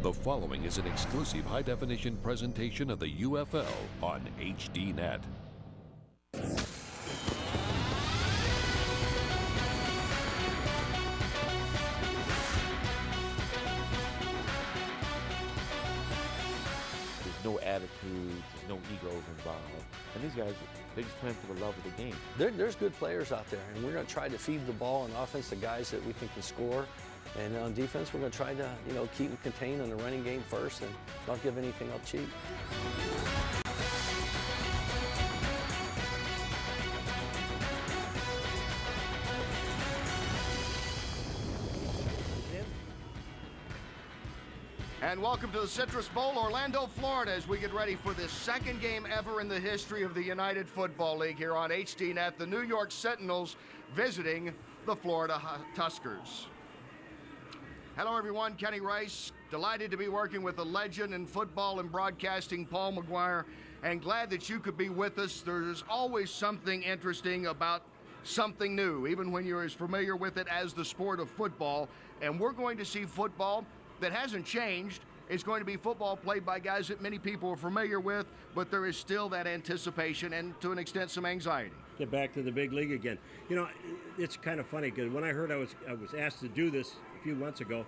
The following is an exclusive high-definition presentation of the UFL on HDNet. There's no attitude, there's no egos involved. And these guys, they're just playing for the love of the game. There's good players out there, and we're going to try to feed the ball on offense to guys that we think can score. And on defense, we're going to try to, keep them contained on the running game first and not give anything up cheap. And welcome to the Citrus Bowl, Orlando, Florida, as we get ready for the second game ever in the history of the United Football League here on HDNet. The New York Sentinels visiting the Florida Tuskers. Hello, everyone. Kenny Rice, delighted to be working with a legend in football and broadcasting, Paul McGuire, and glad that you could be with us. There's always something interesting about something new, even when you're as familiar with it as the sport of football. And we're going to see football that hasn't changed. It's going to be football played by guys that many people are familiar with, but there is still that anticipation and, to an extent, some anxiety. Get back to the big league again. It's kind of funny because when I heard I was asked to do this a few months ago,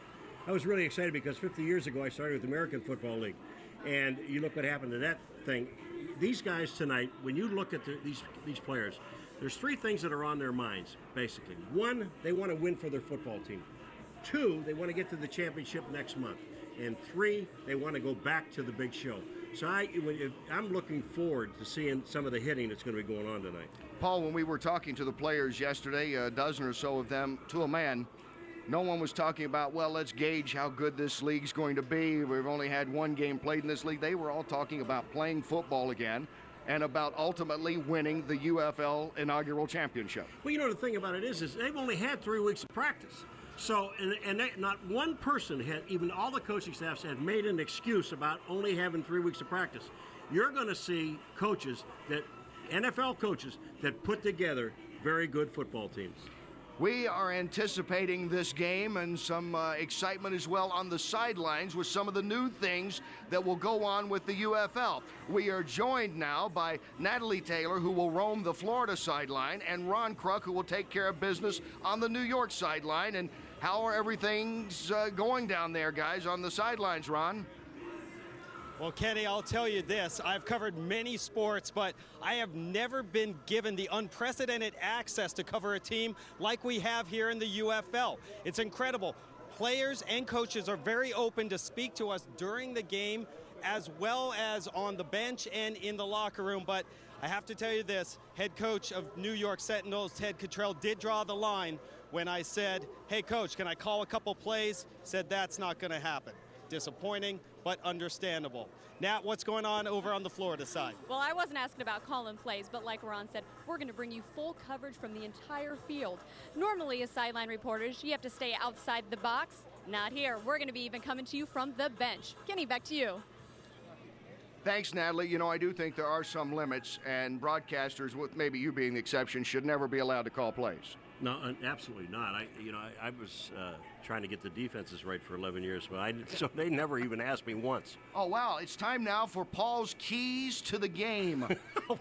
I was really excited because 50 years ago I started with the American Football League. And you look what happened to that thing. These guys tonight, when you look at these players, there's three things that are on their minds, basically. One, they want to win for their football team. Two, they want to get to the championship next month. And three, they want to go back to the big show. So I'm looking forward to seeing some of the hitting that's going to be going on tonight. Paul, when we were talking to the players yesterday, a dozen or so of them, to a man, no one was talking about, well, let's gauge how good this league's going to be. We've only had one game played in this league. They were all talking about playing football again and about ultimately winning the UFL inaugural championship. Well, the thing about it is they've only had 3 weeks of practice. So, not one person had, even all the coaching staffs had made an excuse about only having 3 weeks of practice. You're going to see NFL coaches that put together very good football teams. We are anticipating this game and some excitement as well on the sidelines with some of the new things that will go on with the UFL. We are joined now by Natalie Taylor, who will roam the Florida sideline, and Ron Kruk, who will take care of business on the New York sideline. And how are everything's going down there, guys, on the sidelines, Ron? Well, Kenny, I'll tell you this. I've covered many sports, but I have never been given the unprecedented access to cover a team like we have here in the UFL. It's incredible. Players and coaches are very open to speak to us during the game as well as on the bench and in the locker room. But I have to tell you this, head coach of New York Sentinels, Ted Cottrell, did draw the line when I said, hey, coach, can I call a couple plays? Said that's not going to happen. Disappointing, but understandable. Nat, what's going on over on the Florida side? Well, I wasn't asking about calling plays, but like Ron said, we're going to bring you full coverage from the entire field. Normally, as sideline reporters, you have to stay outside the box. Not here. We're going to be even coming to you from the bench. Kenny, back to you. Thanks, Natalie. I do think there are some limits, and broadcasters, with maybe you being the exception, should never be allowed to call plays. No, absolutely not. I was trying to get the defenses right for 11 years, but so they never even asked me once. Oh, wow. It's time now for Paul's keys to the game. Well,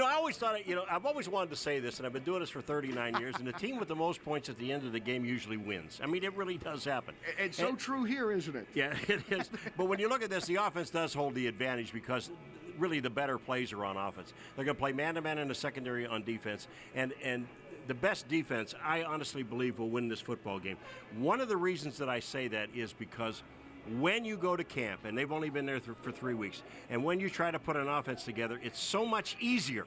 I always thought, I've always wanted to say this, and I've been doing this for 39 years, and the team with the most points at the end of the game usually wins. I mean, it really does happen. It's so true here, isn't it? Yeah, it is. But when you look at this, the offense does hold the advantage because really the better plays are on offense. They're going to play man-to-man in the secondary on defense, and the best defense, I honestly believe, will win this football game. One of the reasons that I say that is because when you go to camp, and they've only been there for 3 weeks, and when you try to put an offense together, it's so much easier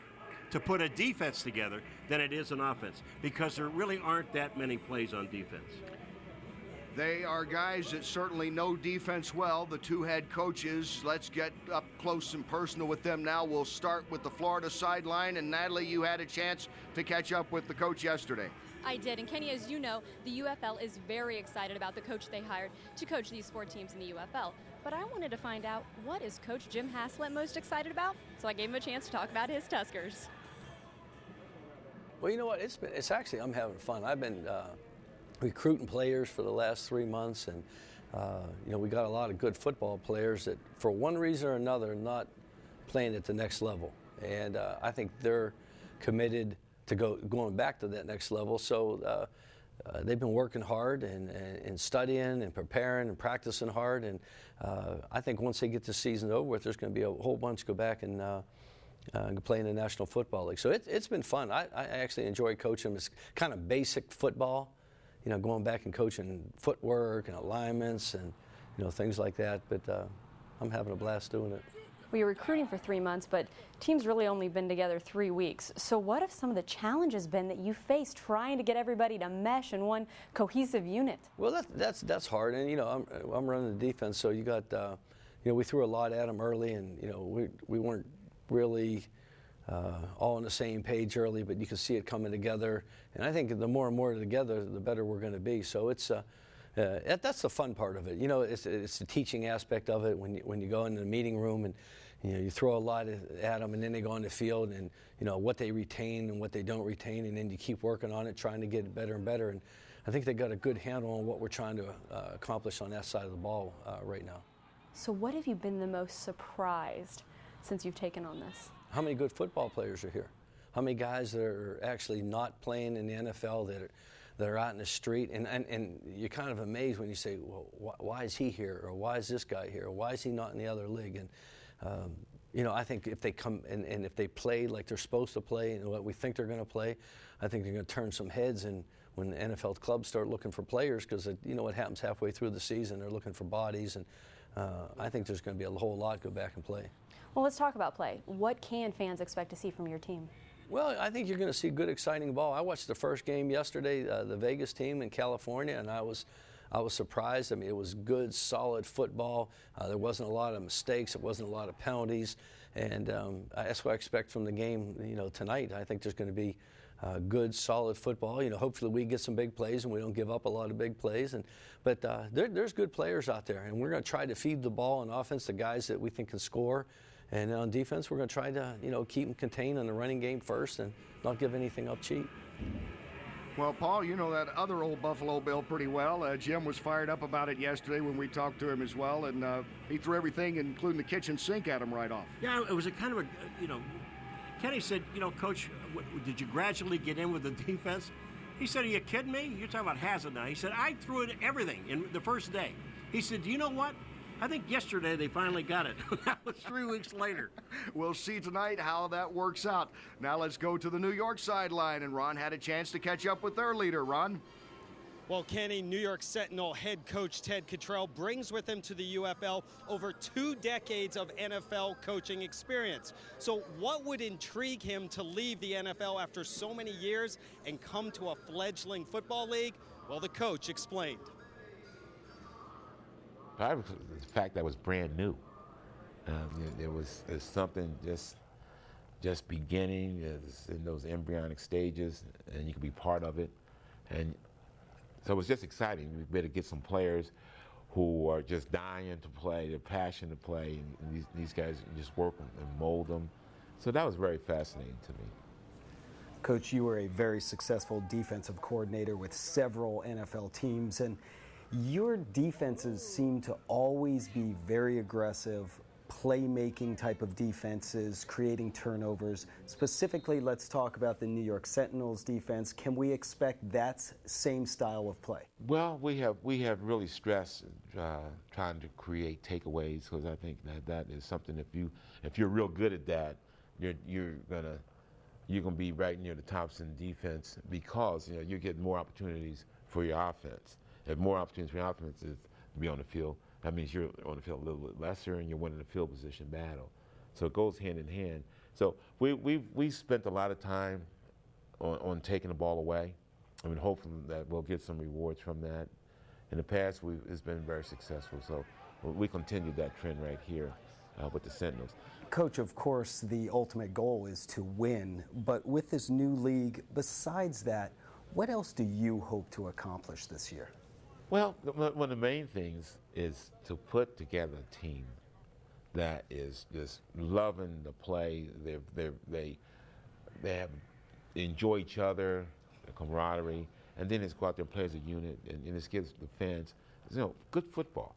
to put a defense together than it is an offense because there really aren't that many plays on defense. They are guys that certainly know defense well, the two head coaches. Let's get up close and personal with them now. We'll start with the Florida sideline. And Natalie, you had a chance to catch up with the coach yesterday. I did. And Kenny, as you know, the UFL is very excited about the coach they hired to coach these 4 teams in the UFL. But I wanted to find out, what is Coach Jim Haslett most excited about? So I gave him a chance to talk about his Tuskers. Well, you know what? I'm having fun. I've been recruiting players for the last 3 months, and We got a lot of good football players that, for one reason or another, are not playing at the next level. And I think they're committed to going back to that next level. So they've been working hard and studying and preparing and practicing hard. And I think once they get the season over with, there's going to be a whole bunch go back and play in the National Football League. So it's been fun. I actually enjoy coaching them. It's kind of basic football, going back and coaching footwork and alignments and, things like that. But I'm having a blast doing it. Well, you're recruiting for 3 months, but team's really only been together 3 weeks. So what have some of the challenges been that you faced trying to get everybody to mesh in one cohesive unit? Well, that's hard. And, I'm running the defense, so you got, we threw a lot at them early, and, we weren't really all on the same page early, but you can see it coming together. And I think the more and more together, the better we're going to be. So it's that's the fun part of it. It's the teaching aspect of it when you go into the meeting room and you throw a lot at them, and then they go on the field and what they retain and what they don't retain, and then you keep working on it, trying to get it better and better. And I think they got a good handle on what we're trying to accomplish on that side of the ball right now. So what have you been the most surprised since you've taken on this? How many good football players are here? How many guys that are actually not playing in the NFL that are out in the street? And you're kind of amazed when you say, well, why is he here? Or why is this guy here? Or why is he not in the other league? And, I think if they come and if they play like they're supposed to play and what we think they're going to play, I think they're going to turn some heads. And when the NFL clubs start looking for players, because what happens halfway through the season, they're looking for bodies. And I think there's going to be a whole lot go back and play. Well, let's talk about play. What can fans expect to see from your team? Well, I think you're going to see good, exciting ball. I watched the first game yesterday, the Vegas team in California, and I was surprised. I mean, it was good, solid football. There wasn't a lot of mistakes. It wasn't a lot of penalties, and that's what I expect from the game. Tonight, I think there's going to be good, solid football. Hopefully we get some big plays and we don't give up a lot of big plays. But there's good players out there, and we're going to try to feed the ball on offense to guys that we think can score. And on defense, we're going to try to, keep them contained on the running game first and not give anything up cheap. Well, Paul, you know that other old Buffalo Bill pretty well. Jim was fired up about it yesterday when we talked to him as well, and he threw everything, including the kitchen sink, at him right off. Yeah, it was a kind of Kenny said, Coach, did you gradually get in with the defense? He said, are you kidding me? You're talking about Hazard now. He said, I threw in everything in the first day. He said, do you know what? I think yesterday they finally got it. That was 3 weeks later. We'll see tonight how that works out. Now let's go to the New York sideline, and Ron had a chance to catch up with their leader. Ron? Well, Kenny, New York Sentinel head coach Ted Cottrell brings with him to the UFL over 2 decades of NFL coaching experience. So what would intrigue him to leave the NFL after so many years and come to a fledgling football league? Well, the coach explained. The fact that it was brand new. It was something just beginning, in those embryonic stages, and you could be part of it. And so it was just exciting. We better get some players who are just dying to play, they're passionate to play, and these guys just work and mold them. So that was very fascinating to me. Coach, you were a very successful defensive coordinator with several NFL teams, and your defenses seem to always be very aggressive, playmaking type of defenses, creating turnovers. Specifically, let's talk about the New York Sentinels defense. Can we expect that same style of play? Well, we have really stressed trying to create takeaways, because I think that is something, if you're real good at that, you're gonna be right near the tops in defense, because you get more opportunities for your offense. If more opportunities for your offense is to be on the field, that means you're on the field a little bit lesser, and you're winning the field position battle. So it goes hand in hand. So we spent a lot of time on taking the ball away. I mean, hopefully that we'll get some rewards from that. In the past, it's been very successful. So we continue that trend right here with the Sentinels. Coach, of course, the ultimate goal is to win. But with this new league, besides that, what else do you hope to accomplish this year? Well, one of the main things is to put together a team that is just loving the play. They enjoy each other, the camaraderie, and then it's go out there and play as a unit, and this gives the fans good football.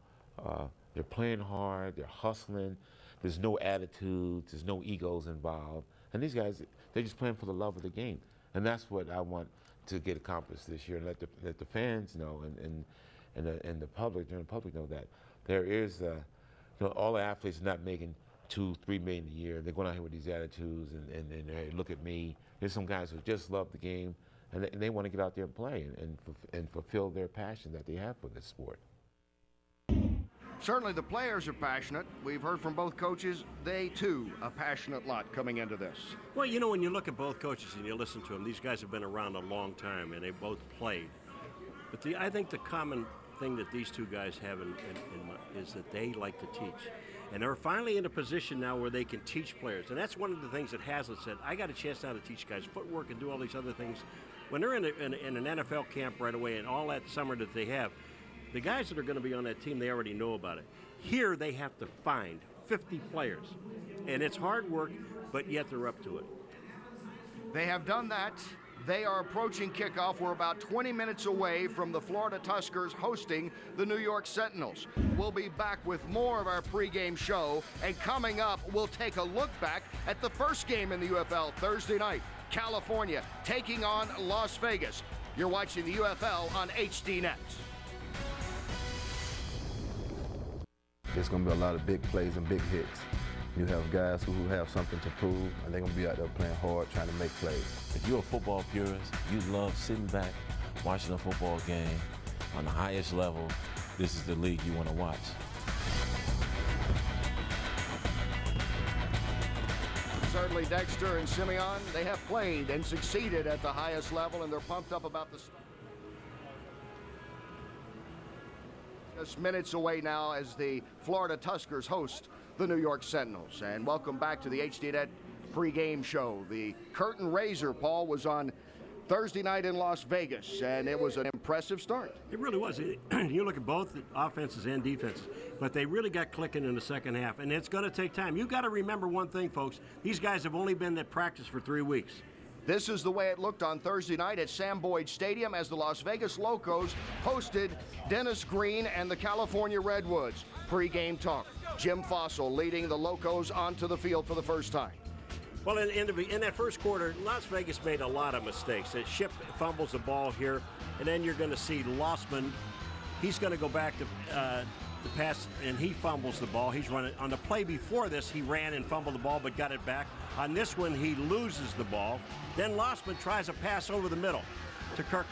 They're playing hard, they're hustling, there's no attitudes, there's no egos involved. And these guys, they're just playing for the love of the game. And that's what I want to get accomplished this year, and let the fans know and the public know that there is, all the athletes are not making $2-3 million a year. They're going out here with these attitudes and they look at me. There's some guys who just love the game and they want to get out there and play and fulfill their passion that they have for this sport. Certainly the players are passionate. We've heard from both coaches. They, too, a passionate lot coming into this. Well, when you look at both coaches and you listen to them, these guys have been around a long time, and they both played. But I think the common thing that these two guys have is that they like to teach. And they're finally in a position now where they can teach players. And that's one of the things that Hazlitt said. I got a chance now to teach guys footwork and do all these other things. When they're in an NFL camp right away and all that summer that they have, the guys that are going to be on that team, they already know about it. Here, they have to find 50 players. And it's hard work, but yet they're up to it. They have done that. They are approaching kickoff. We're about 20 minutes away from the Florida Tuskers hosting the New York Sentinels. We'll be back with more of our pregame show. And coming up, we'll take a look back at the first game in the UFL Thursday night. California taking on Las Vegas. You're watching the UFL on HDNet. There's going to be a lot of big plays and big hits. You have guys who have something to prove, and they're going to be out there playing hard, trying to make plays. If you're a football purist, you love sitting back, watching a football game on the highest level, this is the league you want to watch. Certainly Dexter and Simeon, they have played and succeeded at the highest level, and they're pumped up about this. Just minutes away now as the Florida Tuskers host the New York Sentinels. And welcome back to the HDNet pregame show. The curtain raiser, Paul, was on Thursday night in Las Vegas, and it was an impressive start. It really was. You look at both offenses and defenses, but they really got clicking in the second half, and it's going to take time. You got to remember one thing, folks. These guys have only been at practice for 3 weeks. This is the way it looked on Thursday night at Sam Boyd Stadium as the Las Vegas Locos hosted Dennis Green and the California Redwoods. Pre-game talk. Jim Fossil leading the Locos onto the field for the first time. Well, in that first quarter, Las Vegas made a lot of mistakes. Ship fumbles the ball here, and then you're going to see Lossman. He's going to go back to the pass, and he fumbles the ball. He's running. On the play before this, he ran and fumbled the ball, but got it back. On this one, he loses the ball. Then Lossman tries a pass over the middle to Kirkus,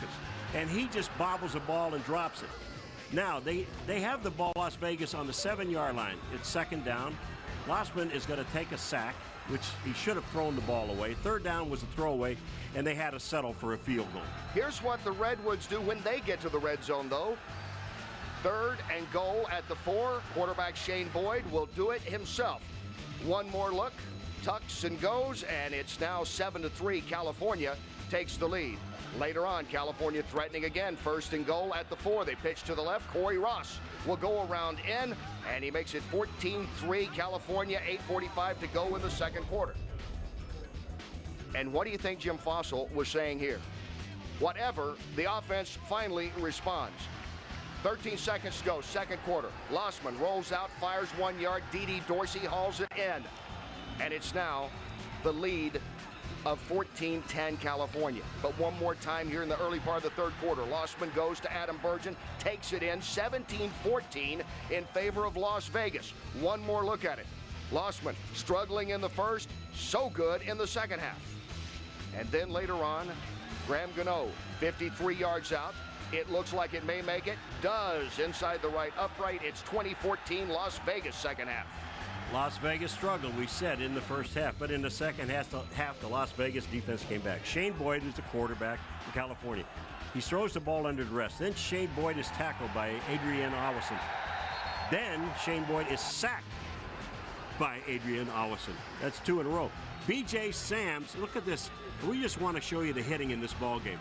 and he just bobbles the ball and drops it. Now, they have the ball, Las Vegas, on the 7-yard line. It's second down. Lossman is going to take a sack, which he should have thrown the ball away. Third down was a throwaway, and they had to settle for a field goal. Here's what the Redwoods do when they get to the red zone, though. 3rd and goal at the 4. Quarterback Shane Boyd will do it himself. One more look, tucks and goes, and it's now 7-3. California takes the lead. Later on, California threatening again. 1st and goal at the 4. They pitch to the left. Corey Ross will go around in, and he makes it 14-3. California, 8:45 to go in the second quarter. And what do you think Jim Fossil was saying here? Whatever, the offense finally responds. 13 seconds to go, second quarter. Lossman rolls out, fires 1 yard. Dede Dorsey hauls it in. And it's now the lead of 14-10 California. But one more time here in the early part of the third quarter. Lossman goes to Adam Burgeon, takes it in, 17-14 in favor of Las Vegas. One more look at it. Lossman struggling in the first, so good in the second half. And then later on, Graham Gano, 53 yards out. It looks like it may make it. Does inside the right upright. It's 2014 Las Vegas second half. Las Vegas struggled, we said, in the first half, but in the second half, the Las Vegas defense came back. Shane Boyd is the quarterback for California. He throws the ball under duress. Then Shane Boyd is tackled by Adrian Allison. Then Shane Boyd is sacked by Adrian Allison. That's 2 in a row. B.J. Sams, look at this. We just want to show you the hitting in this ball game.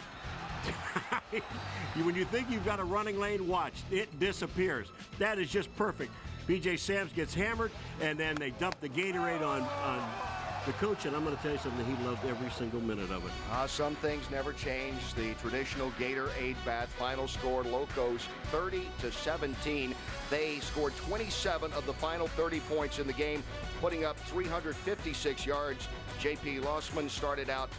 When you think you've got a running lane, watch. It disappears. That is just perfect. B.J. Sams gets hammered, and then they dump the Gatorade on the coach, and I'm going to tell you something, he loved every single minute of it. Some things never change. The traditional Gatorade bath final score, Locos 30-17. They scored 27 of the final 30 points in the game, putting up 356 yards. J.P. Lossman started out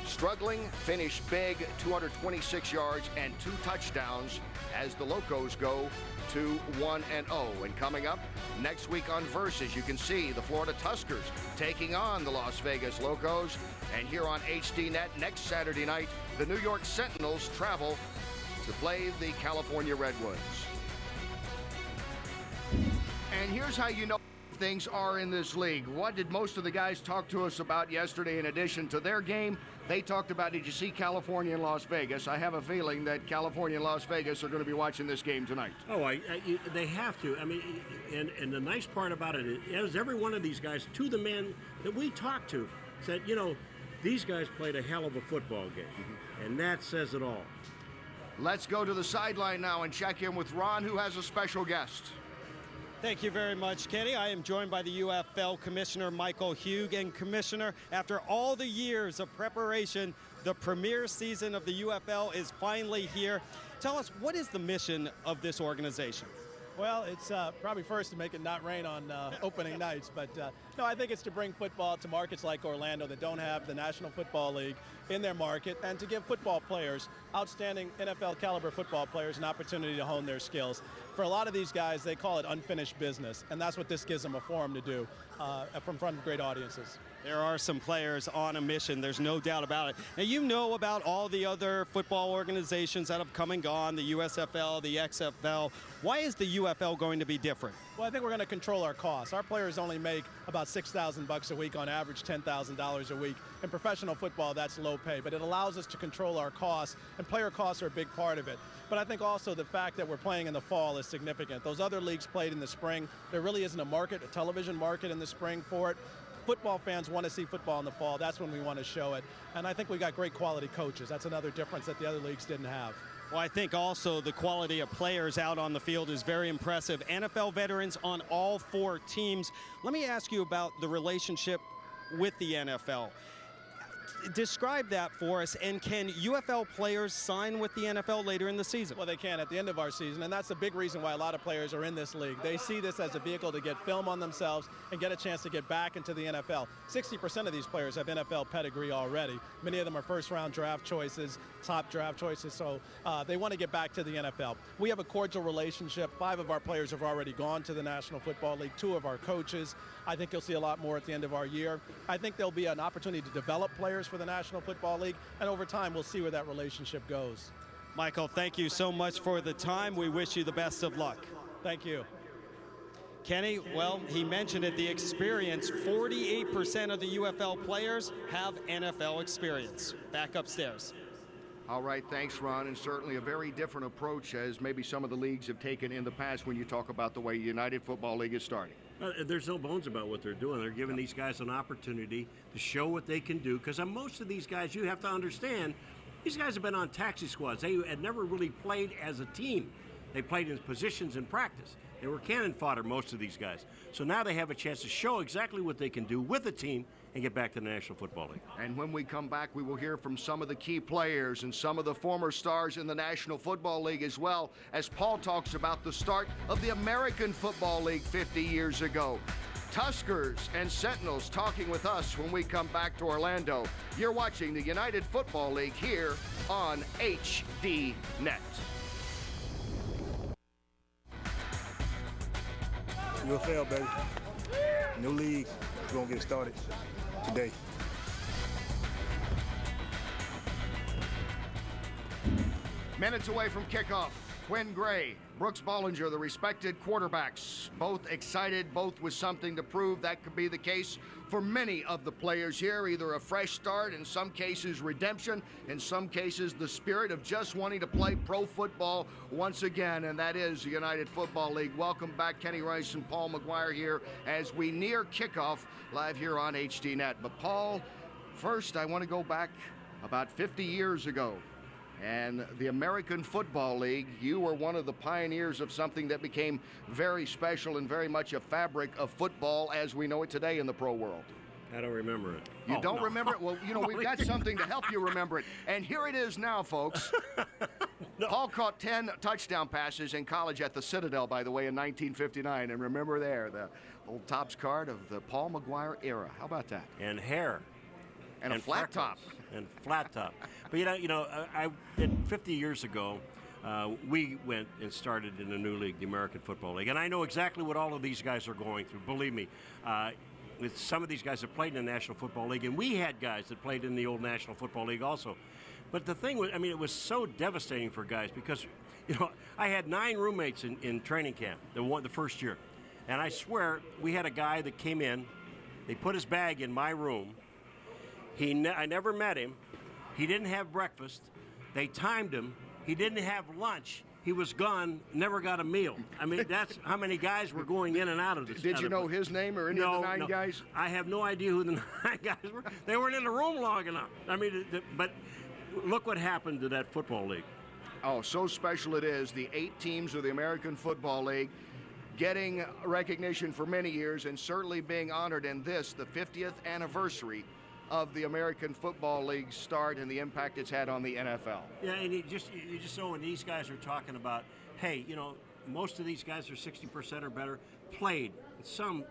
struggling, finished big, 226 yards and 2 touchdowns as the Locos go to 1-0. And coming up next week on Versus, you can see the Florida Tuskers taking on the Las Vegas Locos. And here on HDNet next Saturday night, the New York Sentinels travel to play the California Redwoods. And here's how you know things are in this league. What did most of the guys talk to us about yesterday in addition to their game? They talked about, did you see California and Las Vegas? I have a feeling that California and Las Vegas are going to be watching this game tonight. Oh, they have to. I mean, and the nice part about it is every one of these guys, to the man that we talked to, said, you know, these guys played a hell of a football game. And that says it all. Let's go to the sideline now and check in with Ron, who has a special guest. Thank you very much, Kenny. I am joined by the UFL Commissioner Michael Hugh. And Commissioner, after all the years of preparation, the premier season of the UFL is finally here. Tell us, what is the mission of this organization? Well, it's probably first to make it not rain on opening nights, but no, I think it's to bring football to markets like Orlando that don't have the National Football League in their market, and to give football players, outstanding NFL caliber football players, an opportunity to hone their skills. For a lot of these guys, they call it unfinished business, and that's what this gives them a forum to do from front of great audiences. There are some players on a mission, there's no doubt about it. Now, you know about all the other football organizations that have come and gone, the USFL, the XFL. Why is the UFL going to be different? Well, I think we're going to control our costs. Our players only make about $6,000 a week, on average $10,000 a week. In professional football, that's low pay, but it allows us to control our costs, and player costs are a big part of it. But I think also the fact that we're playing in the fall is significant. Those other leagues played in the spring. There really isn't a market, a television market in the spring for it. Football fans want to see football in the fall. That's when we want to show it. And I think we got great quality coaches. That's another difference that the other leagues didn't have. Well, I think also the quality of players out on the field is very impressive. NFL veterans on all 4 teams. Let me ask you about the relationship with the NFL. Describe that for us, and can UFL players sign with the NFL later in the season? Well, they can at the end of our season, and that's a big reason why a lot of players are in this league. They see this as a vehicle to get film on themselves and get a chance to get back into the NFL. 60% of these players have NFL pedigree already. Many of them are first-round draft choices, top draft choices, so they want to get back to the NFL. We have a cordial relationship. 5 of our players have already gone to the National Football League, 2 of our coaches. I think you'll see a lot more at the end of our year. I think there'll be an opportunity to develop players for the National Football League, and over time we'll see where that relationship goes. Michael, thank you so much for the time. We wish you the best of luck. Thank you. Kenny, well, he mentioned it, the experience. 48% of the UFL players have NFL experience. Back upstairs. All right, thanks, Ron, and certainly a very different approach as maybe some of the leagues have taken in the past when you talk about the way United Football League is starting. There's no bones about what they're doing. They're giving these guys an opportunity to show what they can do, because most of these guys, you have to understand, these guys have been on taxi squads. They had never really played as a team. They played in positions in practice. They were cannon fodder, most of these guys. So now they have a chance to show exactly what they can do with a team and get back to the National Football League. And when we come back, we will hear from some of the key players and some of the former stars in the National Football League, as well as Paul talks about the start of the American Football League 50 years ago. Tuskers and Sentinels talking with us when we come back to Orlando. You're watching the United Football League here on HDNet. UFL, baby. New league. We're going to get started today. Minutes away from kickoff. Quinn Gray, Brooks Bollinger, the respected quarterbacks, both excited, both with something to prove. That could be the case for many of the players here, either a fresh start, in some cases redemption, in some cases the spirit of just wanting to play pro football once again, and that is the United Football League. Welcome back, Kenny Rice and Paul McGuire here as we near kickoff live here on HDNet. But Paul, first I want to go back about 50 years ago. And the American Football League, you were one of the pioneers of something that became very special and very much a fabric of football as we know it today in the pro world. I don't remember it. You don't remember it? Well, you know, we've got something to help you remember it. And here it is now, folks. Paul caught 10 touchdown passes in college at the Citadel, by the way, in 1959. And remember there, the old Topps card of the Paul McGuire era. How about that? And hair. And a flat top. And flat top. But, you know, 50 years ago, we went and started in a new league, the American Football League. And I know exactly what all of these guys are going through. Believe me. With some of these guys that played in the National Football League, and we had guys that played in the old National Football League also. But the thing was, I mean, it was so devastating for guys because, you know, I had 9 roommates in training camp the first year. And I swear, we had a guy that came in, they put his bag in my room. I never met him. He didn't have breakfast. They timed him. He didn't have lunch. He was gone, never got a meal. I mean, that's how many guys were going in and out of this. Did you know his name or any of the 9 guys? I have no idea who the 9 guys were. They weren't in the room long enough. I mean, but look what happened to that football league. Oh, so special it is. The 8 teams of the American Football League getting recognition for many years and certainly being honored in this, the 50th anniversary of the American Football League's start and the impact it's had on the NFL. Yeah, and you just know when these guys are talking about, hey, you know, most of these guys are 60% or better, played in some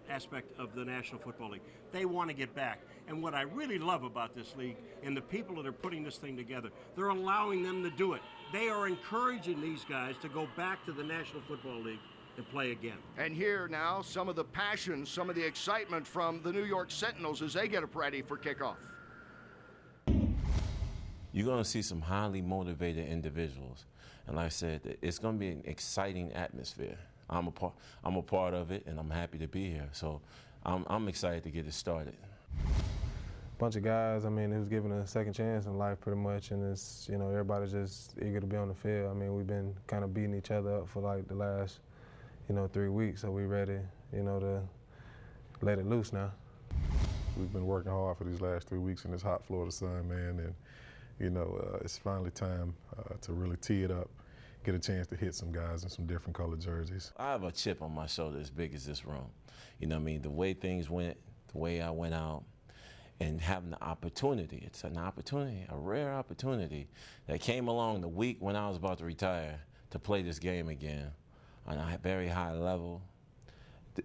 aspect of the National Football League. They want to get back. And what I really love about this league and the people that are putting this thing together, they're allowing them to do it. They are encouraging these guys to go back to the National Football League and play again. And here now, some of the passion, some of the excitement from the New York Sentinels as they get up ready for kickoff. You're going to see some highly motivated individuals. And like I said, it's going to be an exciting atmosphere. I'm a part of it, and I'm happy to be here. So I'm excited to get it started. Bunch of guys, I mean, who's given a second chance in life pretty much, and it's, you know, everybody's just eager to be on the field. I mean, we've been kind of beating each other up for like the last, 3 weeks, so we ready, to let it loose now. We've been working hard for these last 3 weeks in this hot Florida sun, man, and it's finally time to really tee it up, get a chance to hit some guys in some different colored jerseys. I have a chip on my shoulder as big as this room. You know what I mean? The way things went, the way I went out, and having the opportunity. It's an opportunity, a rare opportunity that came along the week when I was about to retire to play this game again on a very high level.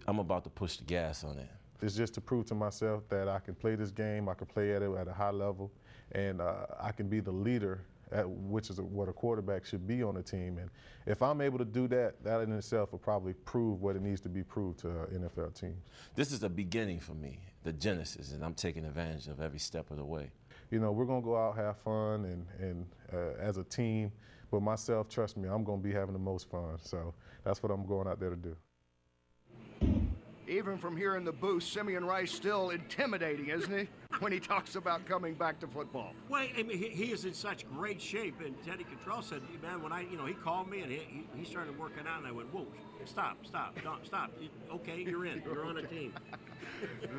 I'm about to push the gas on it. It's just to prove to myself that I can play this game, I can play at it at a high level, and I can be the leader, which is what a quarterback should be on a team. And if I'm able to do that, that in itself will probably prove what it needs to be proved to NFL teams. This is the beginning for me, the genesis, and I'm taking advantage of every step of the way. We're going to go out, have fun, and as a team, but myself, trust me, I'm going to be having the most fun. So that's what I'm going out there to do. Even from here in the booth, Simeon Rice still intimidating, isn't he, when he talks about coming back to football? Well, I mean, he is in such great shape. And Teddy Cottrell said, man, when he called me and he started working out, and I went, whoa, stop, don't stop. Okay, you're in. You're on a team.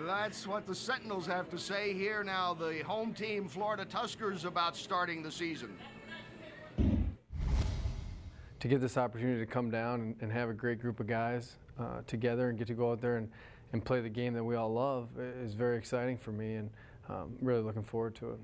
That's what the Sentinels have to say here now. The home team, Florida Tuskers, about starting the season. To get this opportunity to come down and have a great group of guys together and get to go out there and play the game that we all love is very exciting for me, and really looking forward to it.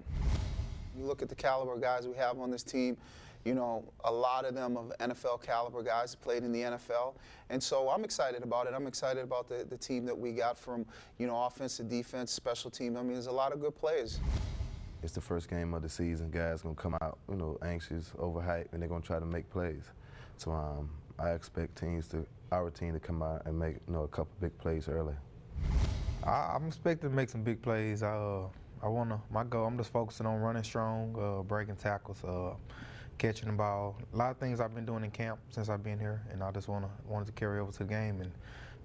You look at the caliber of guys we have on this team, a lot of them of NFL caliber guys played in the NFL, and so I'm excited about it. I'm excited about the team that we got from, offense to defense, special team. I mean, there's a lot of good players. It's the first game of the season. Guys gonna come out, anxious, overhyped, and they're gonna try to make plays. So I expect our team to come out and make a couple big plays early. I'm expecting to make some big plays. My goal, I'm just focusing on running strong, breaking tackles, catching the ball. A lot of things I've been doing in camp since I've been here, and I just wanted to carry over to the game and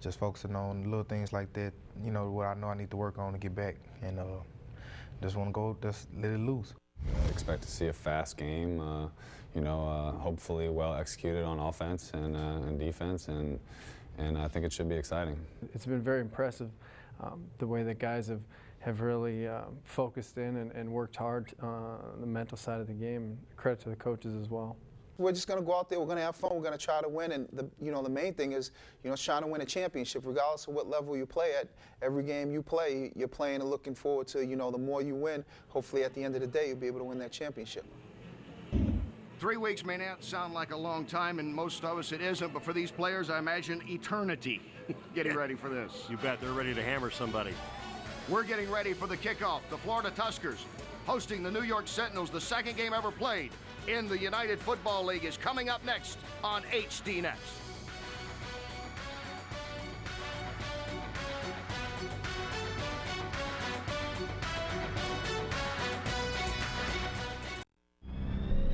just focusing on little things like that. What I know I need to work on to get back, and just want to go, just let it loose. Expect to see a fast game, hopefully well executed on offense and defense, and I think it should be exciting. It's been very impressive the way that guys have really focused in and worked hard on the mental side of the game. Credit to the coaches as well. We're just going to go out there. We're going to have fun. We're going to try to win. And the main thing is, trying to win a championship, regardless of what level you play at. Every game you play, you're playing and looking forward to, the more you win, hopefully at the end of the day, you'll be able to win that championship. 3 weeks may not sound like a long time, and most of us it isn't, but for these players, I imagine eternity getting ready for this. You bet. They're ready to hammer somebody. We're getting ready for the kickoff. The Florida Tuskers hosting the New York Sentinels. The second game ever played in the United Football League is coming up next on HDNet.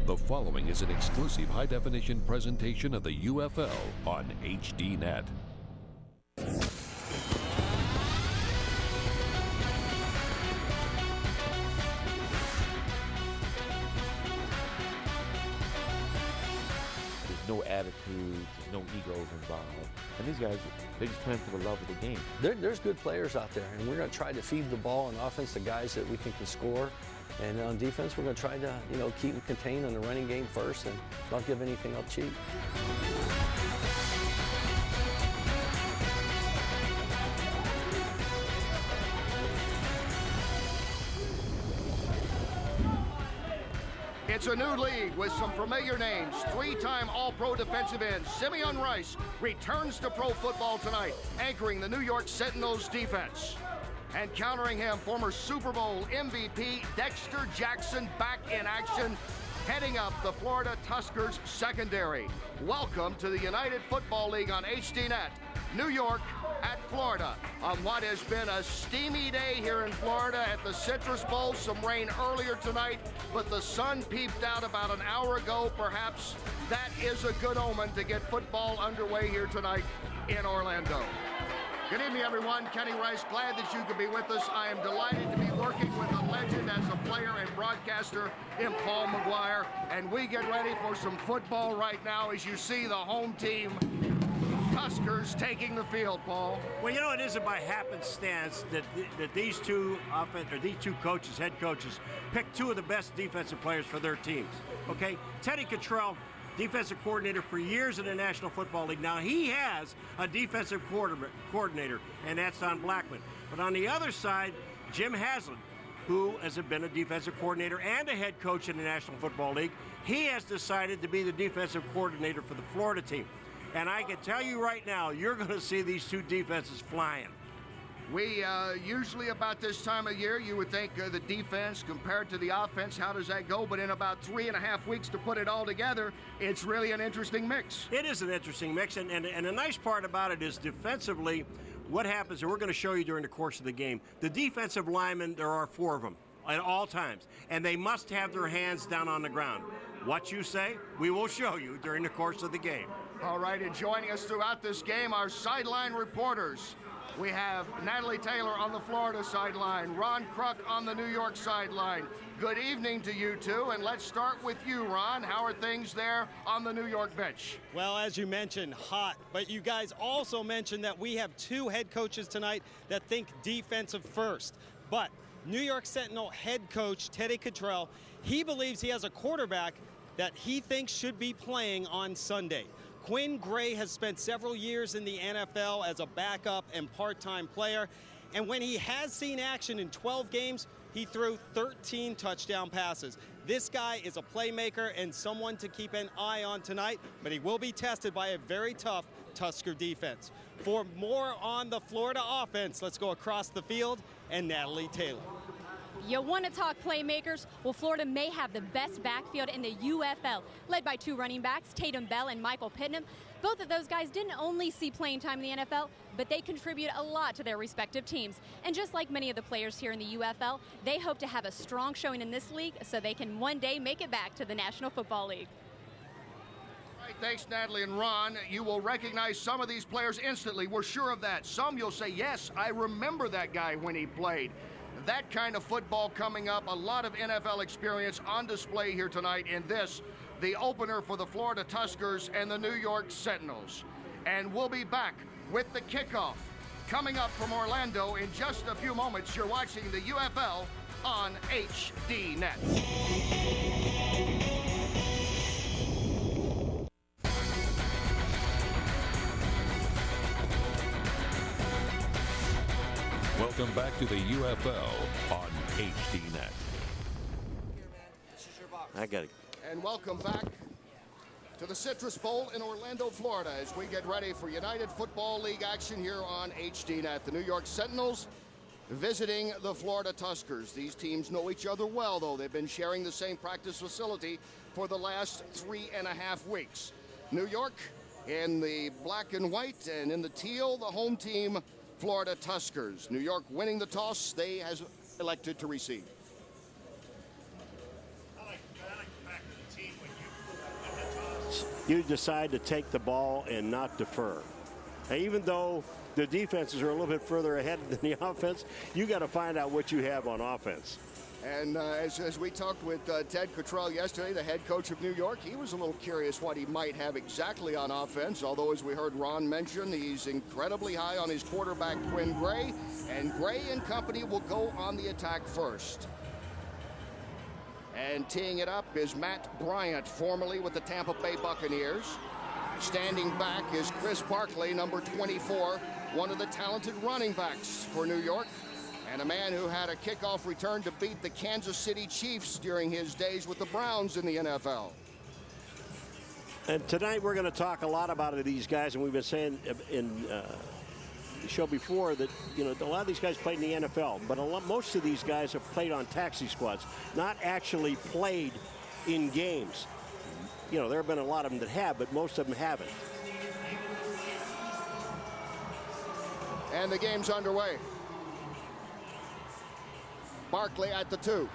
The following is an exclusive high-definition presentation of the UFL on HDNet. No attitudes, there's no egos involved. And these guys, they're just playing for the love of the game. There's good players out there, and we're going to try to feed the ball on offense to guys that we think can score. And on defense, we're going to try to, keep them contained on the running game first and not give anything up cheap. It's a new league with some familiar names. 3-time All-Pro defensive end Simeon Rice returns to pro football tonight, anchoring the New York Sentinels defense. And countering him, former Super Bowl MVP Dexter Jackson back in action, heading up the Florida Tuskers secondary. Welcome to the United Football League on HDNet. New York at Florida on what has been a steamy day here in Florida at the Citrus Bowl. Some rain earlier tonight, but the sun peeped out about an hour ago. Perhaps that is a good omen to get football underway here tonight in Orlando. Good evening, everyone. Kenny Rice, glad that you could be with us. I am delighted to be working with a legend as a player and broadcaster in Paul McGuire, and we get ready for some football right now as you see the home team Tuskers taking the field, Paul. Well, it isn't by happenstance that these two coaches, head coaches, picked two of the best defensive players for their teams. Okay, Teddy Cottrell, defensive coordinator for years in the National Football League. Now he has a defensive coordinator, and that's Don Blackman. But on the other side, Jim Haslam, who has been a defensive coordinator and a head coach in the National Football League, he has decided to be the defensive coordinator for the Florida team. And I can tell you right now, you're going to see these two defenses flying. We usually about this time of year, you would think the defense compared to the offense, how does that go? But in about 3.5 weeks to put it all together, it's really an interesting mix. It is an interesting mix, and the nice part about it is defensively, what happens, and we're going to show you during the course of the game, the defensive linemen, there are 4 of them at all times, and they must have their hands down on the ground. What you say, we will show you during the course of the game. All right, and joining us throughout this game, our sideline reporters. We have Natalie Taylor on the Florida sideline, Ron Kruk on the New York sideline. Good evening to you two, and let's start with you, Ron. How are things there on the New York bench? Well, as you mentioned, hot, but you guys also mentioned that we have 2 head coaches tonight that think defensive first. But New York Sentinel head coach Teddy Cottrell, he believes he has a quarterback that he thinks should be playing on Sunday. Quinn Gray has spent several years in the NFL as a backup and part-time player, and when he has seen action in 12 games, he threw 13 touchdown passes. This guy is a playmaker and someone to keep an eye on tonight, but he will be tested by a very tough Tusker defense. For more on the Florida offense, let's go across the field and Natalie Taylor. You want to talk playmakers? Well, Florida may have the best backfield in the UFL, led by 2 running backs, Tatum Bell and Michael Pittman. Both of those guys didn't only see playing time in the NFL, but they contribute a lot to their respective teams. And just like many of the players here in the UFL, they hope to have a strong showing in this league so they can one day make it back to the National Football League. All right, thanks, Natalie and Ron. You will recognize some of these players instantly. We're sure of that. Some you'll say, yes, I remember that guy when he played. That kind of football coming up, a lot of NFL experience on display here tonight in this, the opener for the Florida Tuskers and the New York Sentinels. And we'll be back with the kickoff coming up from Orlando in just a few moments. You're watching the UFL on HDNet. Welcome back to the UFL on HDNet. I got it. And welcome back to the Citrus Bowl in Orlando, Florida, as we get ready for United Football League action here on HDNet. The New York Sentinels visiting the Florida Tuskers. These teams know each other well, though. They've been sharing the same practice facility for the last 3.5 weeks. New York in the black and white, and in the teal, the home team, Florida Tuskers. New York winning the toss, they has elected to receive. You decide to take the ball and not defer. And even though the defenses are a little bit further ahead than the offense, you got to find out what you have on offense. And as we talked with Ted Cottrell yesterday, the head coach of New York, he was a little curious what he might have exactly on offense, although as we heard Ron mention, he's incredibly high on his quarterback, Quinn Gray, and Gray and company will go on the attack first. And teeing it up is Matt Bryant, formerly with the Tampa Bay Buccaneers. Standing back is Chris Barkley, number 24, one of the talented running backs for New York, and a man who had a kickoff return to beat the Kansas City Chiefs during his days with the Browns in the NFL. And tonight we're going to talk a lot about these guys, and we've been saying in the show before that, you know, a lot of these guys played in the NFL, but most of these guys have played on taxi squads, not actually played in games. You know, there have been a lot of them that have, but most of them haven't. And the game's underway. Barkley at the 2.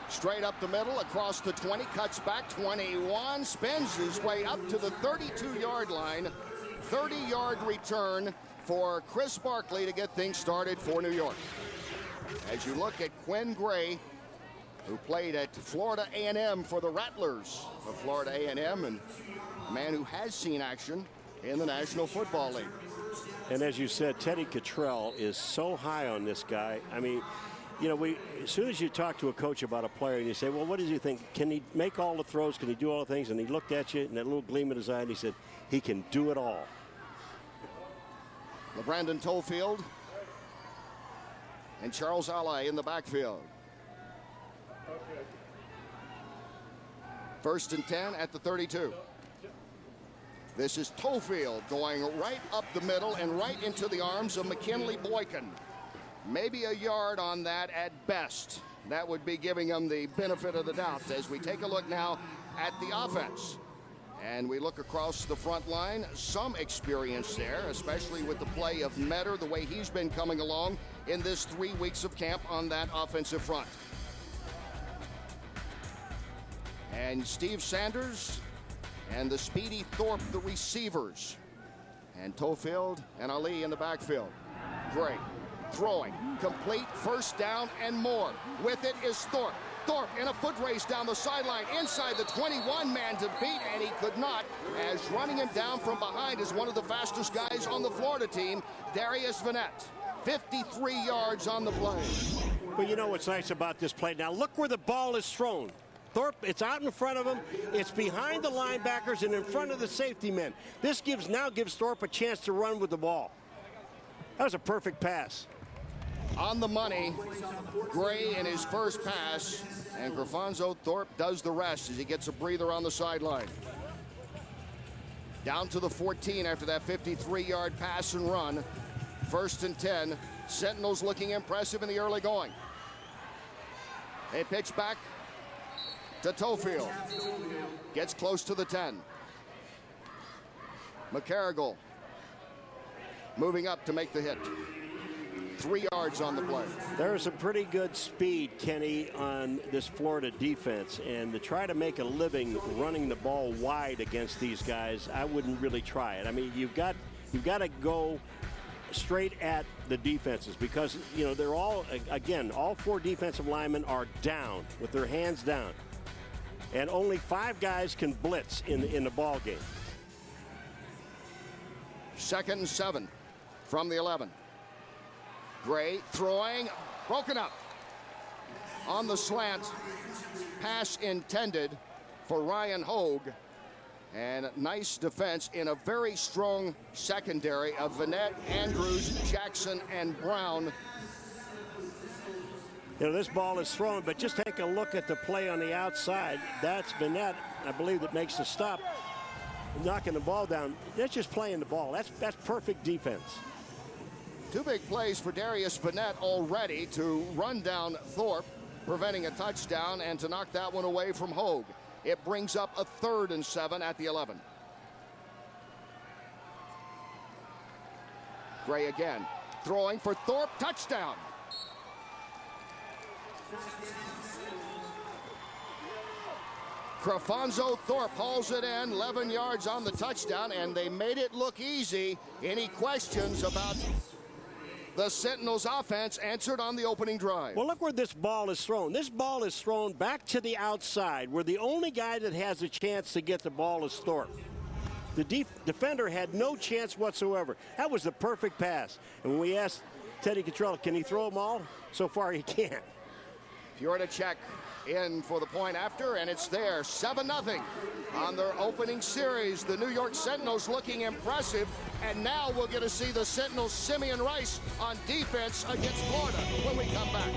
Straight up the middle, across the 20, cuts back, 21, spins his way up to the 32-yard line. 30-yard return for Chris Barkley to get things started for New York. As you look at Quinn Gray, who played at Florida A&M for the Rattlers of Florida A&M, and a man who has seen action in the National Football League. And as you said, Teddy Cottrell is so high on this guy. I mean, you know, as soon as you talk to a coach about a player and you say, well, what does he think? Can he make all the throws? Can he do all the things? And he looked at you and that little gleam in his eye and he said, he can do it all. LeBrandon Tofield and Charles Alay in the backfield. First and 10 at the 32. This is Tofield going right up the middle and right into the arms of McKinley Boykin. Maybe a yard on that at best. That would be giving him the benefit of the doubt as we take a look now at the offense. And we look across the front line, some experience there, especially with the play of Metter, the way he's been coming along in this 3 weeks of camp on that offensive front. And Steve Sanders and the speedy Thorpe, the receivers. And Tofield and Ali in the backfield. Gray throwing, complete, first down and more. With it is Thorpe. Thorpe in a foot race down the sideline, inside the 21 man to beat, and he could not, as running him down from behind is one of the fastest guys on the Florida team, Darius Vanette. 53 yards on the play. But you know what's nice about this play? Now look where the ball is thrown. Thorpe, it's out in front of him, it's behind the linebackers and in front of the safety men. This now gives Thorpe a chance to run with the ball. That was a perfect pass. On the money, Gray in his first pass, and Grafonzo Thorpe does the rest as he gets a breather on the sideline. Down to the 14 after that 53-yard pass and run. First and 10. Sentinels looking impressive in the early going. A pitch back to Tofield. Gets close to the 10. McCarrigal moving up to make the hit. 3 yards on the play. There's a pretty good speed, Kenny, on this Florida defense, and to try to make a living running the ball wide against these guys, I wouldn't really try it. I mean, you've got to go straight at the defenses because, you know, they're all, again, all 4 defensive linemen are down with their hands down, and only 5 guys can blitz in the ball game. 2nd and 7 from the 11. Gray throwing, broken up on the slant. Pass intended for Ryan Hogue. And nice defense in a very strong secondary of Vanette, Andrews, Jackson, and Brown. You know, this ball is thrown, but just take a look at the play on the outside. That's Vanette, I believe, that makes the stop, knocking the ball down. That's just playing the ball. That's perfect defense. Two big plays for Darius Vanette already to run down Thorpe, preventing a touchdown, and to knock that one away from Hogue. It brings up a 3rd and 7 at the 11. Gray again, throwing for Thorpe, touchdown. Crefonzo Thorpe hauls it in, 11 yards on the touchdown, and they made it look easy. Any questions about the Sentinels offense answered on the opening drive? Well, look where this ball is thrown. This ball is thrown back to the outside, where the only guy that has a chance to get the ball is Thorpe. The defender had no chance whatsoever. That was the perfect pass. And when we asked Teddy Cottrell, can he throw them all? So far, he can't. Fjordacek in for the point after, and it's there, 7-0 on their opening series. The New York Sentinels looking impressive, and now we're going to see the Sentinels' Simeon Rice on defense against Florida when we come back.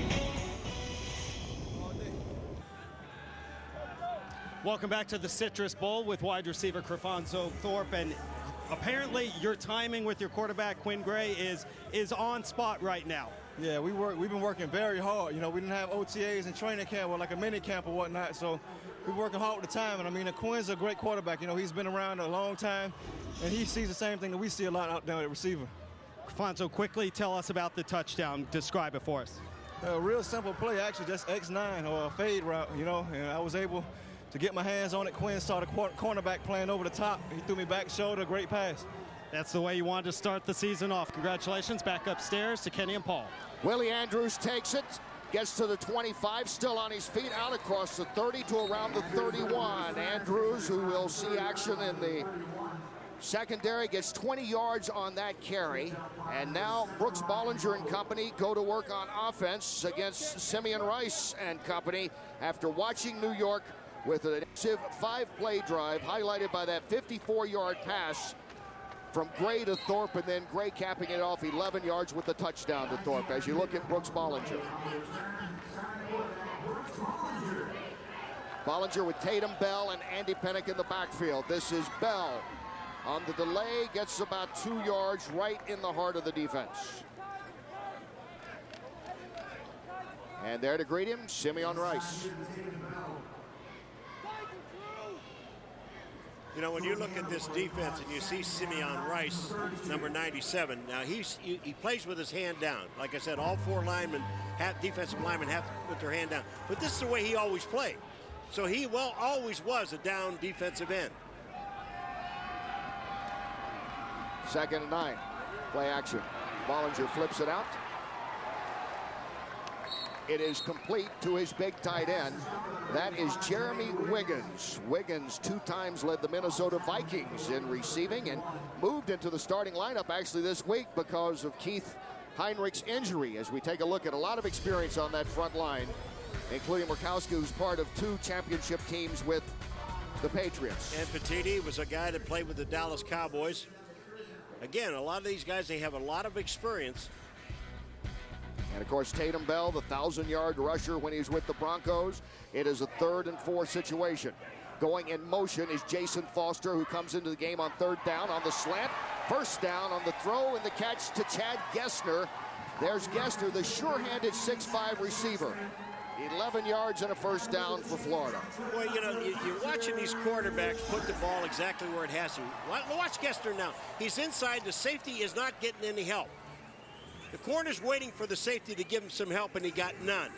Welcome back to the Citrus Bowl with wide receiver Crefonzo Thorpe, and apparently your timing with your quarterback Quinn Gray is on spot right now. Yeah, we've been working very hard. You know, we didn't have OTAs and training camp or like a mini camp or whatnot, so we're working hard with the time. And I mean, Quinn's a great quarterback. You know, he's been around a long time, and he sees the same thing that we see a lot out there at receiver. Crefonzo, quickly tell us about the touchdown. Describe it for us. A real simple play, actually, just X9 or a fade route, you know, and I was able to get my hands on it. Quinn saw the cornerback playing over the top. He threw me back shoulder, great pass. That's the way you wanted to start the season off. Congratulations. Back upstairs to Kenny and Paul. Willie Andrews takes it, gets to the 25, still on his feet, out across the 30 to around the 31. Andrews, who will see action in the secondary, gets 20 yards on that carry. And now Brooks Bollinger and company go to work on offense against Simeon Rice and company after watching New York with an aggressive 5-play drive highlighted by that 54-yard pass from Gray to Thorpe, and then Gray capping it off 11 yards with the touchdown to Thorpe as you look at Brooks Bollinger. Bollinger with Tatum Bell and Andy Pennick in the backfield. This is Bell on the delay, gets about 2 yards right in the heart of the defense. And there to greet him, Simeon Rice. You know, when you look at this defense and you see Simeon Rice, number 97, now he plays with his hand down. Like I said, all 4 linemen, defensive linemen have to put their hand down. But this is the way he always played. So he always was a down defensive end. 2nd and 9. Play action. Bollinger flips it out. It is complete to his big tight end. That is Jeremy Wiggins. Wiggins 2 times led the Minnesota Vikings in receiving and moved into the starting lineup actually this week because of Keith Heinrich's injury. As we take a look at a lot of experience on that front line, including Murkowski, who's part of 2 championship teams with the Patriots. And Petiti was a guy that played with the Dallas Cowboys. Again, a lot of these guys, they have a lot of experience. And, of course, Tatum Bell, the 1,000-yard rusher when he's with the Broncos. It is a 3rd and 4 situation. Going in motion is Jason Foster, who comes into the game on 3rd down on the slant. 1st down on the throw and the catch to Chad Gessner. There's Gessner, the sure-handed 6'5 receiver. 11 yards and a 1st down for Florida. Well, you know, you're watching these quarterbacks put the ball exactly where it has to. Watch Gessner now. He's inside. The safety is not getting any help. The corner's waiting for the safety to give him some help, and he got none.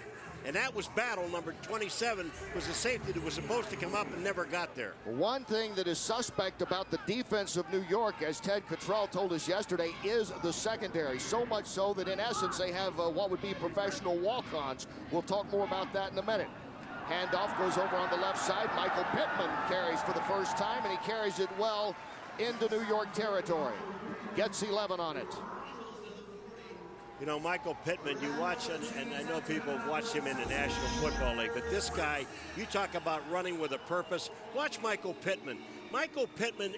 And that was Battle, number 27, was the safety that was supposed to come up and never got there. One thing that is suspect about the defense of New York, as Ted Cottrell told us yesterday, is the secondary. So much so that, in essence, they have what would be professional walk-ons. We'll talk more about that in a minute. Handoff goes over on the left side. Michael Pittman carries for the first time, and he carries it well into New York territory. Gets 11 on it. You know, Michael Pittman, you watch, and I know people have watched him in the National Football League, but this guy, you talk about running with a purpose. Watch Michael Pittman. Michael Pittman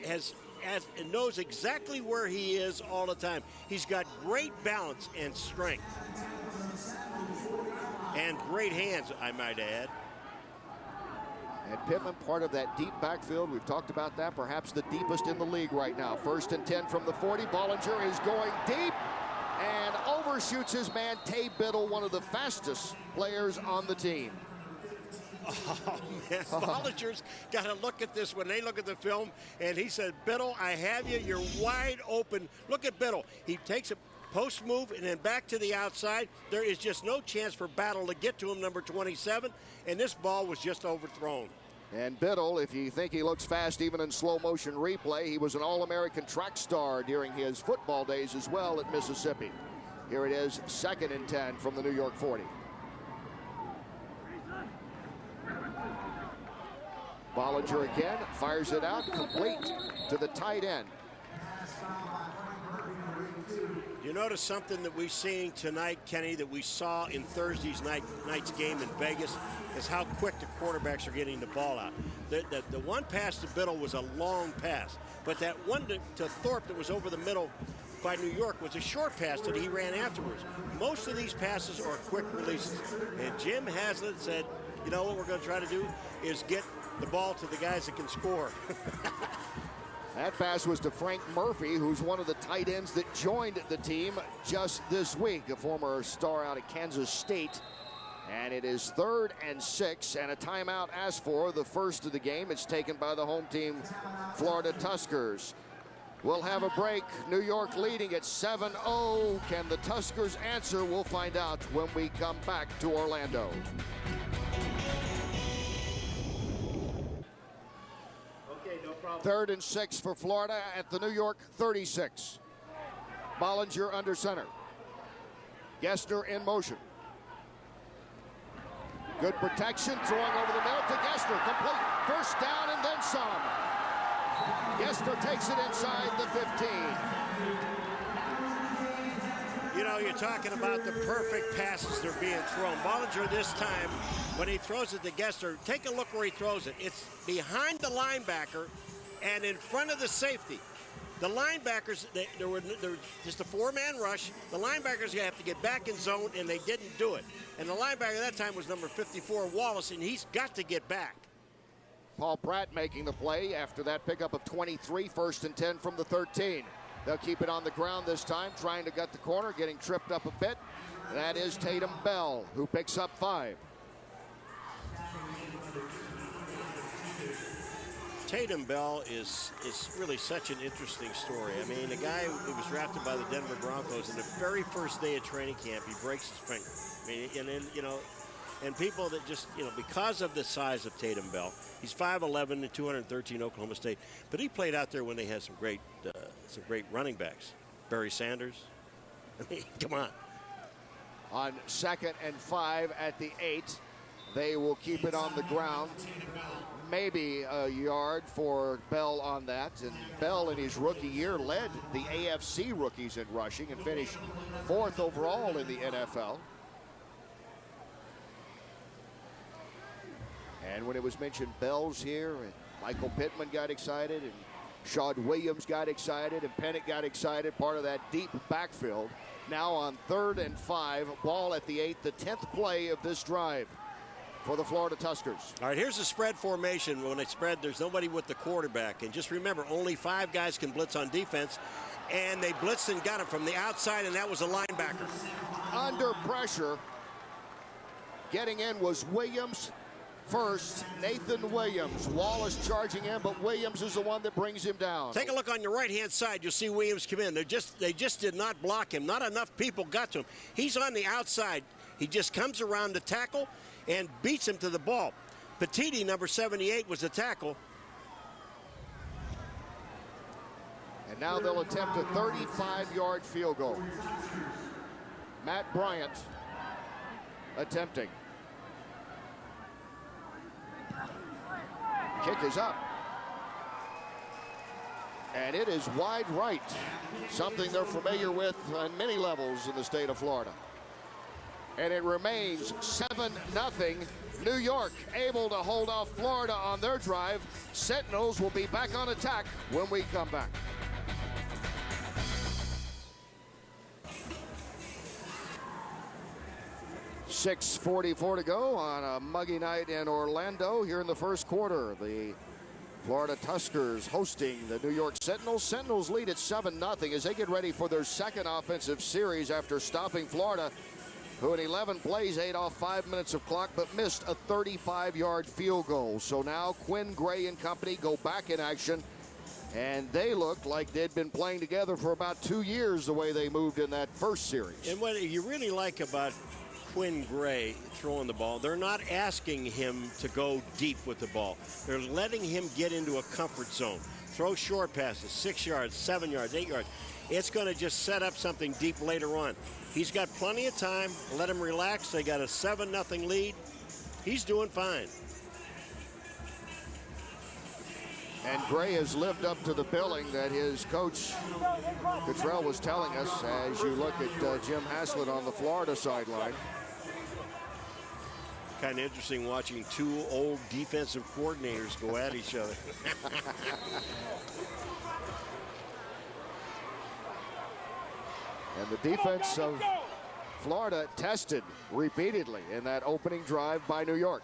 knows exactly where he is all the time. He's got great balance and strength. And great hands, I might add. And Pittman, part of that deep backfield. We've talked about that, perhaps the deepest in the league right now. 1st and 10 from the 40. Bollinger is going deep and overshoots his man, Tay Biddle, one of the fastest players on the team. Oh, man. Bollinger's got to look at this when they look at the film, and he said, Biddle, I have you. You're wide open. Look at Biddle. He takes a post move and then back to the outside. There is just no chance for Battle to get to him, number 27, and this ball was just overthrown. And Biddle, if you think he looks fast even in slow motion replay, he was an All-American track star during his football days as well at Mississippi. Here it is, 2nd and 10 from the New York 40. Bollinger again, fires it out, complete to the tight end. You notice something that we've seen tonight, Kenny, that we saw in Thursday's night's game in Vegas, is how quick the quarterbacks are getting the ball out. The one pass to Biddle was a long pass, but that one to Thorpe that was over the middle by New York was a short pass that he ran afterwards. Most of these passes are quick releases. And Jim Haslett said, you know what we're going to try to do is get the ball to the guys that can score. That pass was to Frank Murphy, who's one of the tight ends that joined the team just this week, a former star out of Kansas State. And it is 3rd and 6, and a timeout asked for, the first of the game. It's taken by the home team, Florida Tuskers. We'll have a break. New York leading at 7-0. Can the Tuskers answer? We'll find out when we come back to Orlando. Okay, no problem. 3rd and 6 for Florida at the New York 36. Bollinger under center. Gessner in motion. Good protection, throwing over the middle to Gessner, complete. First down and then some. Gessner takes it inside the 15. You know, you're talking about the perfect passes that are being thrown. Bollinger this time, when he throws it to Gessner, take a look where he throws it. It's behind the linebacker and in front of the safety. The linebackers, there were just a 4-man rush. The linebackers have to get back in zone, and they didn't do it. And the linebacker that time was number 54, Wallace, and he's got to get back. Paul Pratt making the play after that pickup of 23, 1st and 10 from the 13. They'll keep it on the ground this time, trying to gut the corner, getting tripped up a bit. That is Tatum Bell, who picks up 5. Tatum Bell is really such an interesting story. I mean, the guy who was drafted by the Denver Broncos, in the very first day of training camp, he breaks his finger. I mean, and then, you know, and people that just, you know, because of the size of Tatum Bell, he's 5'11" and 213 Oklahoma State, but he played out there when they had some great running backs. Barry Sanders. I mean, come on. On 2nd and 5 at the 8, they will keep it on the ground. Maybe a yard for Bell on that. And Bell in his rookie year led the AFC rookies in rushing and finished 4th overall in the NFL. And when it was mentioned Bell's here, and Michael Pittman got excited, and Shaud Williams got excited, and Pennant got excited, part of that deep backfield. Now on 3rd and 5, ball at the 8, the 10th play of this drive for the Florida Tuskers. All right, here's the spread formation. When they spread, there's nobody with the quarterback. And just remember, only 5 guys can blitz on defense. And they blitzed and got him from the outside, and that was a linebacker. Under pressure, getting in was Williams first. Nathan Williams. Wallace charging in, but Williams is the one that brings him down. Take a look on your right-hand side. You'll see Williams come in. They just did not block him. Not enough people got to him. He's on the outside. He just comes around the tackle and beats him to the ball. Petiti, number 78, was the tackle. And now they'll attempt a 35-yard field goal. Matt Bryant attempting. Kick is up. And it is wide right. Something they're familiar with on many levels in the state of Florida. and it remains 7-0. New York able to hold off Florida on their drive. Sentinels will be back on attack when we come back. .6:44 to go on a muggy night in Orlando here in the first quarter. The Florida Tuskers hosting the New York Sentinels. Sentinels lead at 7-0 as they get ready for their second offensive series after stopping Florida, who in 11 plays ate off 5 minutes of clock but missed a 35-yard field goal. So now Quinn Gray and company go back in action, and they looked like they'd been playing together for about 2 years the way they moved in that first series. And what you really like about Quinn Gray throwing the ball, they're not asking him to go deep with the ball. They're letting him get into a comfort zone. Throw short passes, 6 yards, 7 yards, 8 yards. It's going to just set up something deep later on. He's got plenty of time. Let him relax. They got a 7-0 lead. He's doing fine. And Gray has lived up to the billing that his coach Cottrell was telling us as you look at Jim Haslett on the Florida sideline. Kind of interesting watching two old defensive coordinators go at each other. And the defense of Florida tested repeatedly in that opening drive by New York.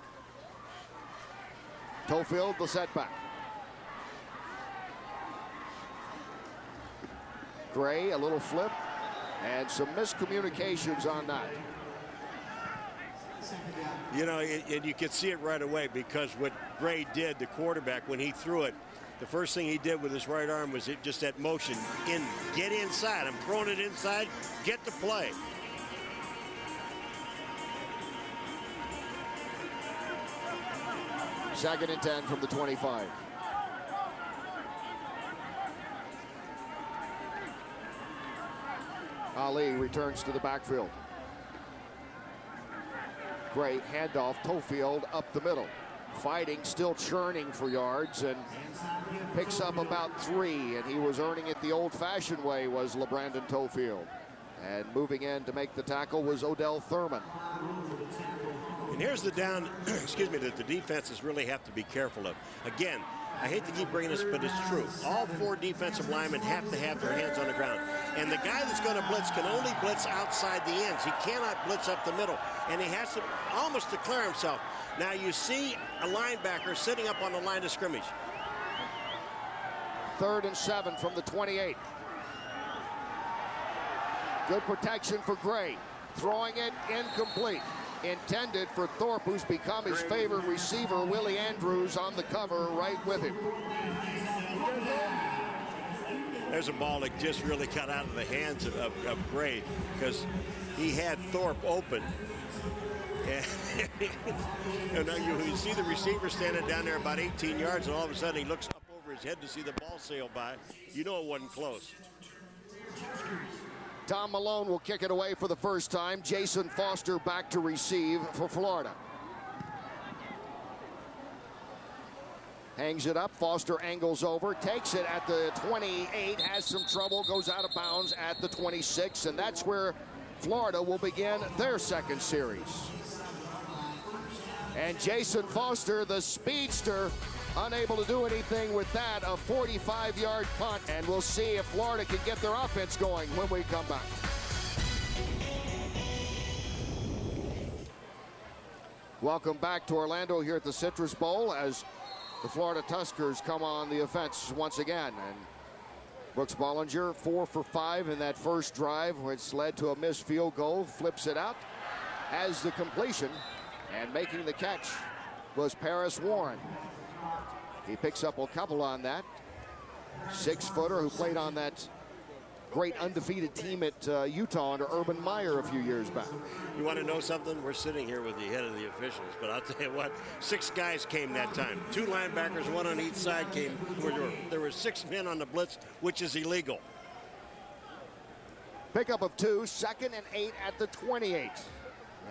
Tofield, the setback. Gray, a little flip, and some miscommunications on that. You know, and you could see it right away because what Gray did, the quarterback, when he threw it, the first thing he did with his right arm was just that motion. Get inside. I'm throwing it inside. Get the play. Second and 10 from the 25. Ali returns to the backfield. Great handoff, Tofield up the middle. Fighting, still churning for yards, and picks up about 3, and he was earning it the old-fashioned way, was LeBrandon Tofield. And moving in to make the tackle was Odell Thurman. And here's the down, excuse me, that the defenses really have to be careful of. Again, I hate to keep bringing this, but it's true. All 4 defensive linemen have to have their hands on the ground. And the guy that's going to blitz can only blitz outside the ends. He cannot blitz up the middle. And he has to almost declare himself. Now you see a linebacker sitting up on the line of scrimmage. 3rd and 7 from the 28. Good protection for Gray. Throwing it incomplete. Intended for Thorpe, who's become his favorite receiver. Willie Andrews on the cover right with him. There's a ball that just really got out of the hands of Gray because he had Thorpe open. And you see the receiver standing down there about 18 yards, and all of a sudden he looks up over his head to see the ball sail by. You know it wasn't close. Tom Malone will kick it away for the first time. Jason Foster back to receive for Florida. Hangs it up. Foster angles over, takes it at the 28, has some trouble, goes out of bounds at the 26, and that's where Florida will begin their second series. And Jason Foster, the speedster, unable to do anything with that, a 45-yard punt, and we'll see if Florida can get their offense going when we come back. Welcome back to Orlando here at the Citrus Bowl as the Florida Tuskers come on the offense once again. And Brooks Bollinger 4 for 5 in that first drive, which led to a missed field goal, flips it out, has the completion, and making the catch was Paris Warren. He picks up a couple on that. 6-footer who played on that great undefeated team at Utah under Urban Meyer a few years back. You want to know something? We're sitting here with the head of the officials, but I'll tell you what, 6 guys came that time. 2 linebackers, 1 on each side came. There were 6 men on the blitz, which is illegal. Pickup of 2, 2nd and 8 at the 28.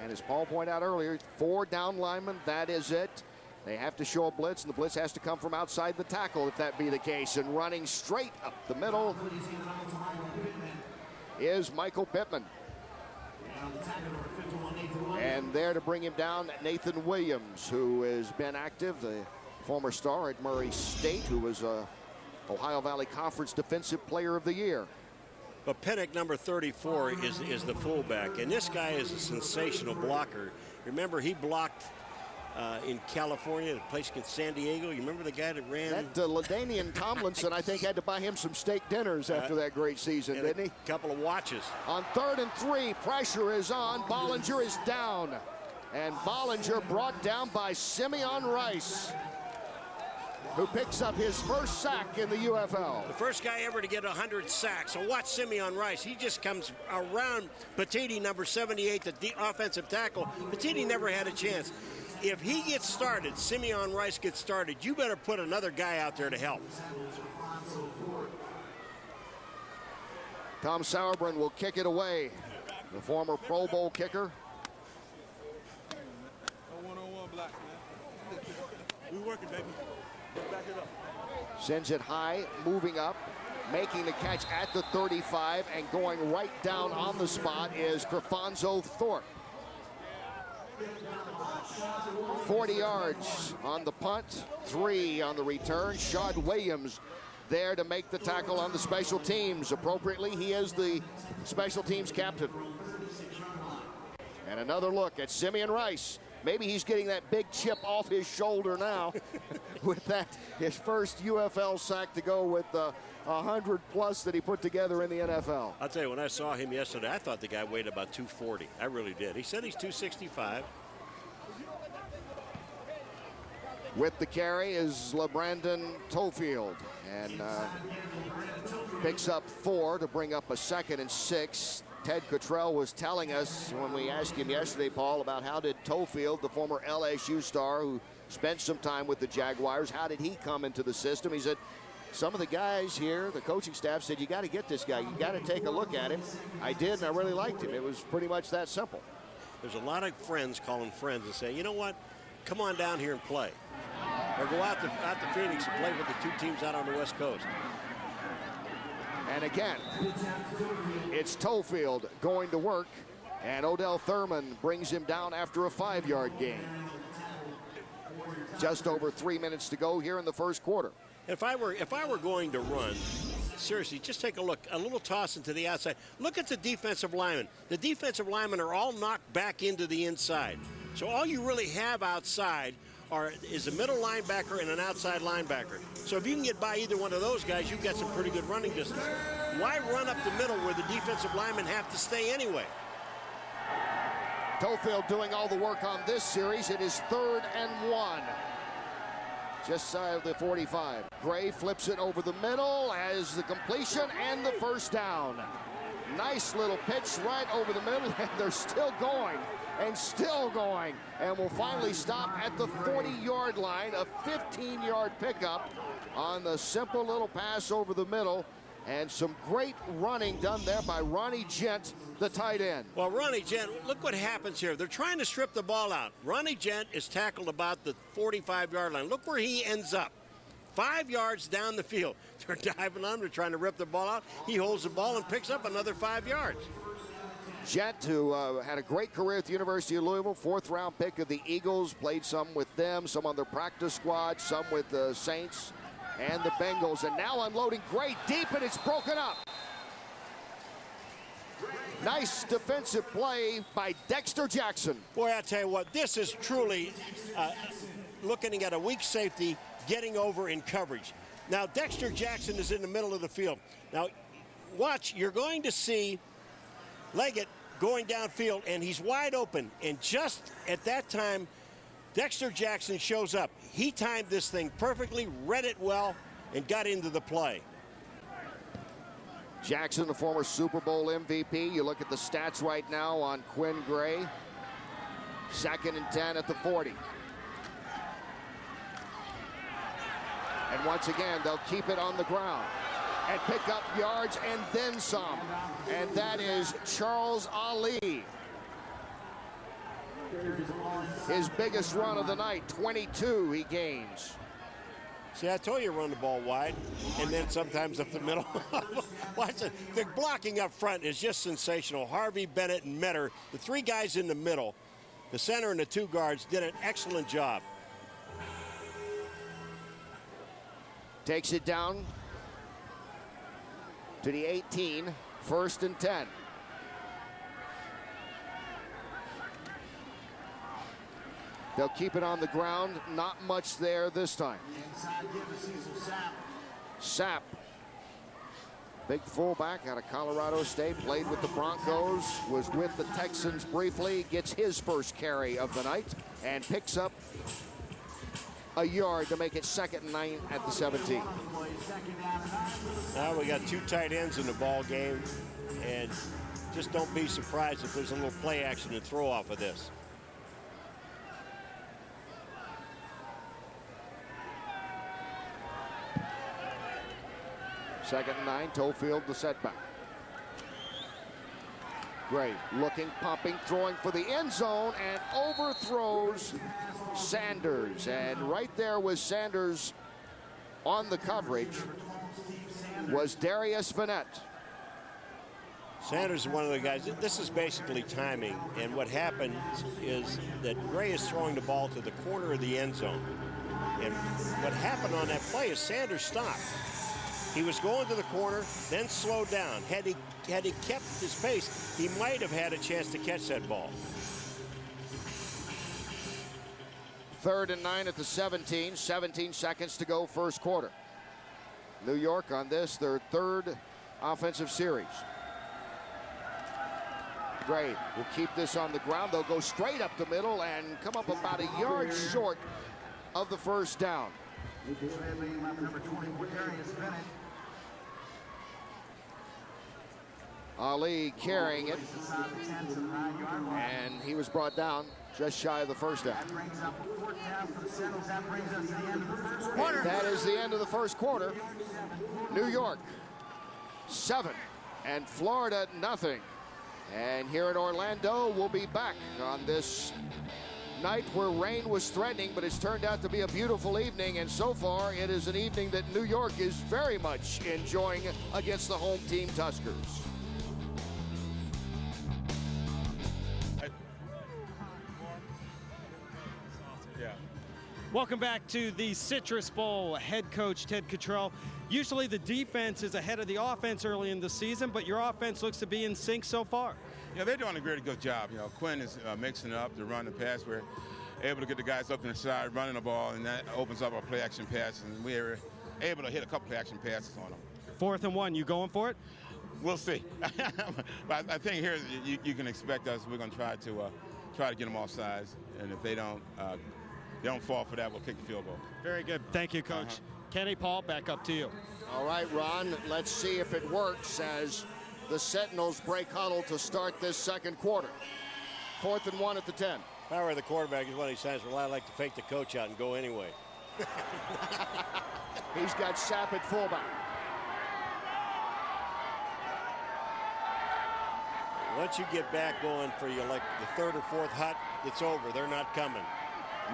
And as Paul pointed out earlier, 4 down linemen, that is it. They have to show a blitz, and the blitz has to come from outside the tackle if that be the case. And running straight up the middle is Michael Pittman. And there to bring him down, Nathan Williams, who has been active, the former star at Murray State, who was Ohio Valley Conference Defensive Player of the Year. But Pinnock, number 34, is the fullback. And this guy is a sensational blocker. Remember, he blocked in California, a place in San Diego. You remember the guy that ran? That LaDainian Tomlinson, I think, had to buy him some steak dinners after that great season, didn't he? A couple of watches. On 3rd and 3, pressure is on. Bollinger is down. And Bollinger brought down by Simeon Rice, who picks up his first sack in the UFL. The first guy ever to get 100 sacks. So watch Simeon Rice. He just comes around Petiti, number 78, the offensive tackle. Petiti never had a chance. If he gets started, Simeon Rice gets started, you better put another guy out there to help. Tom Sauerbrunn will kick it away. The former Pro Bowl kicker. We working, baby. Back it up. Sends it high, moving up, making the catch at the 35, and going right down on the spot is Crefonzo Thorpe. 40 yards on the punt, 3 on the return. Shad Williams there to make the tackle on the special teams. Appropriately, he is the special teams captain. And another look at Simeon Rice. Maybe he's getting that big chip off his shoulder now with that, his first UFL sack to go with the 100+ that he put together in the NFL. I'll tell you, when I saw him yesterday, I thought the guy weighed about 240. I really did. He said he's 265. With the carry is LeBrandon Tofield, and picks up 4 to bring up a 2nd and 6. Ted Cottrell was telling us when we asked him yesterday, Paul, about how did Tofield, the former LSU star who spent some time with the Jaguars, how did he come into the system? He said, some of the guys here, the coaching staff said, you got to get this guy. You got to take a look at him. I did, and I really liked him. It was pretty much that simple. There's a lot of friends calling friends and saying, you know what, come on down here and play. Or go out to Phoenix and play with the 2 teams out on the West Coast. And again, it's Tofield going to work, and Odell Thurman brings him down after a 5-yard gain. Just over 3 minutes to go here in the first quarter. If I were going to run, seriously, just take a look. A little toss into the outside. Look at the defensive linemen. The defensive linemen are all knocked back into the inside. So all you really have outside is a middle linebacker and an outside linebacker. So if you can get by either one of those guys, you've got some pretty good running distance. Why run up the middle where the defensive linemen have to stay anyway? Tofield doing all the work on this series. It is 3rd and 1. Just side of the 45. Gray flips it over the middle as the completion and the first down. Nice little pitch right over the middle, and they're still going. And still going, and will finally stop at the 40-yard line. A 15-yard pickup on the simple little pass over the middle, and some great running done there by Ronnie Gent, the tight end. Well, Ronnie Gent, look what happens here. They're trying to strip the ball out. Ronnie Gent is tackled about the 45-yard line. Look where he ends up. 5 yards down the field. They're diving on him. They're trying to rip the ball out. He holds the ball and picks up another 5 yards. Jet, who had a great career at the University of Louisville, 4th-round pick of the Eagles, played some with them, some on their practice squad, some with the Saints and the Bengals, and now unloading Gray deep, and it's broken up. Nice defensive play by Dexter Jackson. Boy, I tell you what, this is truly looking at a weak safety getting over in coverage. Now, Dexter Jackson is in the middle of the field. Now, watch, you're going to see Leggett going downfield, and he's wide open. And just at that time, Dexter Jackson shows up. He timed this thing perfectly, read it well, and got into the play. Jackson, the former Super Bowl MVP. You look at the stats right now on Quinn Gray. 2nd and 10 at the 40. And once again, they'll keep it on the ground and pick up yards and then some. And that is Charles Ali. His biggest run of the night, 22 he gains. See, I told you run the ball wide, and then sometimes up the middle. Watch it. The blocking up front is just sensational. Harvey, Bennett, and Metter, the three guys in the middle, the center and the two guards, did an excellent job. Takes it down to the 18, 1st and 10. They'll keep it on the ground. Not much there this time. Sapp, big fullback out of Colorado State, played with the Broncos, was with the Texans briefly, gets his first carry of the night, and picks up a yard to make it 2nd and 9 at the 17. Now we got two tight ends in the ball game, and just don't be surprised if there's a little play action to throw off of this. Second and 9, Toefield the setback. Gray looking, pumping, throwing for the end zone, and overthrows Sanders. And right there was Sanders on the coverage was Darius Vanette. Sanders is one of the guys. This is basically timing, and what happens is that Gray is throwing the ball to the corner of the end zone. And what happened on that play is Sanders stopped. He was going to the corner, then slowed down. Had he kept his pace, he might have had a chance to catch that ball. 3rd and 9 at the 17, 17 seconds to go, first quarter. New York on this, their 3rd offensive series. Gray will keep this on the ground. They'll go straight up the middle and come up about a yard short of the first down. Ali carrying it, and he was brought down just shy of the first down. And that is the end of the first quarter. New York 7 and Florida nothing. And here in Orlando, we'll be back on this night where rain was threatening, but it's turned out to be a beautiful evening, and so far it is an evening that New York is very much enjoying against the home team Tuskers. Welcome back to the Citrus Bowl. Head coach Ted Cottrell. Usually the defense is ahead of the offense early in the season, but your offense looks to be in sync so far. Yeah, they're doing a very good job. You know, Quinn is mixing it up to run the pass. We're able to get the guys up inside running the ball, and that opens up our play-action pass, and we're able to hit a couple play-action passes on them. 4th and 1, you going for it? We'll see. But I think here you can expect us. We're going to try to get them off sides, and if they don't fall for that, we'll kick the field goal. Very good. Thank you, Coach. Kenny, Paul, back up to you. All right, Ron, let's see if it works as the Sentinels break huddle to start this second quarter. 4th and 1 at the 10. If I were the quarterback, is one of these times where I like to fake the coach out and go anyway. He's got Sapp at fullback. Once you get back going for you like the 3rd or 4th hut, it's over. They're not coming.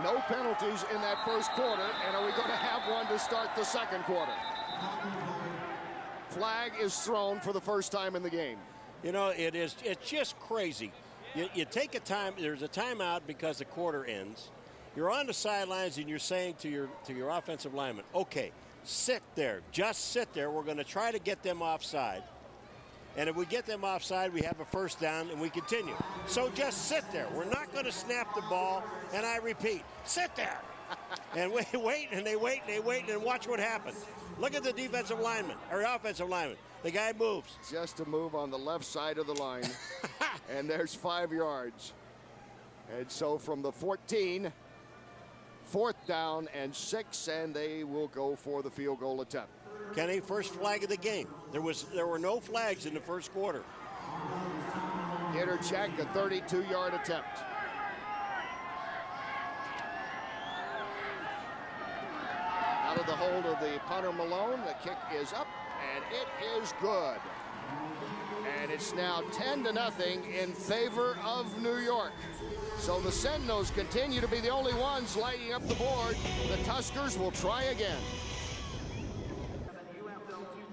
No penalties in that first quarter, and are we going to have one to start the second quarter? Flag is thrown for the first time in the game. You know, it's just crazy. You take a time, there's a timeout because the quarter ends. You're on the sidelines and you're saying to your offensive lineman, okay, sit there, just sit there. We're going to try to get them offside. And if we get them offside, we have a first down and we continue. So just sit there. We're not going to snap the ball. And I repeat, sit there. And we wait and they wait and they wait and watch what happens. Look at the defensive lineman or offensive lineman. The guy moves. Just a move on the left side of the line. And there's 5 yards. And so from the 14, 4th down and 6, and they will go for the field goal attempt. Kenny, first flag of the game. There were no flags in the first quarter. Intercheck, a 32-yard attempt. Out of the hold of the punter Malone, the kick is up, and it is good. And it's now 10-0 in favor of New York. So the Sentinels continue to be the only ones lighting up the board. The Tuskers will try again.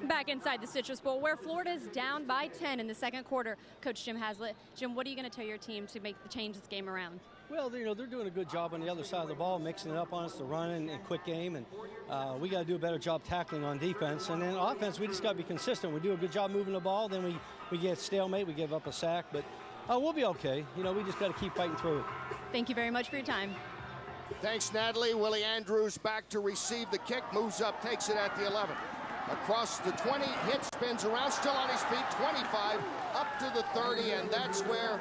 Back inside the Citrus Bowl, where Florida's down by 10 in the second quarter. Coach Jim Haslett. Jim, what are you going to tell your team to make the change this game around? Well, they're doing a good job on the other side of the ball, mixing it up on us to run and quick game, and we got to do a better job tackling on defense. And then offense, we just got to be consistent. We do a good job moving the ball, then we get stalemate, we give up a sack, but we'll be okay. We just got to keep fighting through it. Thank you very much for your time. Thanks, Natalie. Willie Andrews back to receive the kick, moves up, takes it at the 11. Across the 20, hit, spins around, still on his feet, 25, up to the 30, and that's where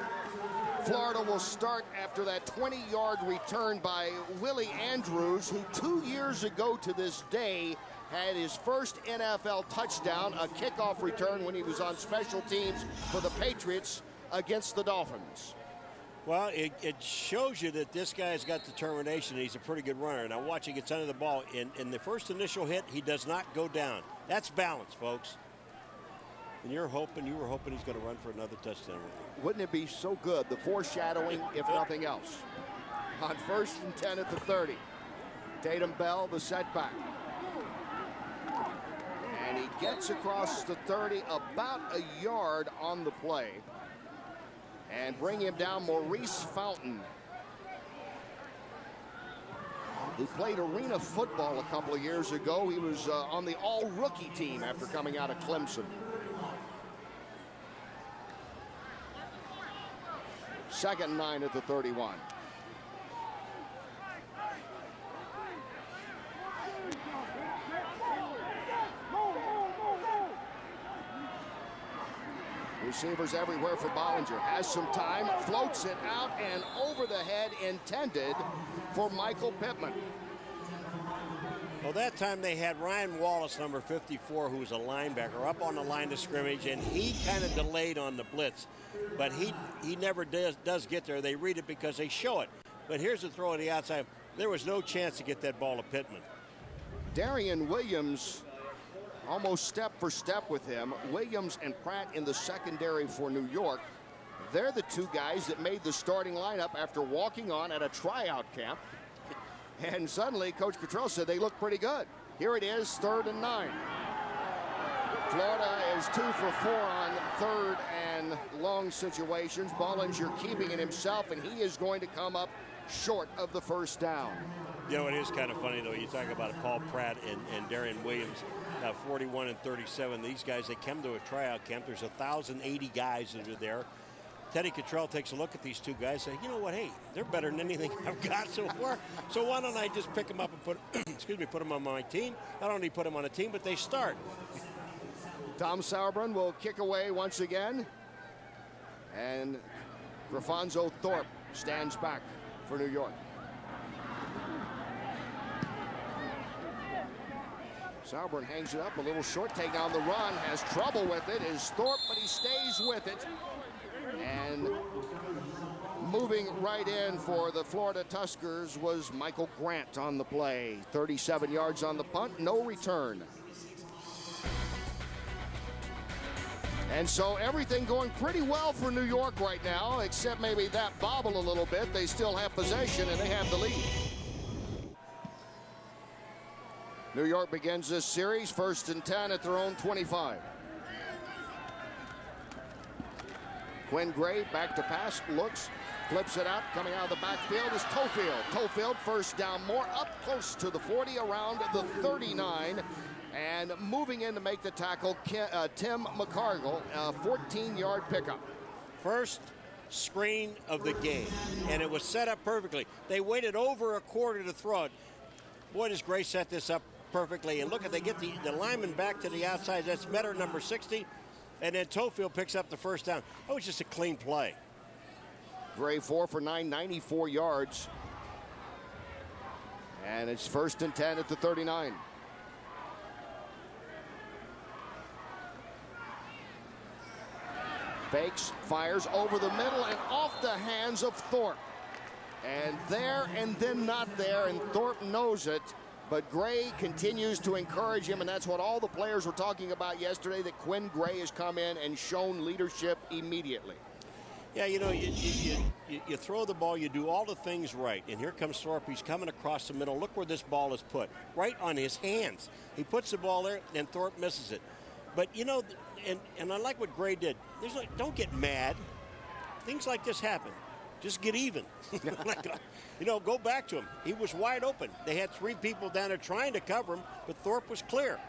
Florida will start after that 20-yard return by Willie Andrews, who 2 years ago to this day had his first NFL touchdown, a kickoff return when he was on special teams for the Patriots against the Dolphins. Well, it shows you that this guy's got determination. He's a pretty good runner. Now watch, he gets under the ball. In the first initial hit, he does not go down. That's balance, folks. And you were hoping he's going to run for another touchdown. Wouldn't it be so good, the foreshadowing, if nothing else? On 1st and 10 at the 30. Tatum Bell, the setback. And he gets across the 30, about a yard on the play. And bring him down Maurice Fountain, who played arena football a couple of years ago. He was on the all-rookie team after coming out of Clemson. Second and 9 at the 31. Receivers everywhere for Bollinger. Has some time, floats it out and over the head, intended for Michael Pittman. Well, that time they had Ryan Wallace, number 54, who was a linebacker, up on the line of scrimmage, and he kind of delayed on the blitz. But he never does get there. They read it because they show it. But here's the throw on the outside. There was no chance to get that ball to Pittman. Darian Williams almost step for step with him. Williams and Pratt in the secondary for New York. They're the two guys that made the starting lineup after walking on at a tryout camp. And suddenly, Coach Cottrell said they look pretty good. Here it is, 3rd and 9. Florida is 2 for 4 on 3rd and long situations. Bollinger keeping it himself, and he is going to come up short of the first down. You know, it is kind of funny, though. You talk about Paul Pratt and Darian Williams, 41 and 37. These guys, they come to a tryout camp. There's 1,080 guys that are there. Teddy Cottrell takes a look at these two guys and say, you know what, hey, they're better than anything I've got so far. So why don't I just pick them up and put them on my team? Not only put them on a team, but they start. Tom Sauerbrunn will kick away once again. And Grafonzo Thorpe stands back for New York. Sauerbrunn hangs it up a little short. Take down the run. Has trouble with it. Is Thorpe, but he stays with it. And moving right in for the Florida Tuskers was Michael Grant on the play. 37 yards on the punt, no return. And so everything going pretty well for New York right now, except maybe that bobble a little bit. They still have possession and they have the lead. New York begins this series 1st and 10 at their own 25. Quinn Gray back to pass, looks, flips it out, coming out of the backfield is Tofield. Tofield first down, more up close to the 40, around the 39, and moving in to make the tackle, Tim McCargill, a 14-yard pickup. First screen of the game, and it was set up perfectly. They waited over a quarter to throw it. Boy, does Gray set this up perfectly, and look, they get the lineman back to the outside. That's Metter, number 60. And then Tofield picks up the first down. That was just a clean play. Gray 4 for 9, 94 yards. And it's 1st and 10 at the 39. Fakes, fires over the middle and off the hands of Thorpe. And there and then not there, and Thorpe knows it. But Gray continues to encourage him, and that's what all the players were talking about yesterday, that Quinn Gray has come in and shown leadership immediately. Yeah, you know, you throw the ball, you do all the things right. And here comes Thorpe. He's coming across the middle. Look where this ball is put, right on his hands. He puts the ball there, and Thorpe misses it. But, you know, and I like what Gray did. Don't get mad. Things like this happen. Just get even. You know, go back to him. He was wide open. They had 3 people down there trying to cover him, but Thorpe was clear.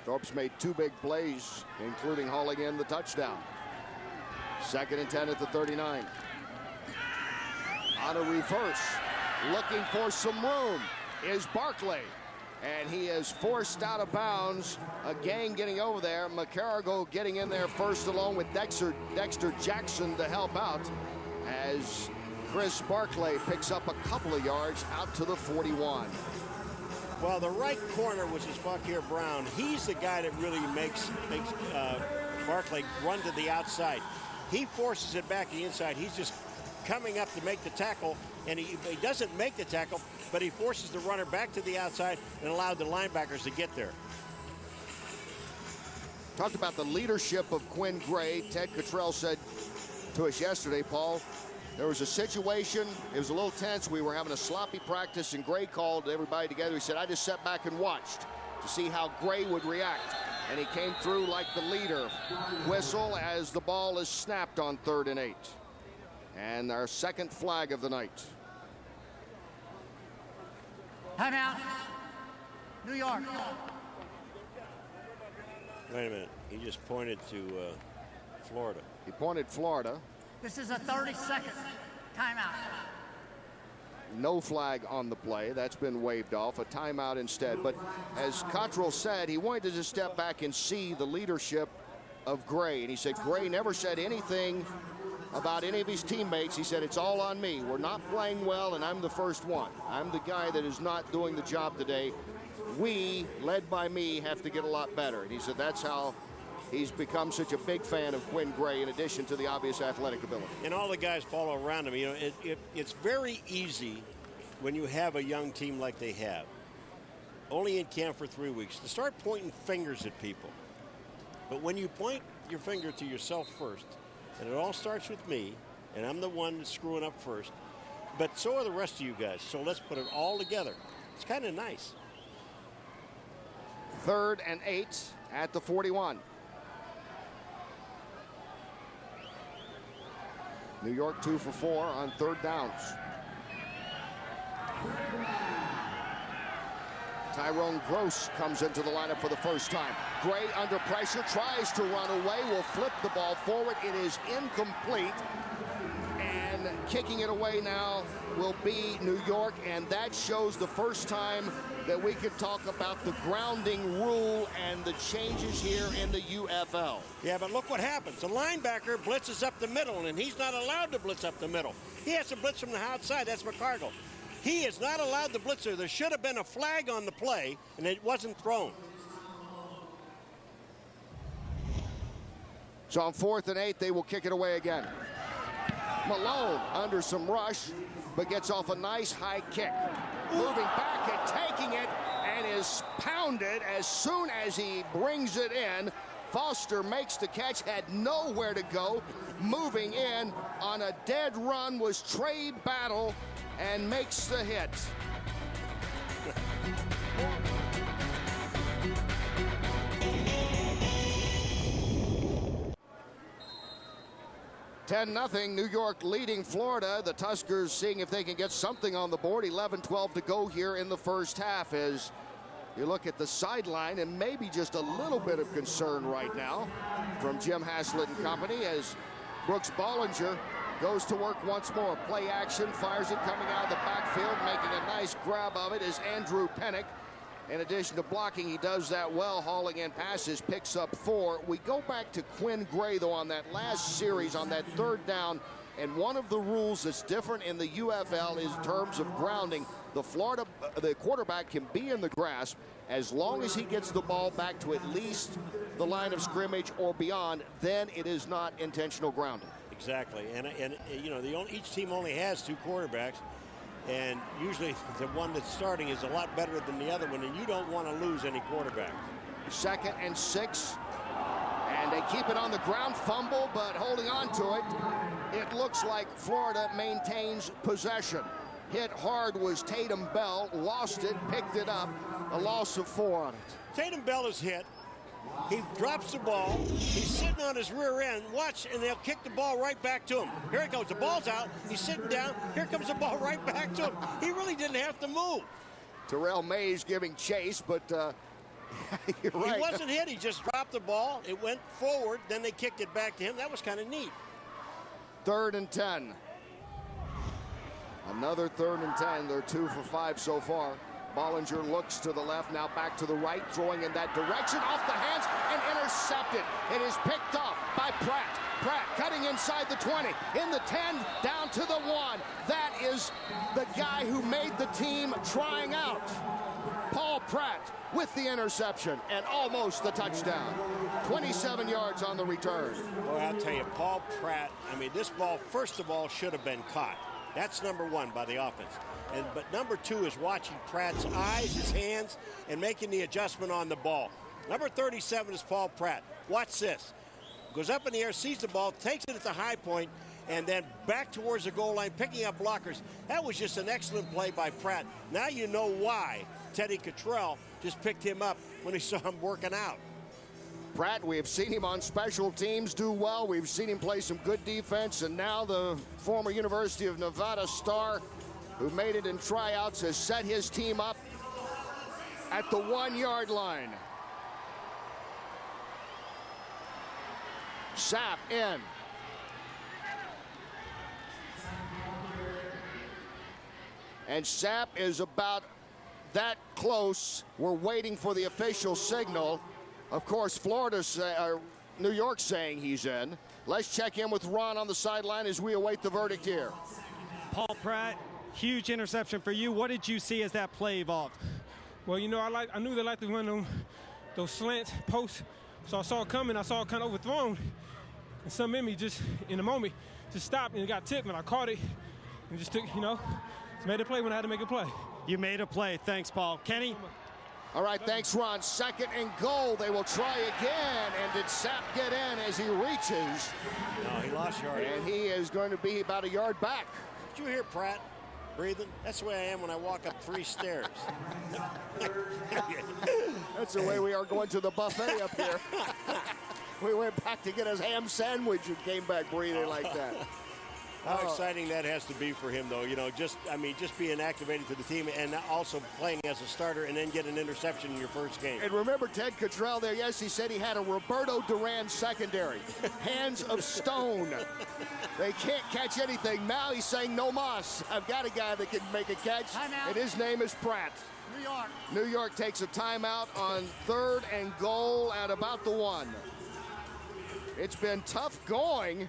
Thorpe's made 2 big plays, including hauling in the touchdown. 2nd and 10 at the 39. On a reverse, looking for some room, is Barkley. And he is forced out of bounds. A gang getting over there. McCarrigal getting in there first along with Dexter Jackson to help out as Chris Barkley picks up a couple of yards out to the 41. Well, the right corner, which is Fakir Brown, he's the guy that really makes Barkley run to the outside. He forces it back to the inside. He's just coming up to make the tackle, and he doesn't make the tackle, but he forces the runner back to the outside and allowed the linebackers to get there. Talked about the leadership of Quinn Gray. Ted Cottrell said to us yesterday, Paul, there was a situation, it was a little tense. We were having a sloppy practice, and Gray called everybody together. He said, I just sat back and watched to see how Gray would react. And he came through like the leader. Whistle as the ball is snapped on 3rd and 8. And our 2nd flag of the night. Timeout. New York. Wait a minute. He just pointed to Florida. He pointed Florida. This is a 30-second timeout. No flag on the play. That's been waved off. A timeout instead. But as Cottrell said, he wanted to just step back and see the leadership of Gray. And he said Gray never said anything about any of his teammates. He said, it's all on me. We're not playing well, and I'm the first one. I'm the guy that is not doing the job today. We, led by me, have to get a lot better. And he said that's how he's become such a big fan of Quinn Gray, in addition to the obvious athletic ability. And all the guys follow around him. You know, it's very easy when you have a young team like they have, only in camp for 3 weeks, to start pointing fingers at people. But when you point your finger to yourself first, and it all starts with me, and I'm the one that's screwing up first, but so are the rest of you guys. So let's put it all together. It's kind of nice. 3rd and 8 at the 41. New York 2 for 4 on 3rd downs. Tyrone Gross comes into the lineup for the first time. Gray under pressure, tries to run away, will flip the ball forward. It is incomplete. And kicking it away now will be New York, and that shows the first time that we could talk about the grounding rule and the changes here in the UFL. Yeah, but look what happens. The linebacker blitzes up the middle, and he's not allowed to blitz up the middle. He has to blitz from the outside. That's McCargill. He is not allowed to blitz there. There should have been a flag on the play, and it wasn't thrown. So on 4th and 8, they will kick it away again. Malone under some rush, but gets off a nice high kick. Moving back and taking it, and is pounded as soon as he brings it in. Foster makes the catch, had nowhere to go. Moving in on a dead run was Trey Battle, and makes the hit. 10-0, New York leading Florida. The Tuskers seeing if they can get something on the board. 11-12 to go here in the first half as you look at the sideline, and maybe just a little bit of concern right now from Jim Haslett and company as Brooks Bollinger goes to work once more. Play action, fires it coming out of the backfield, making a nice grab of it is Andrew Pennick. In addition to blocking, he does that well, hauling in passes, picks up 4. We go back to Quinn Gray, though, on that last series, on that 3rd down, and one of the rules that's different in the UFL is in terms of grounding. The quarterback can be in the grass as long as he gets the ball back to at least the line of scrimmage or beyond, then it is not intentional grounding. Exactly, and you know, each team only has 2 quarterbacks, And usually the one that's starting is a lot better than the other one, and you don't want to lose any quarterback. 2nd and 6. And they keep it on the ground, fumble, but holding on to it. It looks like Florida maintains possession. Hit hard was Tatum Bell, lost it, picked it up, a loss of 4 on it. Tatum Bell is hit. He drops the ball. He's sitting on his rear end. Watch, and they'll kick the ball right back to him. Here it goes. The ball's out. He's sitting down. Here comes the ball right back to him. He really didn't have to move. Terrell Mays giving chase, but you're right. He wasn't hit. He just dropped the ball. It went forward. Then they kicked it back to him. That was kind of neat. 3rd and 10. Another 3rd and 10. They're 2 for 5 so far. Bollinger looks to the left, now back to the right, throwing in that direction, off the hands, and intercepted. It is picked off by Pratt. Pratt cutting inside the 20, in the 10, down to the 1. That is the guy who made the team trying out. Paul Pratt with the interception and almost the touchdown. 27 yards on the return. Boy, I'll tell you, Paul Pratt, I mean, this ball, first of all, should have been caught. That's number 1 by the offense. But number 2 is watching Pratt's eyes, his hands, and making the adjustment on the ball. Number 37 is Paul Pratt. Watch this. Goes up in the air, sees the ball, takes it at the high point, and then back towards the goal line, picking up blockers. That was just an excellent play by Pratt. Now you know why Teddy Cottrell just picked him up when he saw him working out. Pratt, we have seen him on special teams do well. We've seen him play some good defense, and now the former University of Nevada star who made it in tryouts has set his team up at the 1-yard line. Sapp in. And Sapp is about that close. We're waiting for the official signal. Of course, New York saying he's in. Let's check in with Ron on the sideline as we await the verdict here. Paul Pratt, huge interception for you. What did you see as that play evolved? Well, you know, I knew they liked to run those slants, posts. So I saw it coming. I saw it kind of overthrown. And some in me just, in a moment, just stopped and it got tipped, and I caught it and just took, just made a play when I had to make a play. You made a play. Thanks, Paul. Kenny? All right, thanks, Ron. 2nd and goal. They will try again. And did Sapp get in as he reaches? No, he lost yardage. And he is going to be about a yard back. Did you hear Pratt breathing? That's the way I am when I walk up 3 stairs. That's the way we are going to the buffet up here. We went back to get his ham sandwich and came back breathing like that. How exciting that has to be for him, though. Just being activated to the team and also playing as a starter and then get an interception in your first game. And remember Ted Cottrell there, yes, he said he had a Roberto Duran secondary. Hands of stone. They can't catch anything. Now he's saying no mas. I've got a guy that can make a catch, and his name is Pratt. New York. New York takes a timeout on 3rd and goal at about the 1. It's been tough going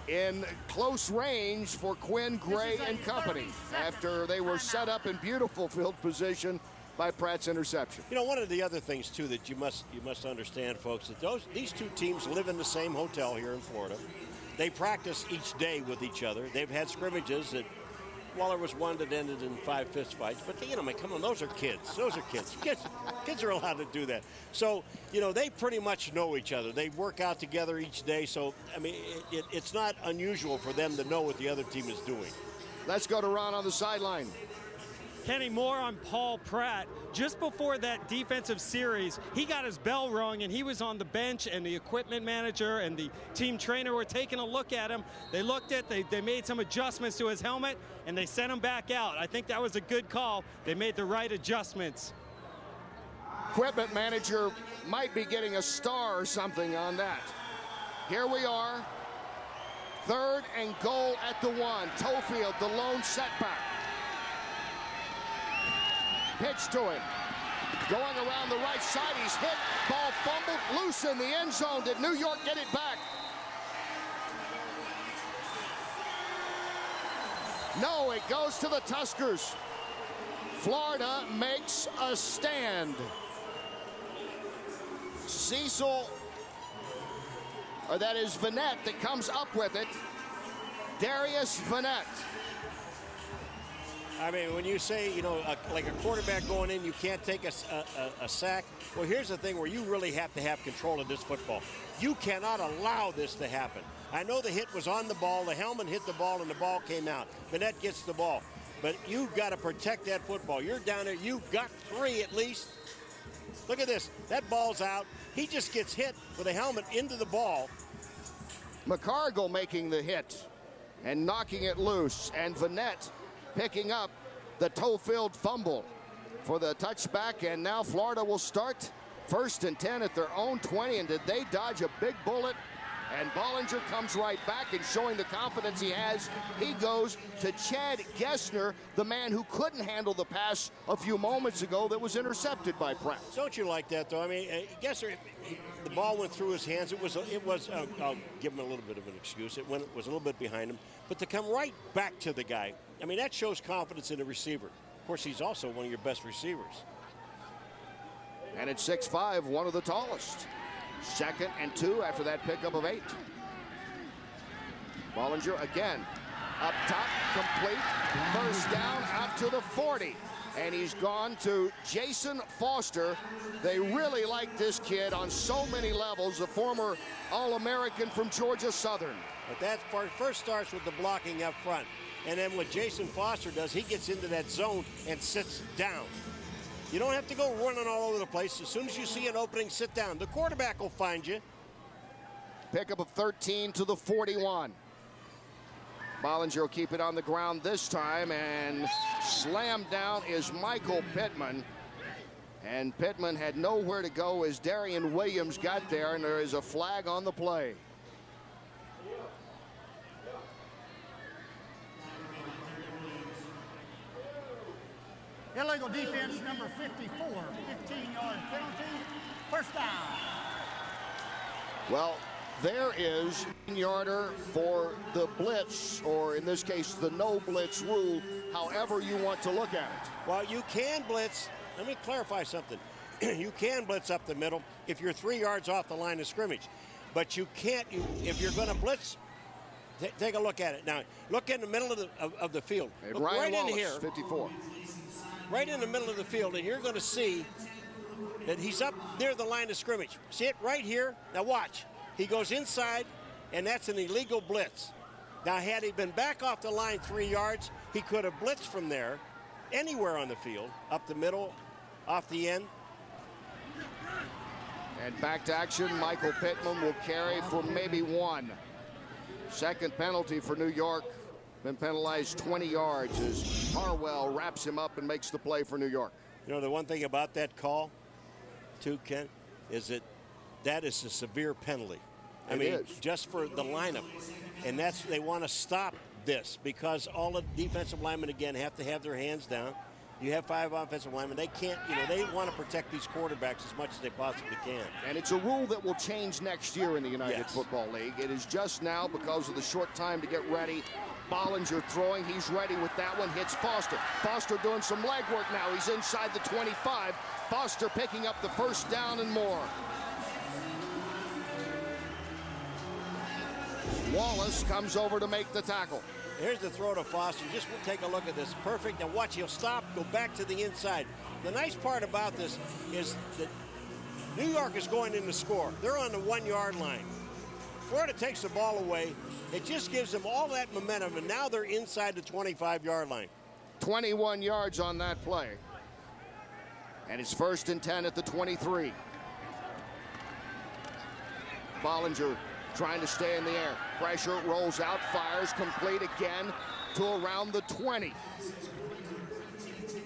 in close range for Quinn, Gray, and company after they were set up in beautiful field position by Pratt's interception. One of the other things, too, that you must understand, folks, that these 2 teams live in the same hotel here in Florida. They practice each day with each other. They've had scrimmages that, well, there was one that ended in 5 fist fights. But, come on, those are kids. Those are kids. Kids are allowed to do that. So, they pretty much know each other. They work out together each day. So, it's not unusual for them to know what the other team is doing. Let's go to Ron on the sideline. Kenny, more on Paul Pratt. Just before that defensive series, he got his bell rung, and he was on the bench, and the equipment manager and the team trainer were taking a look at him. They looked at, they made some adjustments to his helmet, and they sent him back out. I think that was a good call. They made the right adjustments. Equipment manager might be getting a star or something on that. Here we are. 3rd and goal at the 1. Tofield, the lone setback. Pitch to him. Going around the right side. He's hit. Ball fumbled. Loose in the end zone. Did New York get it back? No, it goes to the Tuskers. Florida makes a stand. Cecil, or that is Vanette that comes up with it. Darius Vanette. I mean, when you say, you know, like a quarterback going in, you can't take a sack. Well, here's the thing where you really have to have control of this football. You cannot allow this to happen. I know the hit was on the ball. The helmet hit the ball, and the ball came out. Bennett gets the ball. But you've got to protect that football. You're down there. You've got 3 at least. Look at this. That ball's out. He just gets hit with a helmet into the ball. McCargill making the hit and knocking it loose, and Bennett picking up the toe-filled fumble for the touchback, and now Florida will start 1st and 10 at their own 20, and did they dodge a big bullet? And Bollinger comes right back, and showing the confidence he has, he goes to Chad Gessner, the man who couldn't handle the pass a few moments ago that was intercepted by Pratt. Don't you like that, though? I mean, Gessner, the ball went through his hands. It was. I'll give him a little bit of an excuse. It was a little bit behind him, but to come right back to the guy, I mean, that shows confidence in the receiver. Of course, he's also one of your best receivers. And at 6'5", one of the tallest. 2nd and 2 after that pickup of 8. Bollinger again up top, complete, 1st down out to the 40. And he's gone to Jason Foster. They really like this kid on so many levels, a former All-American from Georgia Southern. But that first starts with the blocking up front. And then what Jason Foster does, he gets into that zone and sits down. You don't have to go running all over the place. As soon as you see an opening, sit down. The quarterback will find you. Pickup of 13 to the 41. Bollinger will keep it on the ground this time, and slammed down is Michael Pittman. And Pittman had nowhere to go as Darian Williams got there, and there is a flag on the play. Illegal defense number 54, 15-yard penalty, 1st down. Well, there is a 10-yarder for the blitz, or in this case, the no blitz rule, however you want to look at it. Well, you can blitz. Let me clarify something. You can blitz up the middle if you're 3 yards off the line of scrimmage. But you can't, if you're going to blitz, take a look at it. Now, look in the middle of the field. Look Ryan right Wallace, in here. 54. Right in the middle of the field, and you're going to see that he's up near the line of scrimmage. See it right here? Now watch. He goes inside, and that's an illegal blitz. Now, had he been back off the line 3 yards, he could have blitzed from there, anywhere on the field, up the middle, off the end. And back to action, Michael Pittman will carry for maybe 1. 2nd penalty for New York. Been penalized 20 yards as Harwell wraps him up and makes the play for New York. You know, the one thing about that call, too, Ken, is that is a severe penalty. I mean, just for the lineup. And they want to stop this because all the defensive linemen, again, have to have their hands down. You have 5 offensive linemen. They can't, they want to protect these quarterbacks as much as they possibly can. And it's a rule that will change next year in the United Football League. It is just now, because of the short time to get ready, Bollinger throwing. He's ready with that one. Hits Foster. Foster doing some legwork now. He's inside the 25. Foster picking up the 1st down and more. Wallace comes over to make the tackle. Here's the throw to Foster. Just take a look at this. Perfect. Now watch, he'll stop, go back to the inside. The nice part about this is that New York is going in to score. They're on the 1-yard line. Florida takes the ball away. It just gives them all that momentum, and now they're inside the 25-yard line. 21 yards on that play. And it's 1st and 10 at the 23. Bollinger trying to stay in the air. Pressure, rolls out, fires, complete again to around the 20.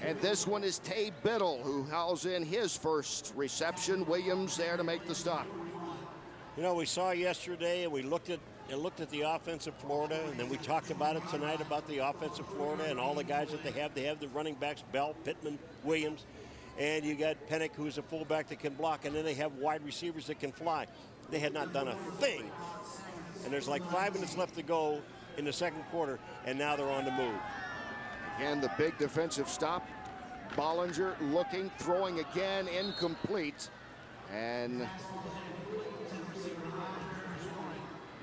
And this one is Tay Biddle, who hauls in his 1st reception. Williams there to make the stop. You know, we saw yesterday, and we looked at the offense of Florida, and then we talked about it tonight about the offense of Florida and all the guys that they have. They have the running backs, Bell, Pittman, Williams, and you got Pennick, who's a fullback that can block, and then they have wide receivers that can fly. They had not done a thing, and there's like 5 minutes left to go in the 2nd quarter, and now they're on the move. Again, the big defensive stop. Bollinger looking, throwing again, incomplete, and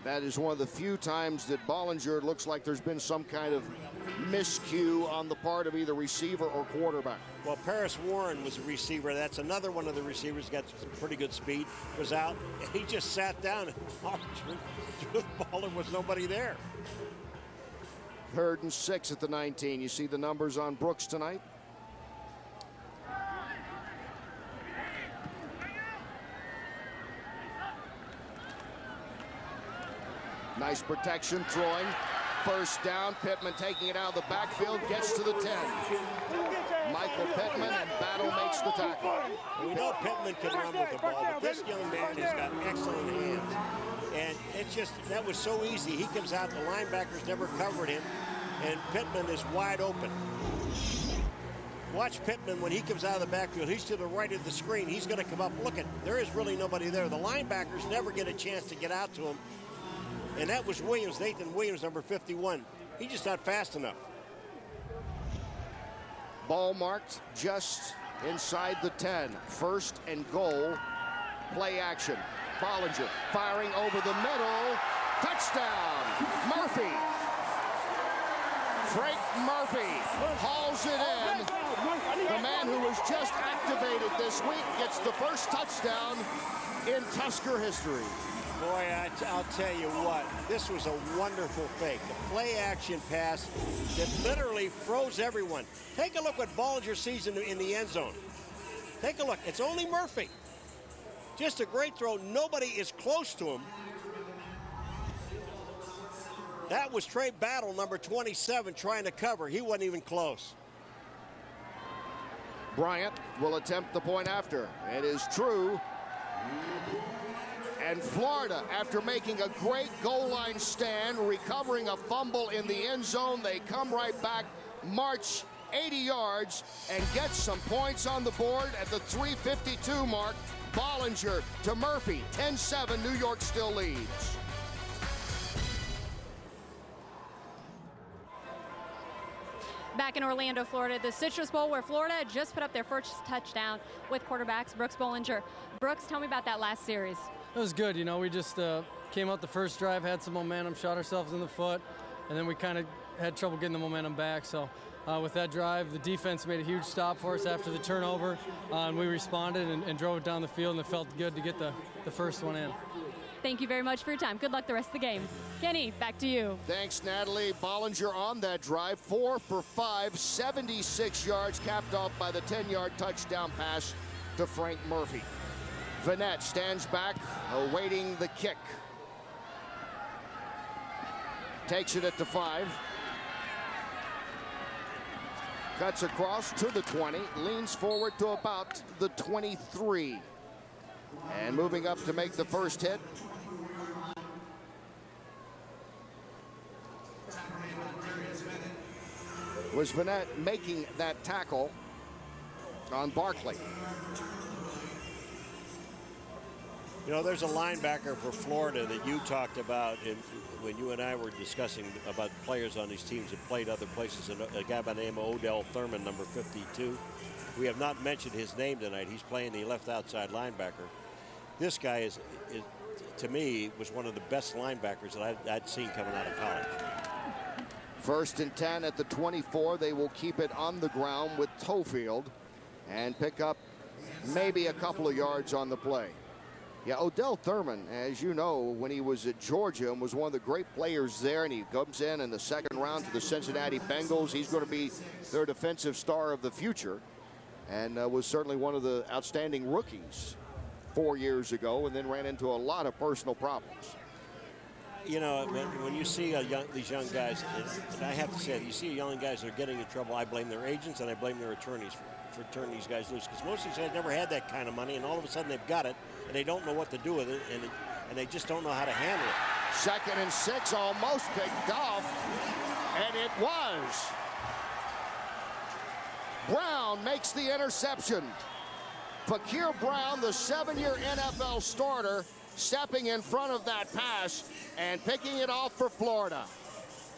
that is one of the few times that Bollinger looks like there's been some kind of miscue on the part of either receiver or quarterback. Well, Paris Warren was a receiver. That's another one of the receivers, got some pretty good speed, was out. And he just sat down and threw the ball. There was nobody there. 3rd and 6 at the 19. You see the numbers on Brooks tonight? Nice protection, throwing. 1st down. Pittman taking it out of the backfield, gets to the 10. Michael Pittman, and Battle makes the tackle. We know Pittman can run with the ball, but this young man has got excellent hands. And it's just, that was so easy. He comes out, the linebackers never covered him, and Pittman is wide open. Watch Pittman when he comes out of the backfield. He's to the right of the screen. He's going to come up. Look, there is really nobody there. The linebackers never get a chance to get out to him. And that was Williams, Nathan Williams, number 51. He's just not fast enough. Ball marked just inside the 10. 1st and goal. Play action. Bollinger firing over the middle. Touchdown, Murphy. Frank Murphy hauls it in. The man who was just activated this week gets the first touchdown in Tusker history. Boy, I'll tell you what, this was a wonderful fake. A play-action pass that literally froze everyone. Take a look what Bollinger sees in the end zone. Take a look. It's only Murphy. Just a great throw. Nobody is close to him. That was Trey Battle, number 27, trying to cover. He wasn't even close. Bryant will attempt the point after. It is true. And Florida, after making a great goal line stand, recovering a fumble in the end zone, they come right back, march 80 yards, and get some points on the board at the 3:52 mark. Bollinger to Murphy, 10-7, New York still leads. Back in Orlando, Florida, the Citrus Bowl, where Florida just put up their first touchdown with quarterbacks Brooks Bollinger. Brooks, tell me about that last series. It was good. You know, we just came out the first drive, had some momentum, shot ourselves in the foot, and then we kind of had trouble getting the momentum back. So with that drive, the defense made a huge stop for us after the turnover, and we responded and drove it down the field, and it felt good to get the first one in. Thank you very much for your time. Good luck the rest of the game. Kenny, back to you. Thanks, Natalie. Bollinger on that drive, 4 for 5, 76 yards, capped off by the 10-yard touchdown pass to Frank Murphy. Vanette stands back, awaiting the kick. Takes it at the 5. Cuts across to the 20, leans forward to about the 23. And moving up to make the first hit. Was Vanette making that tackle on Barkley. You know, there's a linebacker for Florida that you talked about when you and I were discussing about players on these teams that played other places, a guy by the name of Odell Thurman, number 52. We have not mentioned his name tonight. He's playing the left outside linebacker. This guy is to me, was one of the best linebackers that I'd seen coming out of college. 1st and 10 at the 24. They will keep it on the ground with Tofield and pick up maybe a couple of yards on the play. Yeah, Odell Thurman, as you know, when he was at Georgia and was one of the great players there, and he comes in the second round to the Cincinnati Bengals. He's going to be their defensive star of the future, and was certainly one of the outstanding rookies 4 years ago, and then ran into a lot of personal problems. You know, when you see these young guys, and I have to say, you see young guys that are getting in trouble, I blame their agents and I blame their attorneys for turning these guys loose, because most of these guys never had that kind of money, and all of a sudden they've got it, and they don't know what to do with it, and they just don't know how to handle it. 2nd and 6, almost picked off, and it was. Brown makes the interception. Fakir Brown, the 7-year NFL starter, stepping in front of that pass and picking it off for Florida.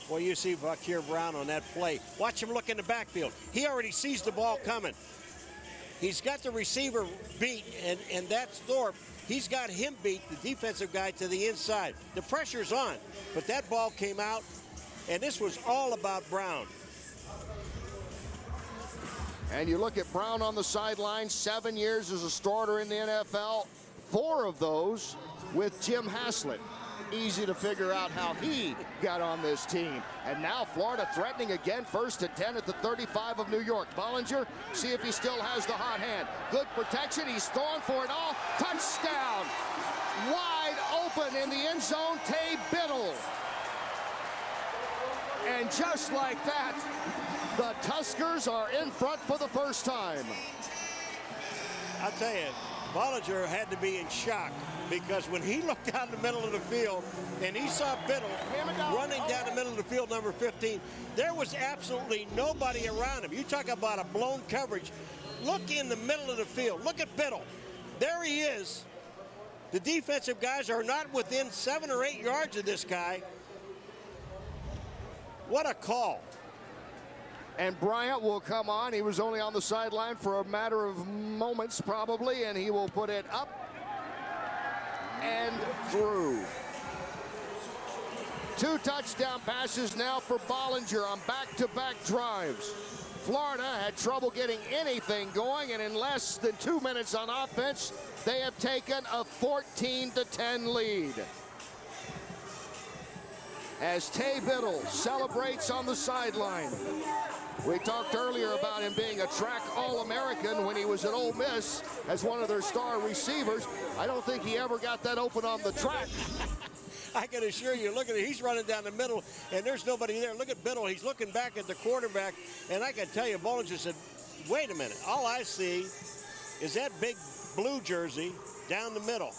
Well, you see Fakir Brown on that play. Watch him look in the backfield. He already sees the ball coming. He's got the receiver beat, and that's Thorpe. He's got him beat, the defensive guy, to the inside. The pressure's on, but that ball came out, and this was all about Brown. And you look at Brown on the sideline, 7 years as a starter in the NFL, 4 of those with Jim Haslett. Easy to figure out how he got on this team. And now Florida threatening again, 1st and 10 at the 35 of New York. Bollinger, see if he still has the hot hand. Good protection, he's throwing for it all. Touchdown! Wide open in the end zone, Tay Biddle. And just like that, the Tuskers are in front for the first time. I'll tell you, Bollinger had to be in shock, because when he looked down the middle of the field and he saw Biddle running down the middle of the field, number 15, there was absolutely nobody around him. You talk about a blown coverage. Look in the middle of the field. Look at Biddle. There he is. The defensive guys are not within 7 or 8 yards of this guy. What a call. And Bryant will come on. He was only on the sideline for a matter of moments, probably, and he will put it up and through. 2 touchdown passes now for Bollinger on back-to-back drives. Florida had trouble getting anything going, and in less than 2 minutes on offense, they have taken a 14-10 lead. As Tay Biddle celebrates on the sideline. We talked earlier about him being a track All-American when he was at Ole Miss as one of their star receivers. I don't think he ever got that open on the track. I can assure you, look at it, he's running down the middle, and there's nobody there. Look at Biddle, he's looking back at the quarterback, and I can tell you, Bollinger said, wait a minute, all I see is that big blue jersey down the middle.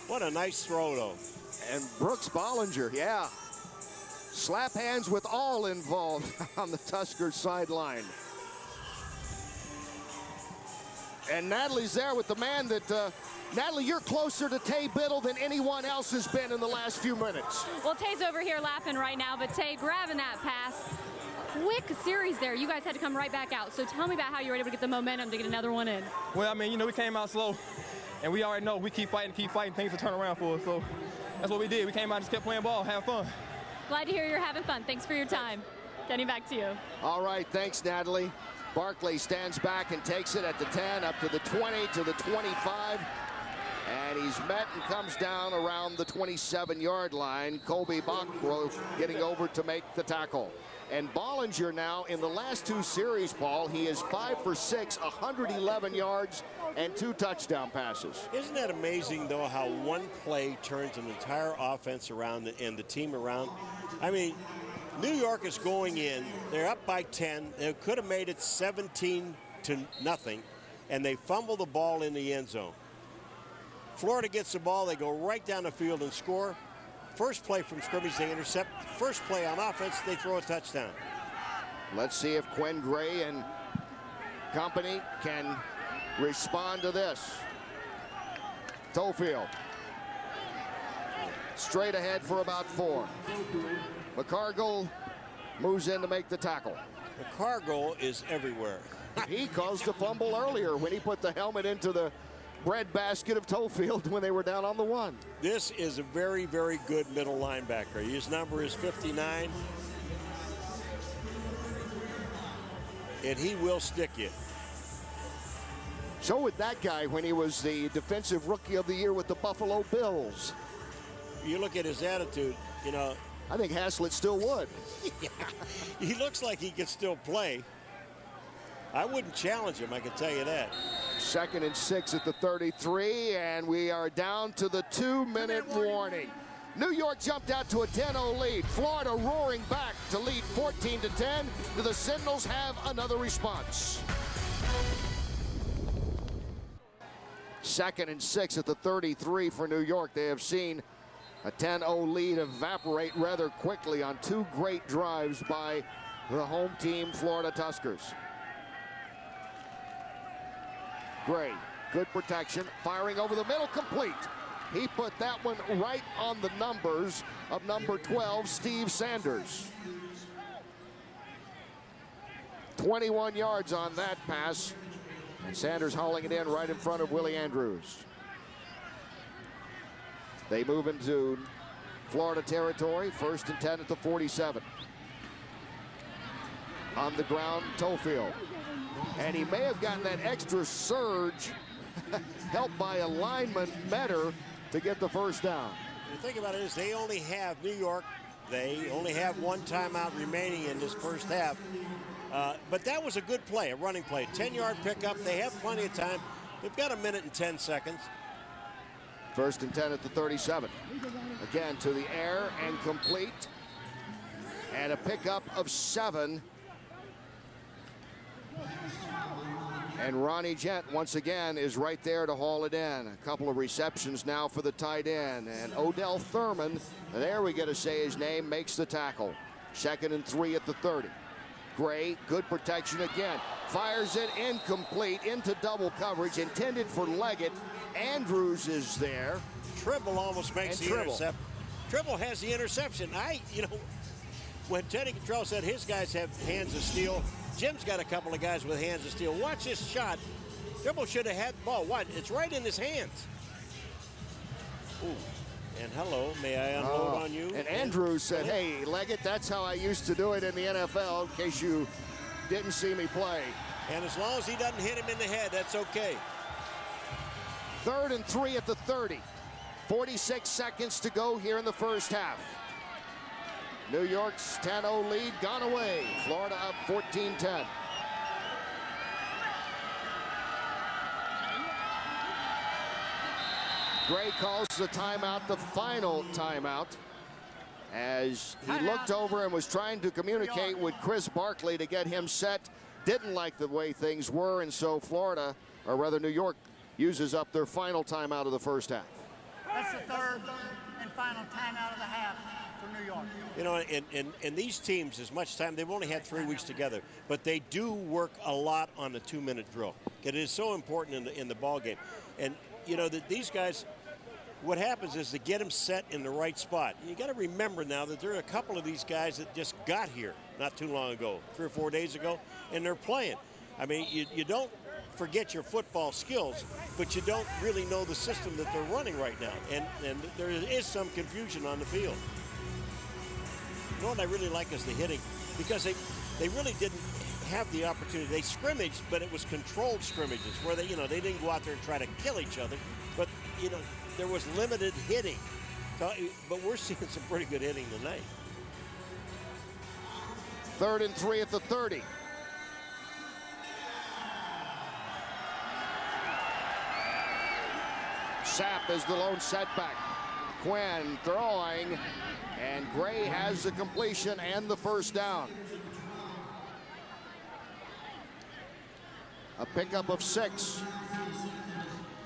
What a nice throw, though. And Brooks Bollinger, yeah. Slap hands with all involved on the Tusker sideline. And Natalie's there with the man that, Natalie, you're closer to Tay Biddle than anyone else has been in the last few minutes. Well, Tay's over here laughing right now, but Tay grabbing that pass. Quick series there. You guys had to come right back out. So tell me about how you were able to get the momentum to get another one in. Well, I mean, you know, we came out slow, and we already know we keep fighting, things will turn around for us. So that's what we did. We came out and just kept playing ball, having fun. Glad to hear you're having fun. Thanks for your time. Getting back to you. All right, thanks, Natalie. Barkley stands back and takes it at the 10, up to the 20, to the 25. And he's met and comes down around the 27-yard line. Colby Bachro getting over to make the tackle. And Bollinger now in the last 2 series, Paul, he is 5 for 6, 111 yards and 2 touchdown passes. Isn't that amazing, though, how one play turns an entire offense around and the team around? I mean, New York is going in. They're up by 10. They could have made it 17-0, and they fumble the ball in the end zone. Florida gets the ball. They go right down the field and score. First play from scrimmage, they intercept. First play on offense, they throw a touchdown. Let's see if Quinn Gray and company can respond to this. Tofield. Straight ahead for about 4. McCargill moves in to make the tackle. McCargill is everywhere. He caused a fumble earlier when he put the helmet into the breadbasket of Tofield when they were down on the 1. This is a very, very good middle linebacker. His number is 59. And he will stick you. So would that guy when he was the defensive rookie of the year with the Buffalo Bills. You look at his attitude, you know. I think Haslett still would. Yeah, he looks like he could still play. I wouldn't challenge him, I can tell you that. 2nd and 6 at the 33, and we are down to the 2-minute warning. New York jumped out to a 10-0 lead. Florida roaring back to lead 14-10. Do the Sentinels have another response? 2nd and 6 at the 33 for New York. They have seen a 10-0 lead evaporate rather quickly on 2 great drives by the home team, Florida Tuskers. Gray, good protection, firing over the middle, complete. He put that one right on the numbers of number 12, Steve Sanders. 21 yards on that pass, and Sanders hauling it in right in front of Willie Andrews. They move into Florida territory, 1st and 10 at the 47. on the ground, Tofield. And he may have gotten that extra surge helped by a lineman, Metter, to get the first down. The thing about it is they only have, New York, they only have one timeout remaining in this first half. But that was a good play, a running play. 10-yard pickup. They have plenty of time. They've got 1 minute and 10 seconds. First and 10 at the 37. Again to the air and complete. And a pickup of 7. And Ronnie Gent, once again, is right there to haul it in. A couple of receptions now for the tight end. And Odell Thurman, there we get to say his name, makes the tackle. 2nd and 3 at the 30. Gray, good protection again. Fires it incomplete into double coverage, intended for Leggett. Andrews is there. Tribble almost makes the interception. Tribble has the interception. When Teddy Cottrell said his guys have hands of steel, Jim's got a couple of guys with hands of steel. Watch this shot. Tribble should have had the ball. What? It's right in his hands. Ooh. And hello, may I unload on you? And Andrews said, hey, Leggett, that's how I used to do it in the NFL, in case you didn't see me play. And as long as he doesn't hit him in the head, that's okay. 3rd and 3 at the 30. 46 seconds to go here in the first half. New York's 10-0 lead gone away. Florida up 14-10. Gray calls the timeout, the final timeout, as he looked over and was trying to communicate with Chris Barkley to get him set. Didn't like the way things were, and so Florida, or rather New York, uses up their final timeout of the first half. That's the 3rd and final timeout of the half for New York. You know, and these teams, as much time, they've only had 3 weeks together, but they do work a lot on the 2-minute drill. It is so important in the ball game. And, you know, these guys, what happens is to get them set in the right spot. You got to remember now that there are a couple of these guys that just got here not too long ago, 3 or 4 days ago, and they're playing. I mean, you don't forget your football skills, but you don't really know the system that they're running right now. And there is some confusion on the field. You know what I really like is the hitting, because they really didn't have the opportunity. They scrimmaged, but it was controlled scrimmages where they didn't go out there and try to kill each other, but there was limited hitting. So, but we're seeing some pretty good hitting tonight. 3rd and 3 at the 30. Sapp is the lone setback. Quinn throwing, and Gray has the completion and the first down. A pickup of 6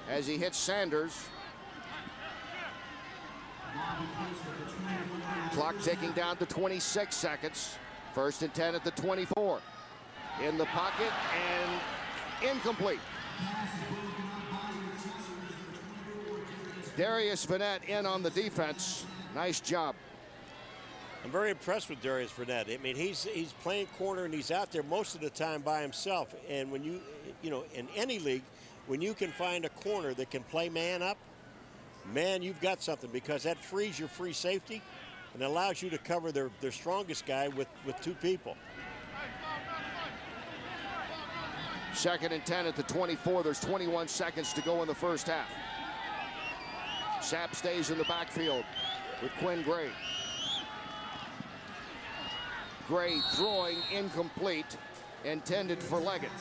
as he hits Sanders. Clock ticking down to 26 seconds. 1st and 10 at the 24. In the pocket and incomplete. Darius Vanette in on the defense. Nice job. I'm very impressed with Darius Vanette. I mean, he's playing corner and he's out there most of the time by himself. And when you in any league, when you can find a corner that can play man up, man, you've got something, because that frees your free safety and allows you to cover their strongest guy with 2 people. 2nd and 10 at the 24. There's 21 seconds to go in the first half. Sapp stays in the backfield with Quinn Gray. Gray throwing incomplete, intended for Leggett.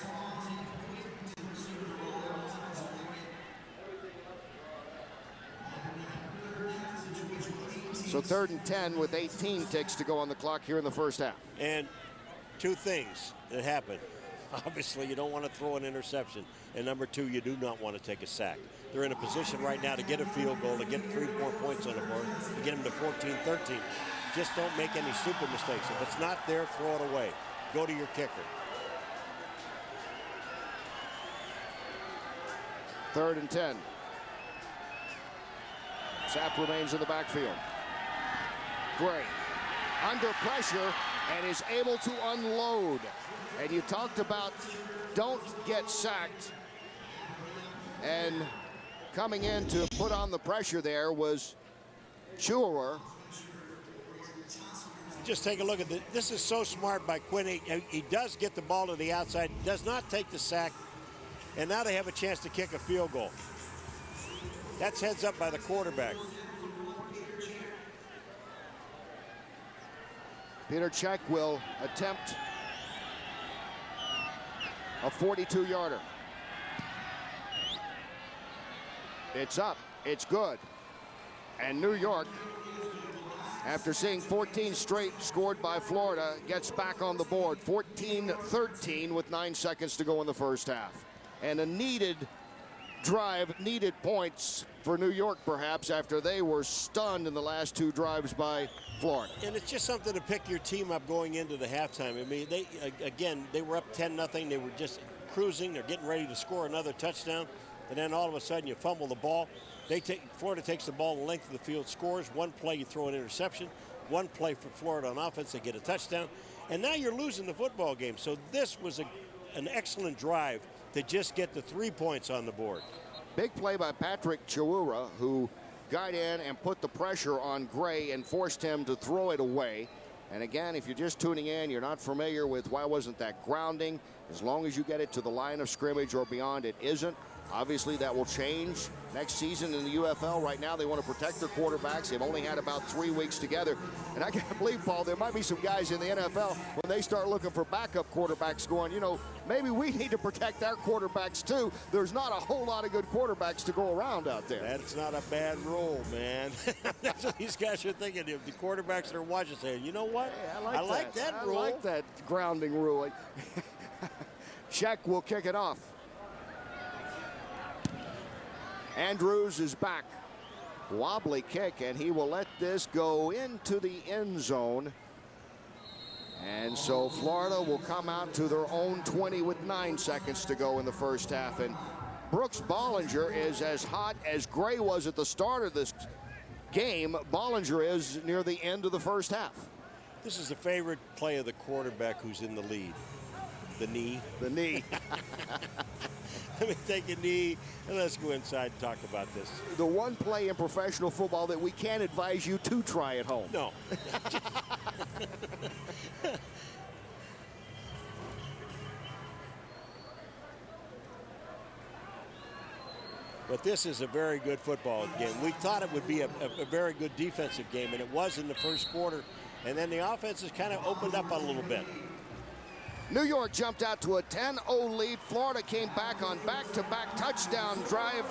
So 3rd and 10 with 18 ticks to go on the clock here in the first half. And 2 things that happen. Obviously, you don't want to throw an interception. And number 2, you do not want to take a sack. They're in a position right now to get a field goal, to get 3 more points on the board, to get them to 14-13. Just don't make any stupid mistakes. If it's not there, throw it away. Go to your kicker. 3rd and 10. Sapp remains in the backfield. Gray under pressure and is able to unload. And you talked about don't get sacked. And coming in to put on the pressure there was Chuer. Just take a look at this. This is so smart by Quinn. He does get the ball to the outside, does not take the sack, and now they have a chance to kick a field goal. That's heads up by the quarterback. Peter Cech will attempt a 42-yarder. It's up. It's good. And New York, after seeing 14 straight scored by Florida, gets back on the board. 14-13 with 9 seconds to go in the first half. And a needed drive, needed points for New York, perhaps, after they were stunned in the last 2 drives by Florida. And it's just something to pick your team up going into the halftime. I mean, they were up 10-0. They were just cruising. They're getting ready to score another touchdown. And then all of a sudden you fumble the ball. Florida takes the ball the length of the field, scores. One play, you throw an interception. One play for Florida on offense, they get a touchdown. And now you're losing the football game. So this was an excellent drive to just get the 3 points on the board. Big play by Patrick Chiwura, who got in and put the pressure on Gray and forced him to throw it away. And again, if you're just tuning in, you're not familiar with why wasn't that grounding. As long as you get it to the line of scrimmage or beyond, it isn't. Obviously, that will change next season in the UFL. Right now, they want to protect their quarterbacks. They've only had about 3 weeks together. And I can't believe, Paul, there might be some guys in the NFL when they start looking for backup quarterbacks going, you know, maybe we need to protect our quarterbacks too. There's not a whole lot of good quarterbacks to go around out there. That's not a bad rule, man. That's what these guys are thinking. If the quarterbacks that are watching say, you know what? Hey, I like that rule. I like that grounding rule. Cech will kick it off. Andrews is back. Wobbly kick, and he will let this go into the end zone. And so Florida will come out to their own 20 with 9 seconds to go in the first half. And Brooks Bollinger is as hot as Gray was at the start of this game. Bollinger is near the end of the first half. This is the favorite play of the quarterback who's in the lead. The knee. The knee. Let me take a knee and let's go inside and talk about this. The one play in professional football that we can't advise you to try at home. No. But this is a very good football game. We thought it would be a very good defensive game, and it was in the first quarter. And then the offense has kind of opened up a little bit. New York jumped out to a 10-0 lead. Florida came back on back-to-back touchdown drive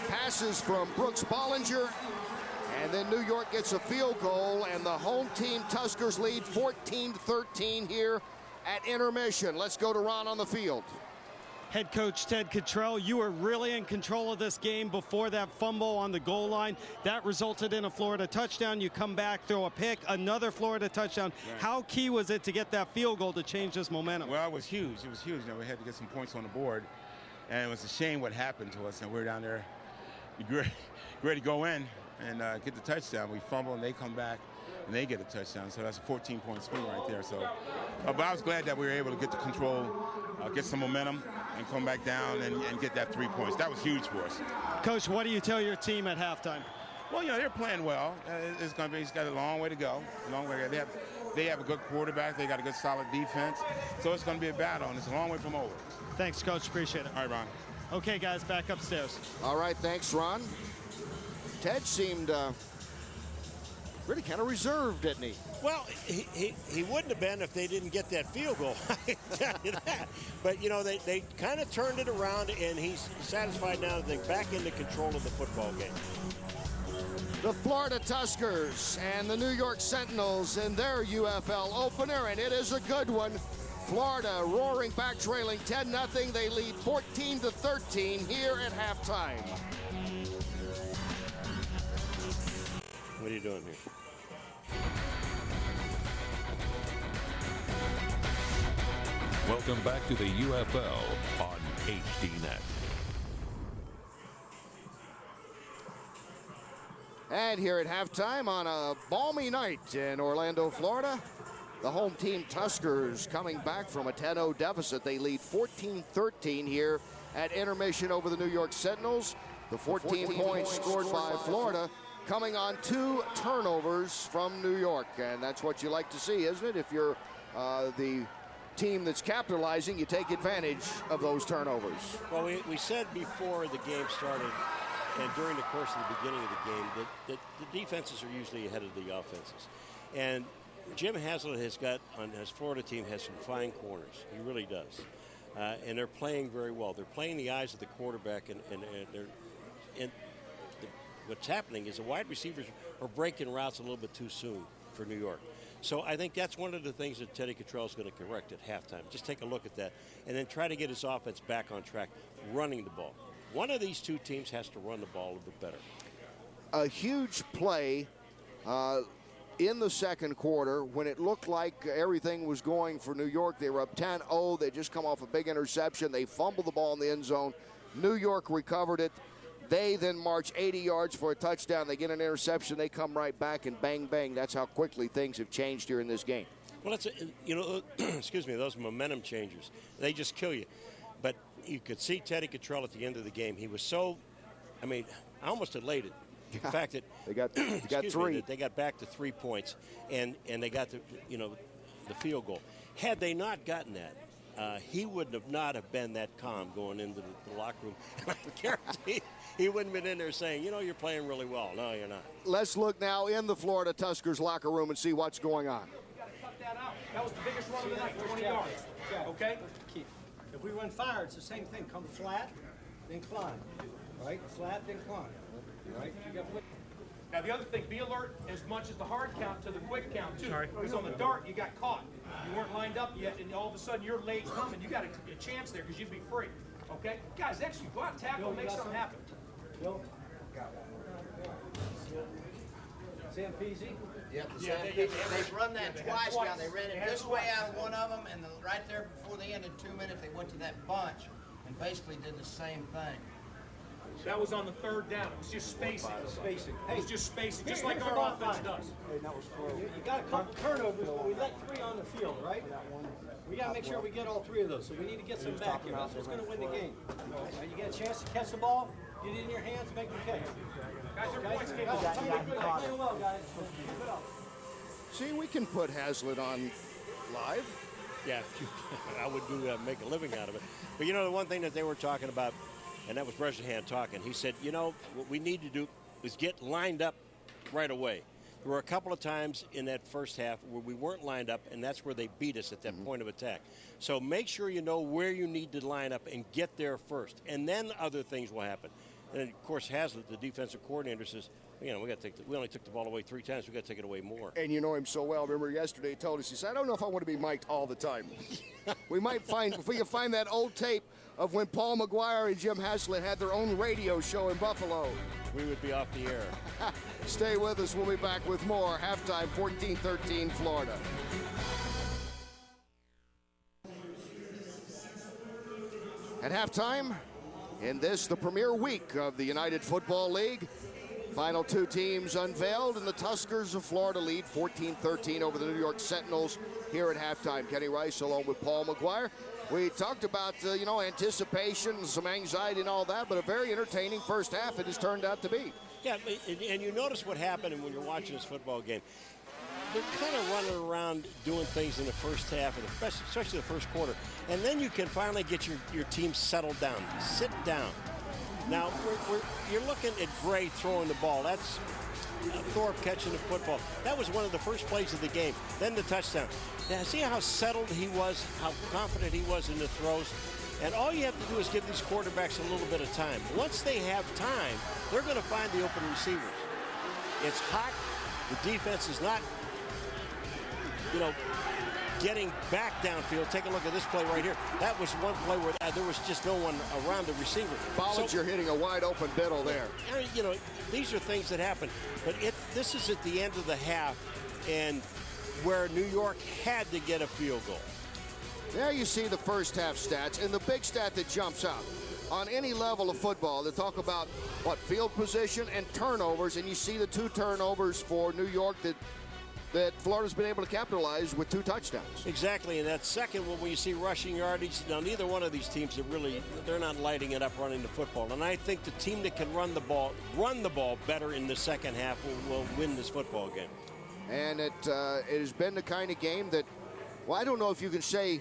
passes from Brooks Bollinger. And then New York gets a field goal, and the home team Tuskers lead 14-13 here at intermission. Let's go to Ron on the field. Head coach Ted Cottrell, you were really in control of this game before that fumble on the goal line. That resulted in a Florida touchdown. You come back, throw a pick, another Florida touchdown. Right. How key was it to get that field goal to change this momentum? Well, it was huge. It was huge. You know, we had to get some points on the board. And it was a shame what happened to us. And we were down there ready to go in and get the touchdown. We fumble, and they come back, and they get a touchdown. So that's a 14-point swing right there. So, but I was glad that we were able to get the control, get some momentum, and come back down and get that 3 points. That was huge for us. Coach, what do you tell your team at halftime? Well, you know, they're playing well. It's got a long way to go. They have a good quarterback. They got a good, solid defense. So it's going to be a battle, and it's a long way from over. Thanks, Coach. Appreciate it. All right, Ron. Okay, guys, back upstairs. All right, thanks, Ron. Ted seemed really kind of reserved, didn't he? Well, he wouldn't have been if they didn't get that field goal. I can tell you that. But, you know, they kind of turned it around, and he's satisfied now that they're back into control of the football game. The Florida Tuskers and the New York Sentinels in their UFL opener, and it is a good one. Florida roaring back, trailing 10-0. They lead 14-13 here at halftime. What are you doing here? Welcome back to the UFL on HDNet. And here at halftime on a balmy night in Orlando, Florida, the home team Tuskers coming back from a 10-0 deficit. They lead 14-13 here at intermission over the New York Sentinels. The 14 points scored by Florida coming on 2 turnovers from New York. And that's what you like to see, isn't it? If you're the team that's capitalizing, you take advantage of those turnovers. Well, we said before the game started and during the course of the beginning of the game that the defenses are usually ahead of the offenses. And Jim Haslett has got, on his Florida team, has some fine corners. He really does. And they're playing very well. They're playing the eyes of the quarterback, and what's happening is the wide receivers are breaking routes a little bit too soon for New York. So I think that's one of the things that Teddy Cottrell is going to correct at halftime. Just take a look at that and then try to get his offense back on track, running the ball. One of these two teams has to run the ball a little bit better. A huge play in the second quarter when it looked like everything was going for New York. They were up 10-0. They just come off a big interception. They fumbled the ball in the end zone. New York recovered it. They then march 80 yards for a touchdown. They get an interception. They come right back, and bang, bang. That's how quickly things have changed here in this game. Well, that's excuse me, those momentum changers, they just kill you. But you could see Teddy Cottrell at the end of the game. He was so, almost elated. The fact that they got 3. That they got back to 3 points, and they got the field goal. Had they not gotten that, he would not have been that calm going into the locker room. And I guarantee he wouldn't have been in there saying, you're playing really well. No, you're not. Let's look now in the Florida Tuskers locker room and see what's going on. That was the biggest run of the night, 20 yards. Okay? If we run fire, it's the same thing. Come flat, then climb. Right? Flat, then climb. Right? Now, the other thing, be alert as much as the hard count to the quick count, too. Because on the dart, you got caught. You weren't lined up yet, and all of a sudden, your leg's coming. You got a chance there because you'd be free. Okay? Guys, execute. Go out and tackle, make something happen. Bill? Sam Peasy? Yep, they've run that twice now. They ran it this way out of one of them, and right there before the end of 2 minutes, they went to that bunch and basically did the same thing. That was on the third down. It was just spacing. It was just spacing, just like our offense does. You got a couple turnovers, but we let 3 on the field, right? We got to make sure we get all 3 of those, so we need to get some back here. That's what's going to win the game. You get a chance to catch the ball, get it in your hands, make the catch. Guys, your points came up. Playing well, guys. See, we can put Haslett on live. Yeah, I would make a living out of it. But the one thing that they were talking about, and that was Bresnahan talking, he said, what we need to do is get lined up right away. There were a couple of times in that first half where we weren't lined up, and that's where they beat us at that point of attack. So make sure you know where you need to line up and get there first, and then other things will happen. And, of course, Haslett, the defensive coordinator, says, we only took the ball away 3 times. We got to take it away more. And you know him so well. Remember yesterday he told us, he said, I don't know if I want to be mic'd all the time. We might find, if we can find that old tape of when Paul McGuire and Jim Haslett had their own radio show in Buffalo. We would be off the air. Stay with us. We'll be back with more. Halftime, 14-13, Florida. At halftime, in this, the premier week of the United Football League, final 2 teams unveiled, and the Tuskers of Florida lead 14-13 over the New York Sentinels here at halftime. Kenny Rice along with Paul McGuire. We talked about, anticipation, some anxiety and all that, but a very entertaining first half it has turned out to be. Yeah, and you notice what happened when you're watching this football game. They're kind of running around doing things in the first half, and especially the first quarter. And then you can finally get your team settled down, sit down. Now, you're looking at Gray throwing the ball. That's Thorpe catching the football. That was one of the first plays of the game. Then the touchdown. Now, see how settled he was, how confident he was in the throws? And all you have to do is give these quarterbacks a little bit of time. Once they have time, they're going to find the open receivers. It's hot. The defense is not, getting back downfield. Take a look at this play right here. That was one play where there was just no one around the receiver. Bollinger hitting a wide open middle there. These are things that happen. But this is at the end of the half, and where New York had to get a field goal. There you see the first half stats, and the big stat that jumps out. On any level of football, they talk about, field position and turnovers, and you see the 2 turnovers for New York that that Florida's been able to capitalize with 2 touchdowns. Exactly, and that second one, when you see rushing yardage, now neither one of these teams are really, they're not lighting it up running the football. And I think the team that can run the ball better in the second half will win this football game. And it has been the kind of game that, well, I don't know if you can say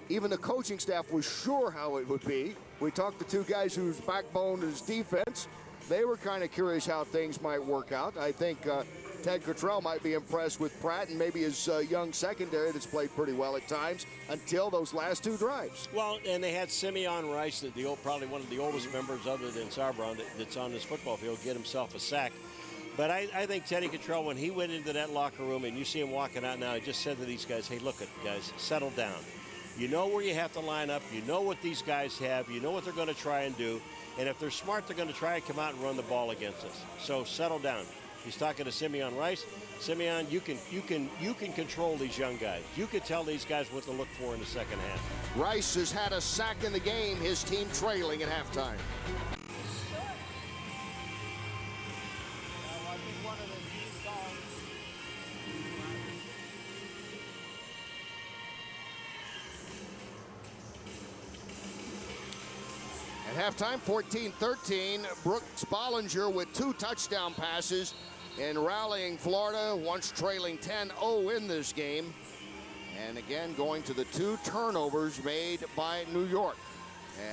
even the coaching staff was sure how it would be. We talked to 2 guys whose backbone is defense. They were kind of curious how things might work out. I think Ted Cottrell might be impressed with Pratt and maybe his young secondary that's played pretty well at times until those last 2 drives. Well, and they had Simeon Rice, probably one of the oldest members other than Sabron that's on this football field, get himself a sack. But I think Teddy Cottrell, when he went into that locker room, and you see him walking out now, he just said to these guys, hey, look, guys, settle down. You know where you have to line up. You know what these guys have. You know what they're going to try and do. And if they're smart, they're going to try and come out and run the ball against us. So settle down. He's talking to Simeon Rice. Simeon, you can control these young guys. You can tell these guys what to look for in the second half. Rice has had a sack in the game, his team trailing at halftime. At halftime, 14-13, Brooks Bollinger with 2 touchdown passes and rallying Florida, once trailing 10-0 in this game. And again, going to the 2 turnovers made by New York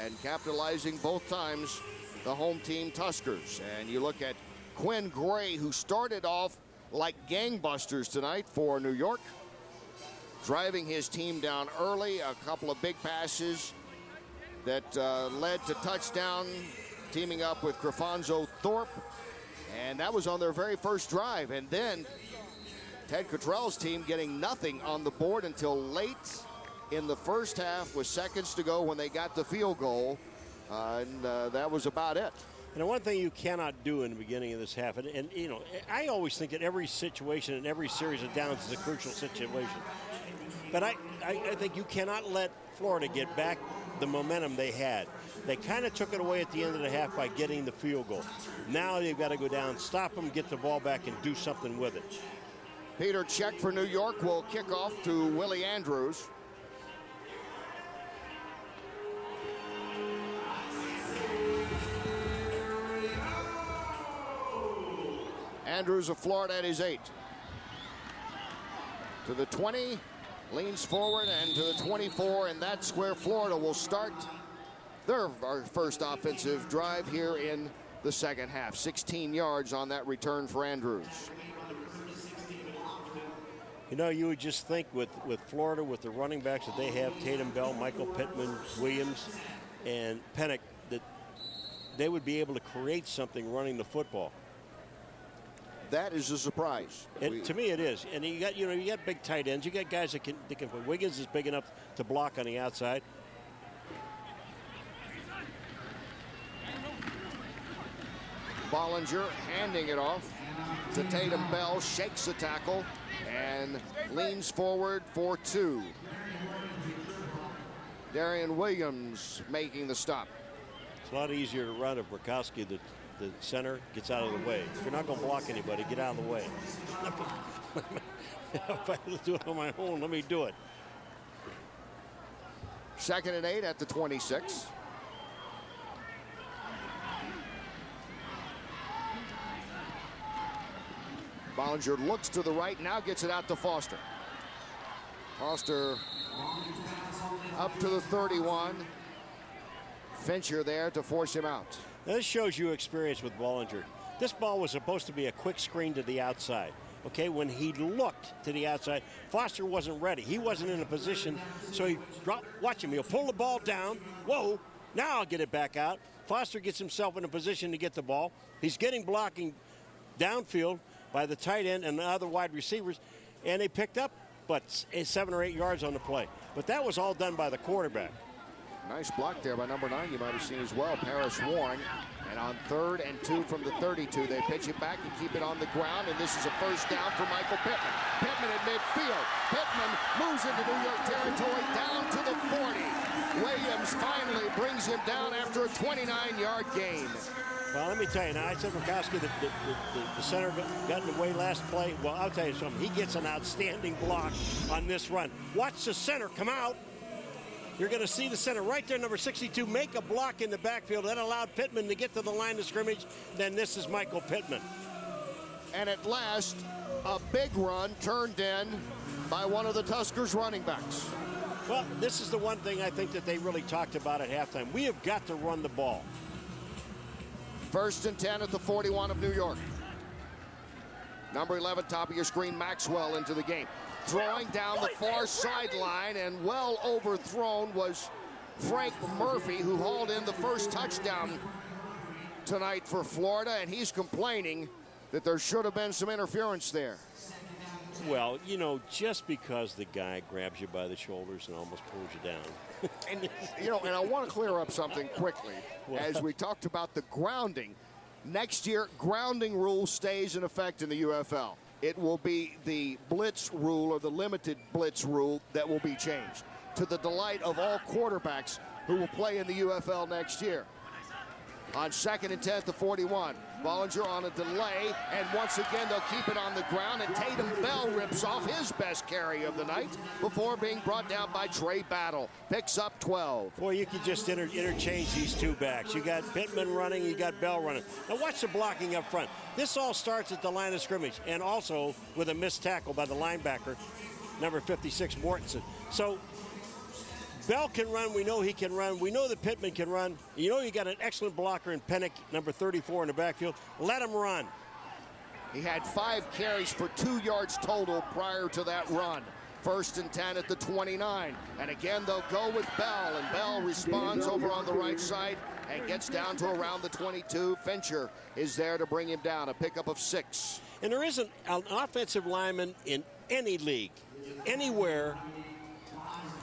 and capitalizing both times the home team Tuskers. And you look at Quinn Gray, who started off like gangbusters tonight for New York, driving his team down early, a couple of big passes that led to touchdown, teaming up with Crefonzo Thorpe. And that was on their very first drive. And then Ted Cottrell's team getting nothing on the board until late in the first half with seconds to go when they got the field goal. And that was about it. And one thing you cannot do in the beginning of this half, and you know, I always think that every situation and every series of downs is a crucial situation. But I think you cannot let Florida get back the momentum they had. They kind of took it away at the end of the half by getting the field goal. Now they've got to go down, stop them, get the ball back, and do something with it. Peter Check for New York will kick off to Willie Andrews. Andrews of Florida at his 8. To the 20. Leans forward and to the 24, and that's where Florida will start their first offensive drive here in the second half. 16 yards on that return for Andrews. You know, you would just think with Florida, with the running backs that they have, Tatum Bell, Michael Pittman, Williams, and Pennick, that they would be able to create something running the football. That is a surprise. To me, it is. And you got big tight ends. You got guys that can play. Wiggins is big enough to block on the outside. Bollinger handing it off to Tatum Bell, shakes the tackle and leans forward for 2. Darian Williams making the stop. It's a lot easier to run if Brakowski, the center, gets out of the way. If you're not going to block anybody, get out of the way. If I do it on my own, let me do it. 2nd and 8 at the 26. Bollinger looks to the right, now gets it out to Foster. Foster up to the 31. Fincher there to force him out. Now this shows you experience with Bollinger. This ball was supposed to be a quick screen to the outside. Okay, when he looked to the outside, Foster wasn't ready. He wasn't in a position, so he dropped. Watch him, he'll pull the ball down. Whoa, now I'll get it back out. Foster gets himself in a position to get the ball. He's getting blocking downfield by the tight end and the other wide receivers, and they picked up, but 7 or 8 yards on the play. But that was all done by the quarterback. Nice block there by number 9, you might have seen as well, Paris Warren. And on 3rd and 2 from the 32, they pitch it back and keep it on the ground, and this is a first down for Michael Pittman. Pittman at midfield. Pittman moves into New York territory down to the 40. Williams finally brings him down after a 29-yard gain. Well, let me tell you, now I said Murkowski, the center got in the way last play. Well, I'll tell you something. He gets an outstanding block on this run. Watch the center come out. You're going to see the center right there, number 62, make a block in the backfield. That allowed Pittman to get to the line of scrimmage. Then this is Michael Pittman. And at last, a big run turned in by one of the Tuskers running backs. Well, this is the one thing I think that they really talked about at halftime. We have got to run the ball. 1st and 10 at the 41 of New York. Number 11, top of your screen, Maxwell into the game. Throwing down the far sideline, and well overthrown was Frank Murphy, who hauled in the first touchdown tonight for Florida, and he's complaining that there should have been some interference there. Well, you know, just because the guy grabs you by the shoulders and almost pulls you down. And, you know, and I want to clear up something quickly. As we talked about the grounding, next year, grounding rule stays in effect in the UFL. It will be the blitz rule, or the limited blitz rule, that will be changed, to the delight of all quarterbacks who will play in the UFL next year. On 2nd and 10 at the 41, Bollinger on a delay, and once again they'll keep it on the ground, and Tatum Bell rips off his best carry of the night before being brought down by Trey Battle. Picks up 12. Boy, you could just interchange these two backs. You got Pittman running, you got Bell running. Now watch the blocking up front. This all starts at the line of scrimmage, and also with a missed tackle by the linebacker, number 56, Mortensen. So Bell can run. We know he can run. We know that Pittman can run. You know you got an excellent blocker in Pennick, number 34 in the backfield. Let him run. He had 5 carries for 2 yards total prior to that run. 1st and 10 at the 29. And again, they'll go with Bell, and Bell responds over on the right side and gets down to around the 22. Fincher is there to bring him down, a pickup of 6. And there isn't an offensive lineman in any league, anywhere,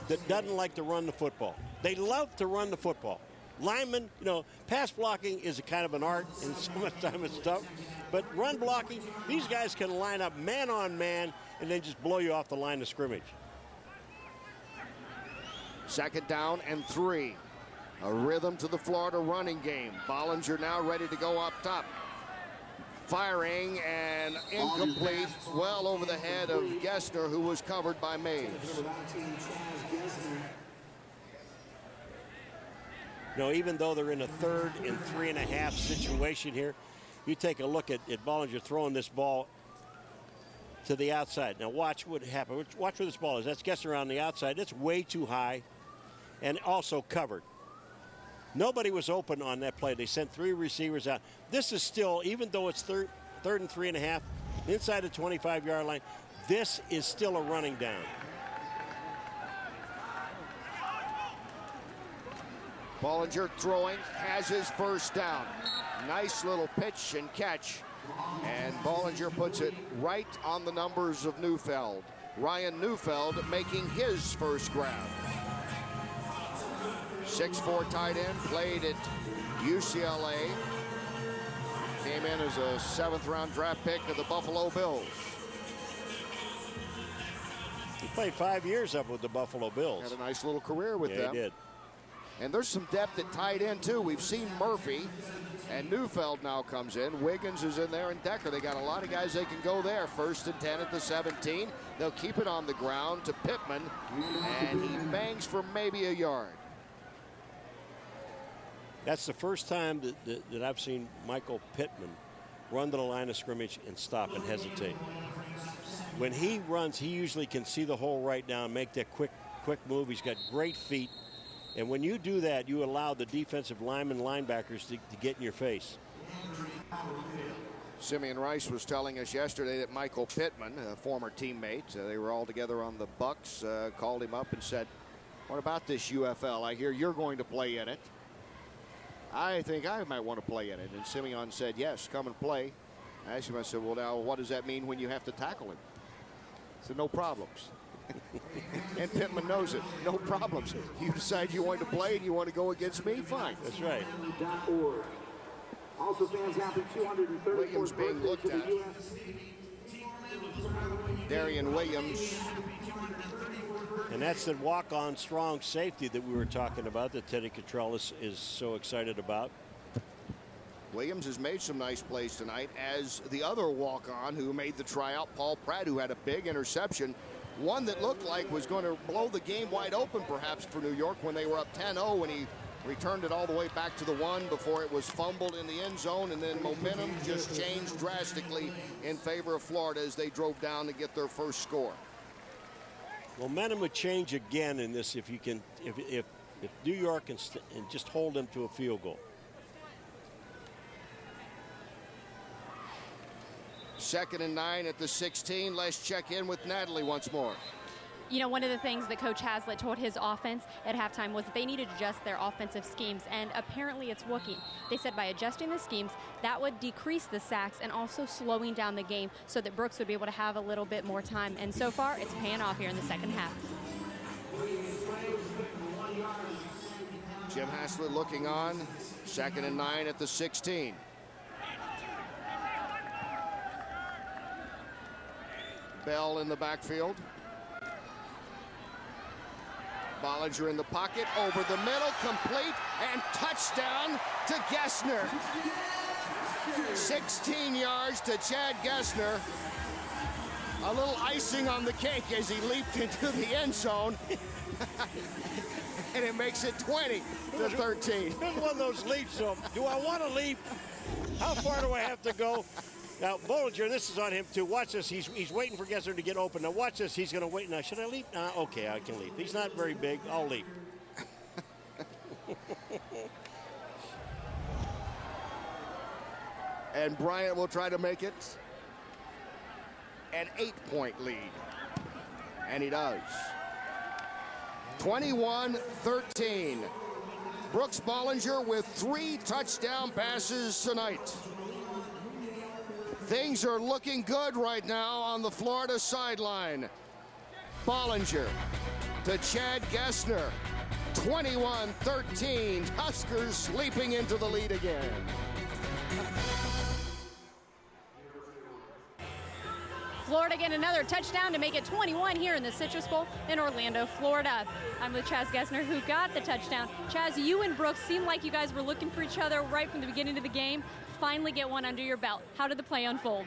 that doesn't like to run the football. They love to run the football. Linemen, you know, pass blocking is a kind of an art, and sometimes it's tough. But run blocking, these guys can line up man on man and then just blow you off the line of scrimmage. 2nd down and 3. A rhythm to the Florida running game. Bollinger now ready to go up top. Firing and incomplete, well over the head of Gessner, who was covered by Mays. No, even though they're in a 3rd and 3.5 situation here, you take a look at Bollinger throwing this ball to the outside. Now watch what happens. Watch where this ball is. That's Gessner on the outside. It's way too high and also covered. Nobody was open on that play. They sent 3 receivers out. This is still, even though it's 3rd and 3.5, inside the 25-yard line, this is still a running down. Bollinger throwing, has his first down. Nice little pitch and catch. And Bollinger puts it right on the numbers of Neufeld. Ryan Neufeld making his first grab. 6'4" tight end, played at UCLA. Came in as a 7th-round draft pick of the Buffalo Bills. He played 5 years up with the Buffalo Bills. Had a nice little career with them. He did. And there's some depth at tight end, too. We've seen Murphy, and Neufeld now comes in. Wiggins is in there, and Decker. They got a lot of guys they can go there. 1st and 10 at the 17. They'll keep it on the ground to Pittman, and he bangs for maybe a yard. That's the first time that I've seen Michael Pittman run to the line of scrimmage and stop and hesitate. When he runs, he usually can see the hole right now, make that quick move. He's got great feet. And when you do that, you allow the defensive linebackers to get in your face. Simeon Rice was telling us yesterday that Michael Pittman, a former teammate, they were all together on the Bucks, called him up and said, "What about this UFL? I hear you're going to play in it. I think I might want to play in it." And Simeon said, "Yes, come and play." I asked him, I said, "Well, now, what does that mean when you have to tackle him?" He said, "No problems." And Pittman knows it. No problems. You decide you want to play and you want to go against me, fine. That's right. Also, fans happy 234th Williams being birthday looked to the at. U.S. Darian Williams. And that's the walk-on strong safety that we were talking about that Teddy Cottrell is so excited about. Williams has made some nice plays tonight, as the other walk-on who made the tryout, Paul Pratt, who had a big interception, one that looked like was going to blow the game wide open perhaps for New York when they were up 10-0, when he returned it all the way back to the 1 before it was fumbled in the end zone, and then momentum just changed drastically in favor of Florida as they drove down to get their first score. Momentum would change again in this if New York can and just hold them to a field goal. 2nd and 9 at the 16. Let's check in with Natalie once more. You know, one of the things that Coach Haslett told his offense at halftime was that they needed to adjust their offensive schemes, and apparently it's working. They said by adjusting the schemes, that would decrease the sacks and also slowing down the game so that Brooks would be able to have a little bit more time. And so far, it's paying off here in the second half. Jim Haslett looking on. 2nd and 9 at the 16. Bell in the backfield. Bollinger in the pocket, over the middle, complete, and touchdown to Gessner. 16 yards to Chad Gessner. A little icing on the cake as he leaped into the end zone. And it makes it 20-13. This is one of those leaps, so do I want to leap? How far do I have to go? Now, Bollinger, this is on him, too. Watch this. He's waiting for Gessner to get open. Now, watch this. He's going to wait. Now, should I leap? Okay, I can leap. He's not very big. I'll leap. And Bryant will try to make it an 8-point lead. And he does. 21-13. Brooks Bollinger with 3 touchdown passes tonight. Things are looking good right now on the Florida sideline. Bollinger to Chad Gessner. 21-13. Huskers leaping into the lead again. Florida getting another touchdown to make it 21 here in the Citrus Bowl in Orlando, Florida. I'm with Chaz Gessner, who got the touchdown. Chaz, you and Brooks seemed like you guys were looking for each other right from the beginning of the game. Finally get one under your belt. How did the play unfold?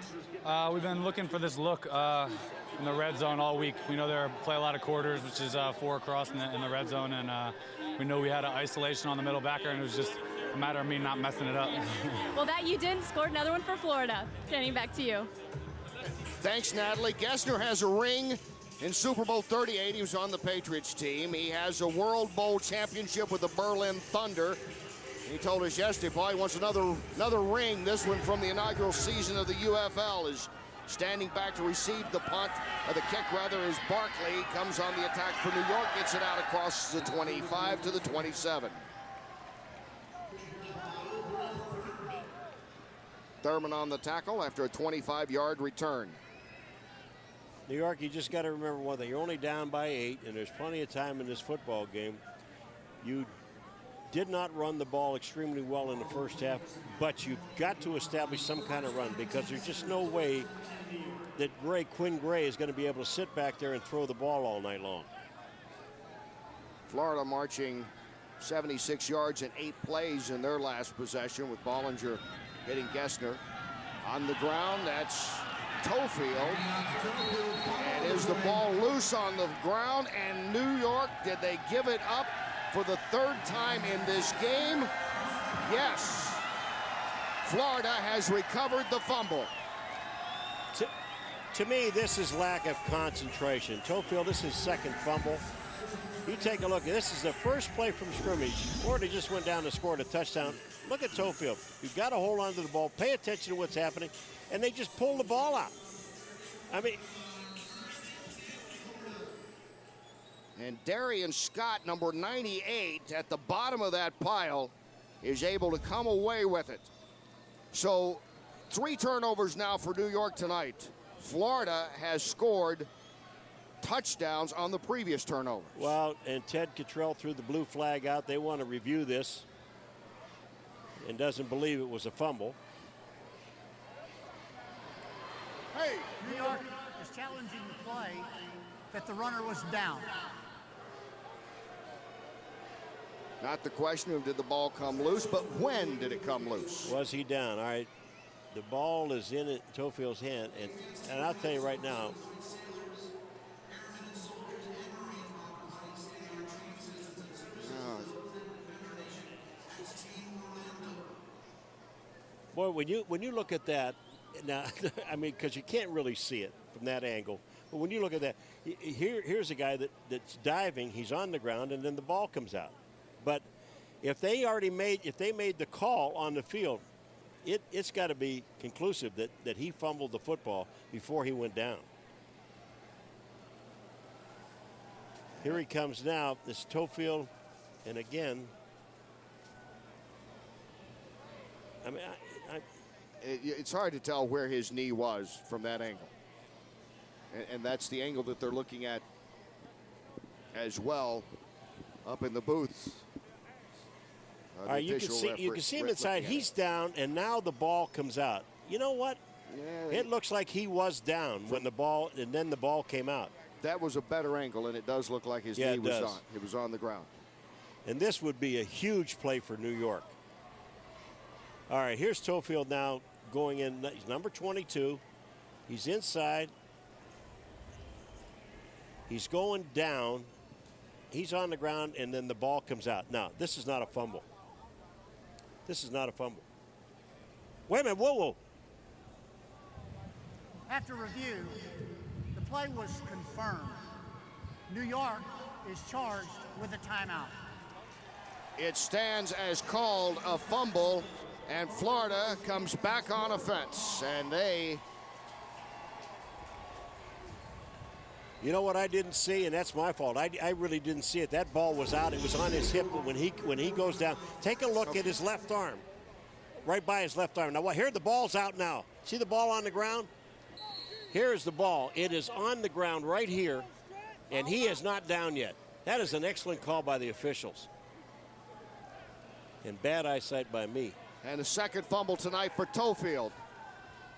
We've been looking for this look in the red zone all week. We know they play a lot of quarters, which is 4 across in the red zone, and we know we had an isolation on the middle backer, and it was just a matter of me not messing it up. Well, that you did. Scored another one for Florida. Getting back to you. Thanks, Natalie. Gessner has a ring in Super Bowl 38. He was on the Patriots team. He has a World Bowl championship with the Berlin Thunder. He told us yesterday, Paul, he wants another ring. This one from the inaugural season of the UFL is standing back to receive the punt, or the kick rather, as Barkley comes on the attack for New York, gets it out across the 25 to the 27. Thurman on the tackle after a 25-yard return. New York, you just got to remember one thing. You're only down by 8, and there's plenty of time in this football game. You did not run the ball extremely well in the first half, but you've got to establish some kind of run, because there's just no way that Quinn Gray is going to be able to sit back there and throw the ball all night long. Florida marching 76 yards in 8 plays in their last possession, with Bollinger hitting Gessner. On the ground, that's Toefield. And is the ball loose on the ground? And New York, did they give it up for the 3rd time in this game? Yes. Florida has recovered the fumble. To me, this is lack of concentration. Toefield, this is his 2nd fumble. You take a look. This is the first play from scrimmage. Florida just went down and scored a touchdown. Look at Toefield. You've got to hold on to the ball, pay attention to what's happening, and they just pull the ball out. I mean, and Darian Scott, number 98, at the bottom of that pile, is able to come away with it. So 3 turnovers now for New York tonight. Florida has scored touchdowns on the previous turnover. Well, and Ted Cottrell threw the blue flag out. They want to review this. and doesn't believe it was a fumble. Hey, New York is challenging the play that the runner was down. Not the question of did the ball come loose, but when did it come loose? Was he down? All right. The ball is in Tofield's hand, and I'll tell you right now, boy, when you look at that, now, I mean, because you can't really see it from that angle, but when you look at that, here's a guy that's diving, he's on the ground, and then the ball comes out. But if they made the call on the field, it's got to be conclusive that he fumbled the football before he went down. Here he comes now, this Tofield, and again, I mean, it's hard to tell where his knee was from that angle. And that's the angle that they're looking at as well up in the booth. All right, you can see him inside. He's down, and now the ball comes out. You know what? Yeah, it looks like he was down when the ball, and then the ball came out. That was a better angle, and it does look like his knee was on. It was on the ground. And this would be a huge play for New York. All right, here's Tofield now going in. He's number 22. He's inside. He's going down. He's on the ground, and then the ball comes out. Now, this is not a fumble. This is not a fumble. Wait a minute, whoa. After review, the play was confirmed. New York is charged with a timeout. It stands as called a fumble, and Florida comes back on offense, and they... You know what I didn't see, and that's my fault. I really didn't see it. That ball was out. It was on his hip when he goes down. Take a look at his left arm, right by his left arm. Now, here the ball's out now. See the ball on the ground? Here's the ball. It is on the ground right here, and he is not down yet. That is an excellent call by the officials. And bad eyesight by me. And a second fumble tonight for Tofield.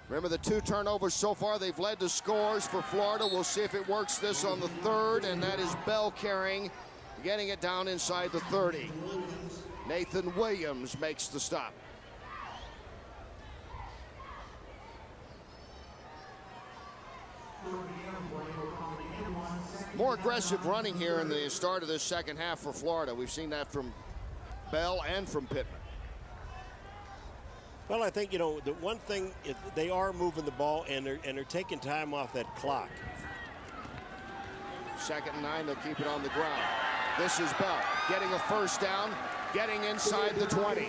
Remember the 2 turnovers so far. They've led to scores for Florida. We'll see if it works this on the 3rd, and that is Bell carrying, getting it down inside the 30. Nathan Williams makes the stop. More aggressive running here in the start of this second half for Florida. We've seen that from Bell and from Pittman. Well, I think, the one thing, they are moving the ball, and they're taking time off that clock. 2nd and 9, they'll keep it on the ground. This is Bell getting a first down, getting inside the 20.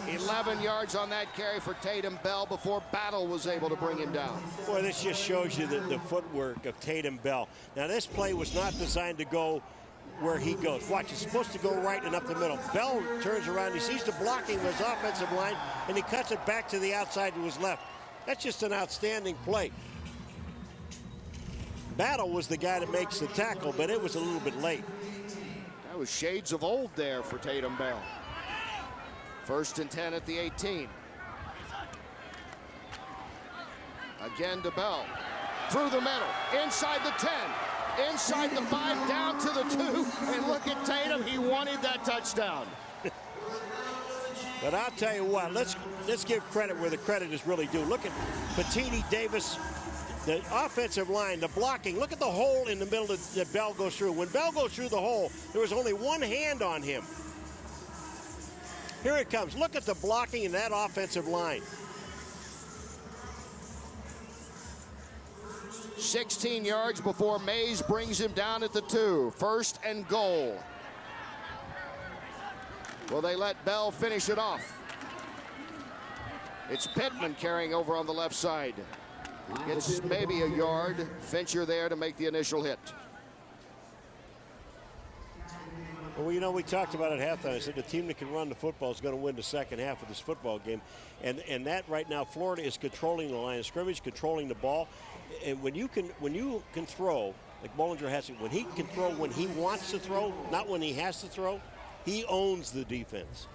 11 yards on that carry for Tatum Bell before Battle was able to bring him down. Boy, this just shows you the footwork of Tatum Bell. Now, this play was not designed to go where he goes. Watch, it's supposed to go right and up the middle. Bell turns around, he sees the blocking of his offensive line, and he cuts it back to the outside to his left. That's just an outstanding play. Battle was the guy that makes the tackle, but it was a little bit late. That was shades of old there for Tatum Bell. 1st and 10 at the 18. Again to Bell. Through the middle, inside the 10. Inside the 5, down to the 2, and look at Tatum. He wanted that touchdown. But I'll tell you what, let's give credit where the credit is really due. Look at Patini, Davis, the offensive line, the blocking. Look at the hole in the middle that Bell goes through. When Bell goes through the hole, there was only one hand on him. Here it comes. Look at the blocking in that offensive line. 16 yards before Mays brings him down at the 2. 1st and goal. Will they let Bell finish it off? It's Pittman carrying over on the left side. Gets maybe a yard. Fincher there to make the initial hit. Well, we talked about it at halftime. I said the team that can run the football is going to win the second half of this football game. And that right now, Florida is controlling the line of scrimmage, controlling the ball. And when you can throw, like Bollinger has to, when he can throw when he wants to throw, not when he has to throw, he owns the defense.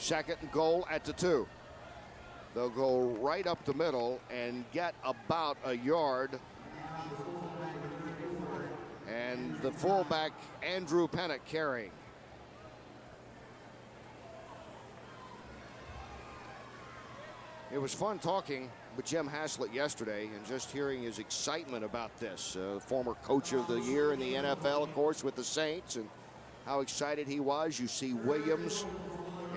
2nd and goal at the 2. They'll go right up the middle and get about a yard. And the fullback, Andrew Pennick, carrying. It was fun talking with Jim Haslett yesterday and just hearing his excitement about this. Former coach of the year in the NFL, of course, with the Saints, and how excited he was. You see Williams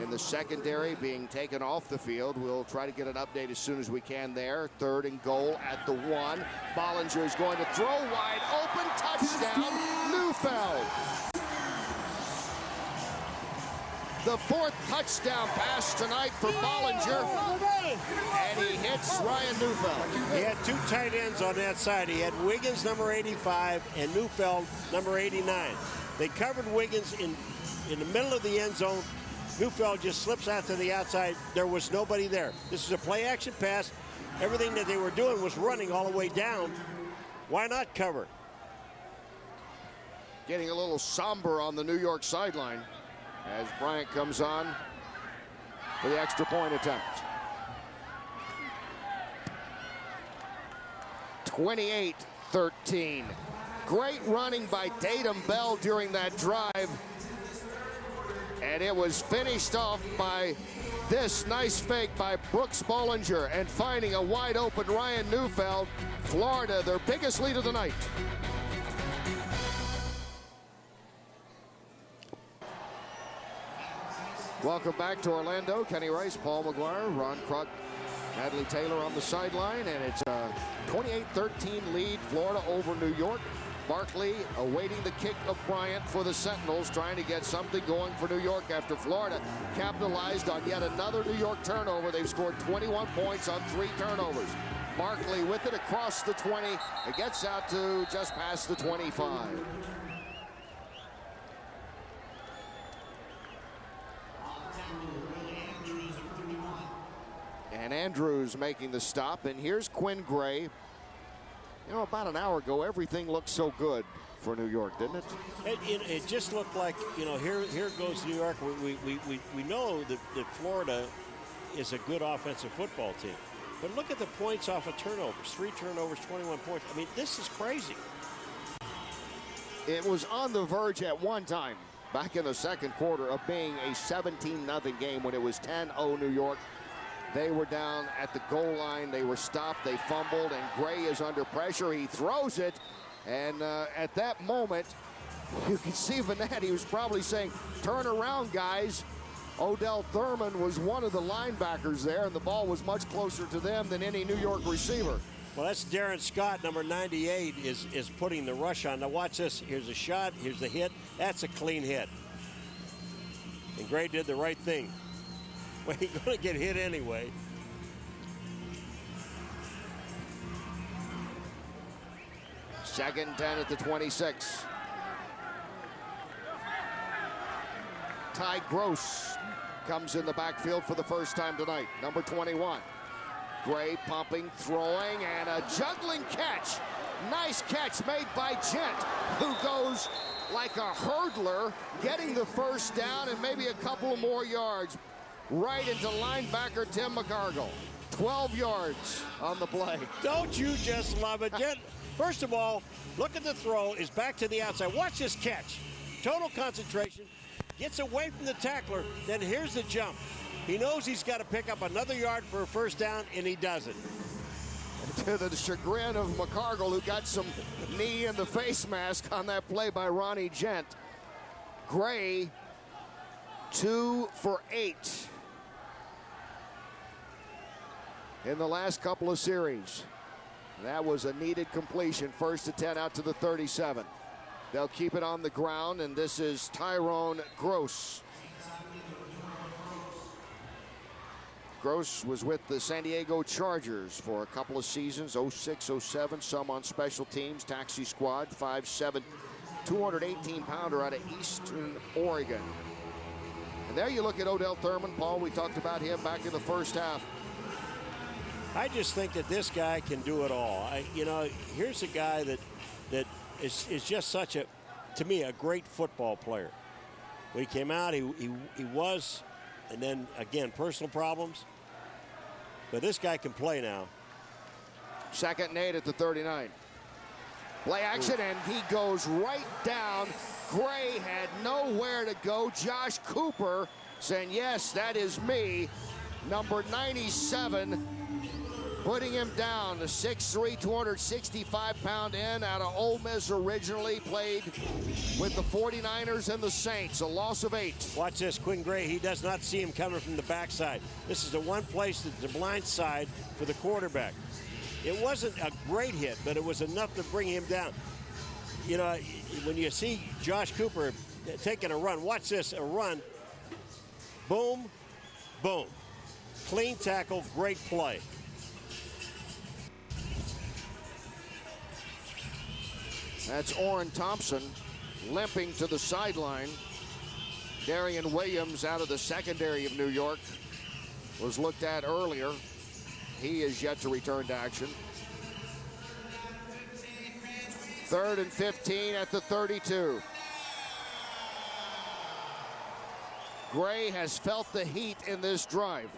in the secondary being taken off the field. We'll try to get an update as soon as we can there. 3rd and goal at the 1. Bollinger is going to throw wide open. Touchdown, Neufeld. The 4th touchdown pass tonight for Bollinger, and he hits Ryan Neufeld. He had 2 tight ends on that side. He had Wiggins, number 85, and Neufeld, number 89. They covered Wiggins in the middle of the end zone. Neufeld just slips out to the outside. There was nobody there. This is a play-action pass. Everything that they were doing was running all the way down. Why not cover? Getting a little somber on the New York sideline as Bryant comes on for the extra point attempt. 28-13. Great running by Tatum Bell during that drive. And it was finished off by this nice fake by Brooks Bollinger and finding a wide open Ryan Neufeld. Florida, their biggest lead of the night. Welcome back to Orlando. Kenny Rice, Paul McGuire, Ron Kruk, Natalie Taylor on the sideline, and it's a 28-13 lead, Florida over New York. Barkley awaiting the kick of Bryant for the Sentinels, trying to get something going for New York after Florida capitalized on yet another New York turnover. They've scored 21 points on 3 turnovers. Barkley with it across the 20. It gets out to just past the 25. And Andrews making the stop, and here's Quinn Gray. You know, about an hour ago, everything looked so good for New York, didn't it? It just looked like, you know, here goes New York. We know that Florida is a good offensive football team. But look at the points off of turnovers. 3 turnovers, 21 points. I mean, this is crazy. It was on the verge at one time, back in the 2nd quarter, of being a 17-0 game when it was 10-0 New York. They were down at the goal line. They were stopped. They fumbled, and Gray is under pressure. He throws it, and at that moment, you can see Vanetti was probably saying, turn around, guys. Odell Thurman was one of the linebackers there, and the ball was much closer to them than any New York receiver. Well, that's Darren Scott, number 98, is putting the rush on. Now watch this. Here's a shot. Here's the hit. That's a clean hit. And Gray did the right thing. Well, he's going to get hit anyway. Second and 10 at the 26. Ty Gross comes in the backfield for the first time tonight, number 21. Gray pumping, throwing, and a juggling catch. Nice catch made by Gent, who goes like a hurdler, getting the first down and maybe a couple of more yards. Right into linebacker Tim McCargill. 12 yards on the play. Don't you just love it? First of all, look at the throw. Is back to the outside. Watch this catch. Total concentration. Gets away from the tackler. Then here's the jump. He knows he's got to pick up another yard for a first down, and he doesn't. To the chagrin of McCargill, who got some knee in the face mask on that play by Ronnie Gent. Gray, 2 for 8 in the last couple of series. That was a needed completion. 1st and 10 out to the 37. They'll keep it on the ground, and this is Tyrone Gross. Gross was with the San Diego Chargers for a couple of seasons, 06, 07, some on special teams, taxi squad, 5'7", 218-pounder out of Eastern Oregon. And there you look at Odell Thurman. Paul, we talked about him back in the first half. I just think that this guy can do it all. Here's a guy that is just such to me, a great football player. When he came out, he was And then, again, personal problems. But this guy can play now. 2nd and 8 at the 39. Play action, and he goes right down. Gray had nowhere to go. Josh Cooper saying, yes, that is me. Number 97, putting him down. The 6'3", 265-pound end out of Ole Miss, originally played with the 49ers and the Saints. A loss of 8. Watch this, Quinn Gray. He does not see him coming from the backside. This is the one place that's the blind side for the quarterback. It wasn't a great hit, but it was enough to bring him down. You know, when you see Josh Cooper taking a run, watch this, a run. Boom, boom. Clean tackle, great play. That's Orrin Thompson limping to the sideline. Darian Williams out of the secondary of New York was looked at earlier. He is yet to return to action. 3rd and 15 at the 32. Gray has felt the heat in this drive.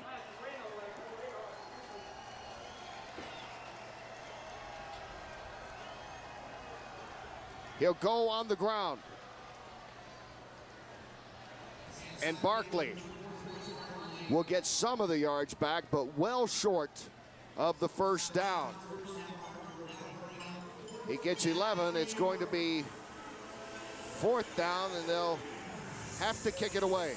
He'll go on the ground. And Barkley will get some of the yards back, but well short of the first down. He gets 11. It's going to be 4th down, and they'll have to kick it away.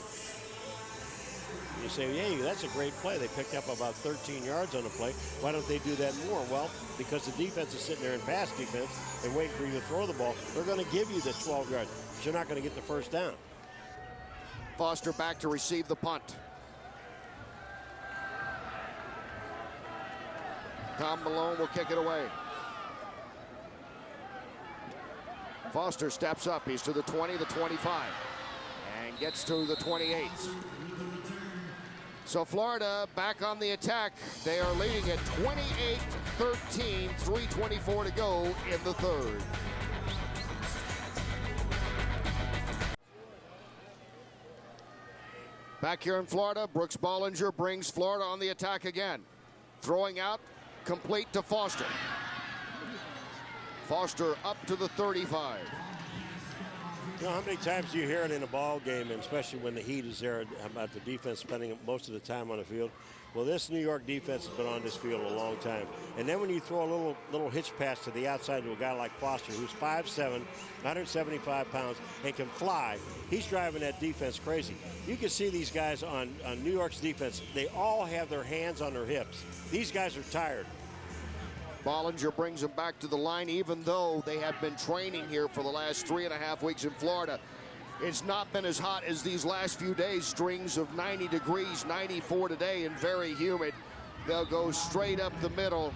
You say, hey, that's a great play. They picked up about 13 yards on the play. Why don't they do that more? Well, because the defense is sitting there in pass defense and waiting for you to throw the ball. They're going to give you the 12 yards, but you're not going to get the first down. Foster back to receive the punt. Tom Malone will kick it away. Foster steps up. He's to the 20, the 25, and gets to the 28. So Florida back on the attack. They are leading at 28-13, 3:24 to go in the 3rd. Back here in Florida, Brooks Bollinger brings Florida on the attack again. Throwing out, complete to Foster. Foster up to the 35. You know, how many times do you hear it in a ball game, and especially when the heat is there, about the defense spending most of the time on the field? Well, this New York defense has been on this field a long time. And then when you throw a little hitch pass to the outside to a guy like Foster, who's 5'7", 175 pounds, and can fly, he's driving that defense crazy. You can see these guys on New York's defense. They all have their hands on their hips. These guys are tired. Bollinger brings them back to the line, even though they have been training here for the last 3.5 weeks in Florida. It's not been as hot as these last few days. Strings of 90 degrees, 94 today, and very humid. They'll go straight up the middle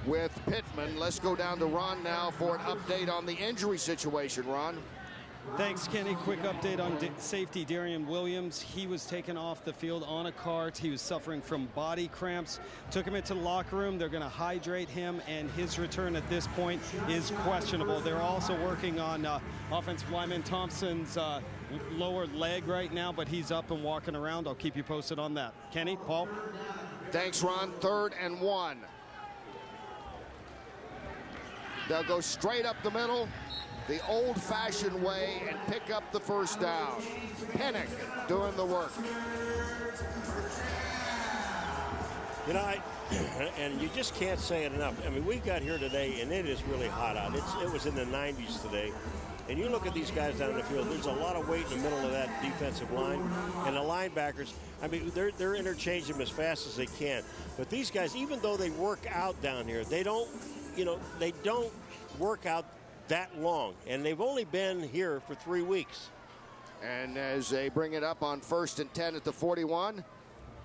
with Pittman. Let's go down to Ron now for an update on the injury situation. Ron. Thanks, Kenny. Quick update on safety Darian Williams. He was taken off the field on a cart. He was suffering from body cramps. Took him into the locker room. They're going to hydrate him, and his return at this point is questionable. They're also working on offensive lineman Thompson's lower leg right now, but he's up and walking around. I'll keep you posted on that. Kenny, Paul? Thanks, Ron. 3rd and 1. They'll go straight up the middle, the old-fashioned way, and pick up the first down. Pennick doing the work. You know, and you just can't say it enough. I mean, we got here today, and it is really hot out. It was in the 90s today. And you look at these guys down the field, there's a lot of weight in the middle of that defensive line. And the linebackers, I mean, they're interchanging them as fast as they can. But these guys, even though they work out down here, they don't work out that long, and they've only been here for 3 weeks. And as they bring it up on 1st and 10 at the 41,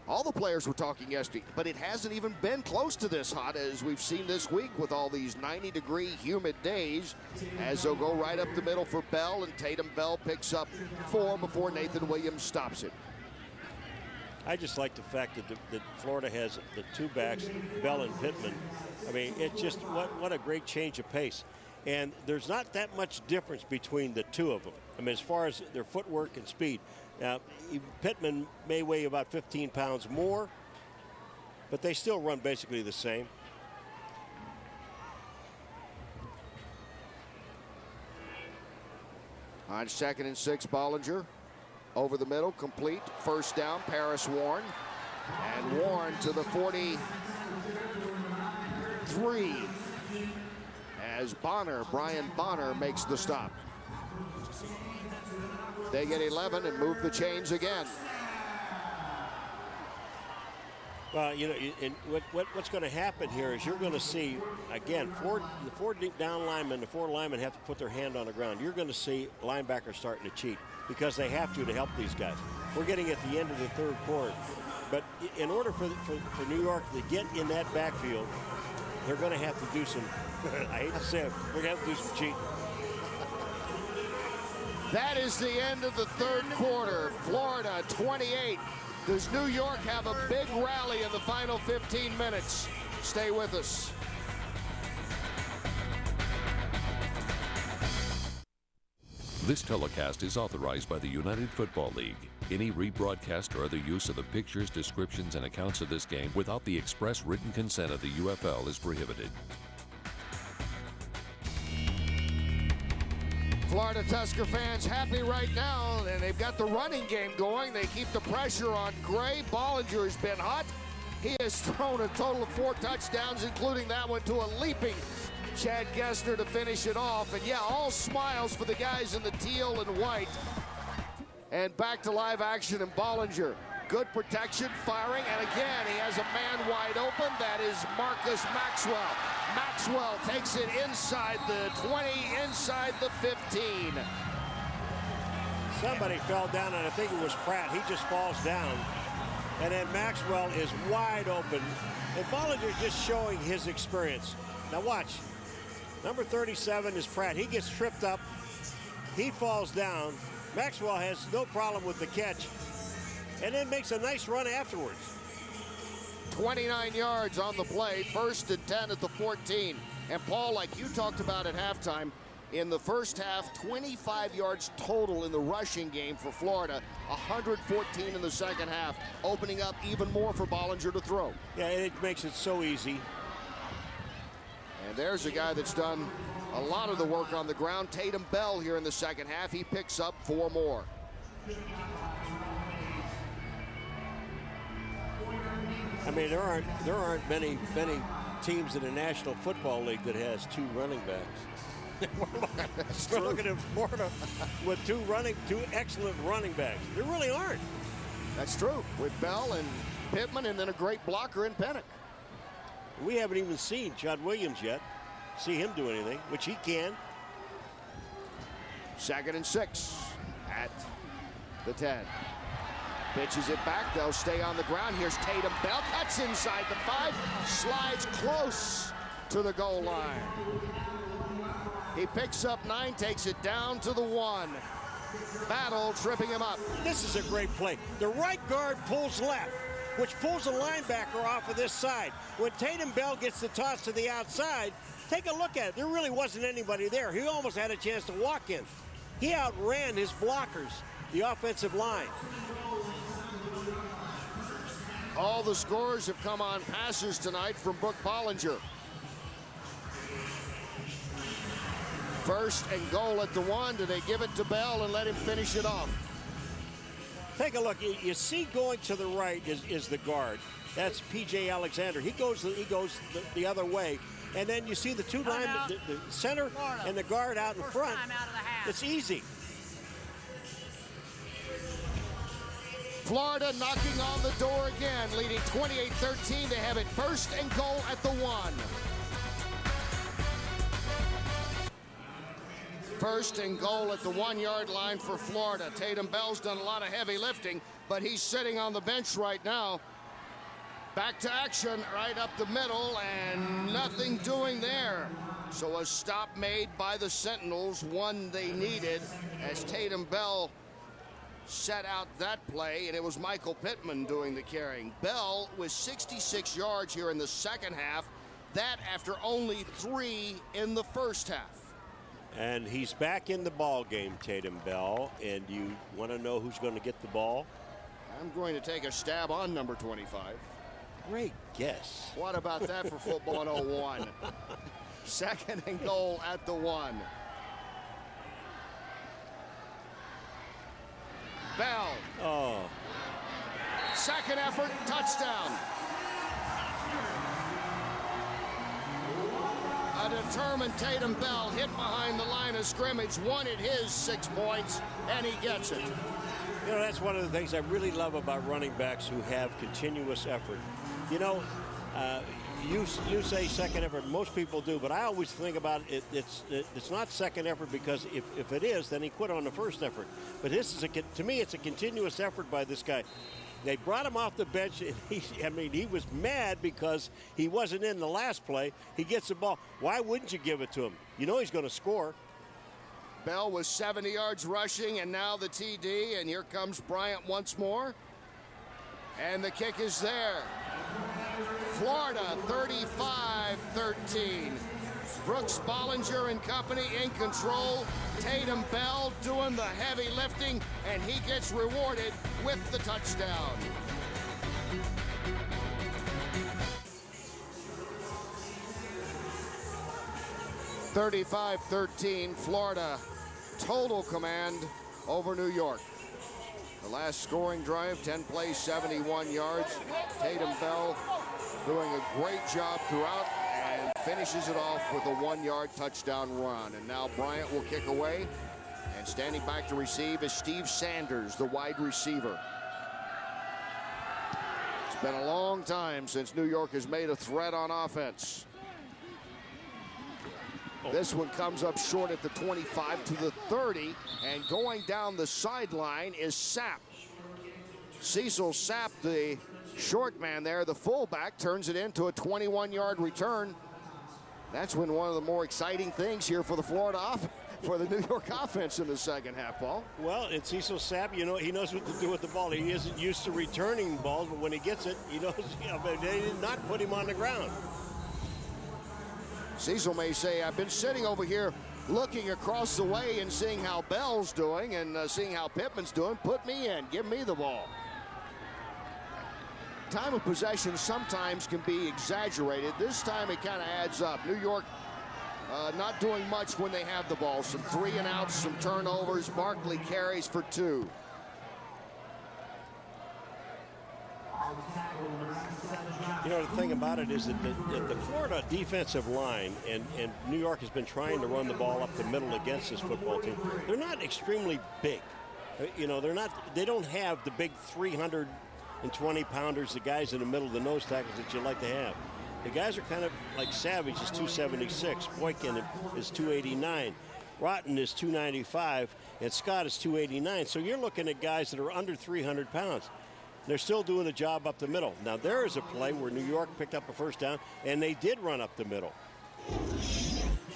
all the players were talking yesterday, but it hasn't even been close to this hot as we've seen this week with all these 90-degree humid days, as they'll go right up the middle for Bell, and Tatum Bell picks up 4 before Nathan Williams stops it. I just like the fact that Florida has the 2 backs, Bell and Pittman. I mean, it's just what a great change of pace. And there's not that much difference between the 2 of them. I mean, as far as their footwork and speed, Now, Pittman may weigh about 15 pounds more, but they still run basically the same. On 2nd and 6, Bollinger over the middle, complete, first down, Paris Warren. And Warren to the 43 as Brian Bonner makes the stop. They get 11 and move the chains again. Well, you know, and what's going to happen here is you're going to see, again, the four deep down linemen, the four linemen have to put their hand on the ground. You're going to see linebackers starting to cheat because they have to help these guys. We're getting at the end of the third quarter. But in order for New York to get in that backfield, they're going to have to do some, I hate to say it, we're going to have to do some cheating. That is the end of the third quarter. Florida 28. Does New York have a big rally in the final 15 minutes? Stay with us. This telecast is authorized by the United Football League. Any rebroadcast or other use of the pictures, descriptions, and accounts of this game without the express written consent of the UFL is prohibited. Florida Tusker fans happy right now, and they've got the running game going. They keep the pressure on Gray. Bollinger has been hot. He has thrown a total of 4 touchdowns, including that one to a leaping Chad Gessner to finish it off. And yeah, all smiles for the guys in the teal and white. And back to live action in Bollinger. Good protection, firing, and again, he has a man wide open. That is Marcus Maxwell. Maxwell takes it inside the 20, inside the 15. Somebody fell down, and I think it was Pratt. He just falls down. And then Maxwell is wide open. And Bollinger just showing his experience. Now watch. Number 37 is Pratt. He gets tripped up. He falls down. Maxwell has no problem with the catch. And then makes a nice run afterwards. 29 yards on the play, 1st and 10 at the 14. And Paul, like you talked about at halftime, in the first half, 25 yards total in the rushing game for Florida, 114 in the second half, opening up even more for Bollinger to throw. Yeah, it makes it so easy. And there's a guy that's done a lot of the work on the ground, Tatum Bell, here in the second half. He picks up 4 more. I mean, there aren't many teams in the National Football League that has 2 running backs. We're looking at Florida with 2 excellent running backs. There really aren't. That's true. With Bell and Pittman, and then a great blocker in Pennick. We haven't even seen Judd Williams yet. See him do anything, which he can. 2nd and 6 at the 10. Pitches it back. They'll stay on the ground. Here's Tatum Bell. Cuts inside the 5. Slides close to the goal line. He picks up 9, takes it down to the 1. Battle tripping him up. This is a great play. The right guard pulls left, which pulls the linebacker off of this side. When Tatum Bell gets the toss to the outside, take a look at it. There really wasn't anybody there. He almost had a chance to walk in. He outran his blockers, the offensive line. All the scores have come on passes tonight from Brooke Bollinger. 1st and goal at the 1. Do they give it to Bell and let him finish it off? Take a look. You see going to the right is the guard. That's P.J. Alexander. He goes the other way. And then you see the 2 linemen, the center and the guard out in front. It's easy. Florida knocking on the door again, leading 28-13. They have it 1st and goal at the 1. 1st and goal at the 1-yard line for Florida. Tatum Bell's done a lot of heavy lifting, but he's sitting on the bench right now. Back to action right up the middle, and nothing doing there. So a stop made by the Sentinels, one they needed, as Tatum Bell set out that play, and it was Michael Pittman doing the carrying. Bell with 66 yards here in the second half, that after only 3 in the first half. And he's back in the ball game, Tatum Bell. And you want to know who's going to get the ball? I'm going to take a stab on number 25. Great guess. What about that for football in 01? Second and goal at the 1. Bell. Oh. Second effort, touchdown. A determined Tatum Bell hit behind the line of scrimmage, wanted his 6 points, and he gets it. You know, that's one of the things I really love about running backs who have continuous effort. You know, you say second effort, most people do, but I always think about it, it's not second effort, because if it is, then he quit on the first effort. But this is, to me, it's a continuous effort by this guy. They brought him off the bench, and he was mad because he wasn't in the last play. He gets the ball. Why wouldn't you give it to him? You know he's going to score. Bell was 70 yards rushing, and now the TD, and here comes Bryant once more. And the kick is there. Florida 35-13. Brooks Bollinger and company in control. Tatum Bell doing the heavy lifting, and he gets rewarded with the touchdown. (35-13) Florida total command over New York. The last scoring drive, 10 plays, 71 yards. Tatum Bell doing a great job throughout and finishes it off with a 1-yard touchdown run. And now Bryant will kick away. And standing back to receive is Steve Sanders, the wide receiver. It's been a long time since New York has made a threat on offense. This one comes up short at the 25 to the 30, and going down the sideline is Sapp. Cecil Sapp, the short man there, the fullback, turns it into a 21-yard return. That's when one of the more exciting things here for the for the New York offense in the second half, Paul. Well, and Cecil Sapp, you know, he knows what to do with the ball. He isn't used to returning balls, but when he gets it, he knows. They did not put him on the ground. Cecil may say, I've been sitting over here looking across the way and seeing how Bell's doing and seeing how Pittman's doing. Put me in. Give me the ball. Time of possession sometimes can be exaggerated. This time it kind of adds up. New York not doing much when they have the ball. Some 3 and outs, some turnovers. Barkley carries for 2. You know, the thing about it is that the Florida defensive line, and New York has been trying to run the ball up the middle against this football team. They're not extremely big. You know, they don't have the big 320-pounders, the guys in the middle of the nose tackles that you like to have. The guys are kind of like Savage is 276, Boykin is 289, Rotten is 295, and Scott is 289. So you're looking at guys that are under 300 pounds. They're still doing a job up the middle. Now, there is a play where New York picked up a first down, and they did run up the middle.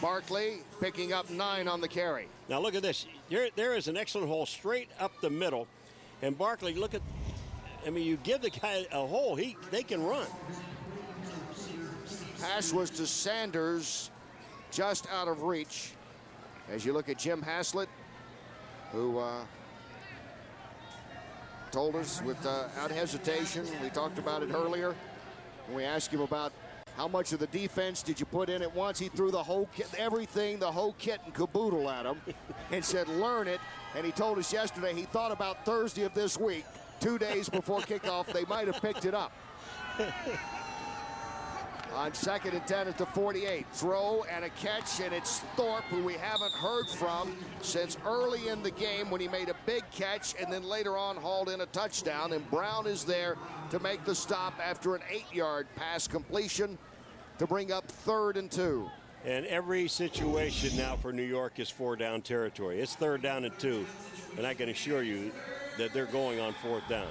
Barkley picking up 9 on the carry. Now, look at this. There is an excellent hole straight up the middle. And Barkley, look at, I mean, you give the guy a hole, they can run. Pass was to Sanders, just out of reach. As you look at Jim Haslett, who told us without hesitation, we talked about it earlier, when we asked him about how much of the defense did you put in at once. He threw the whole kit, everything, the whole kit and caboodle at him and said, learn it. And he told us yesterday he thought about Thursday of this week, 2 days before kickoff, they might have picked it up. On 2nd and 10 at the 48. Throw and a catch, and it's Thorpe, who we haven't heard from since early in the game when he made a big catch and then later on hauled in a touchdown. And Brown is there to make the stop after an 8-yard pass completion to bring up 3rd and 2. And every situation now for New York is 4-down territory. It's 3rd down and 2, and I can assure you that they're going on 4th down.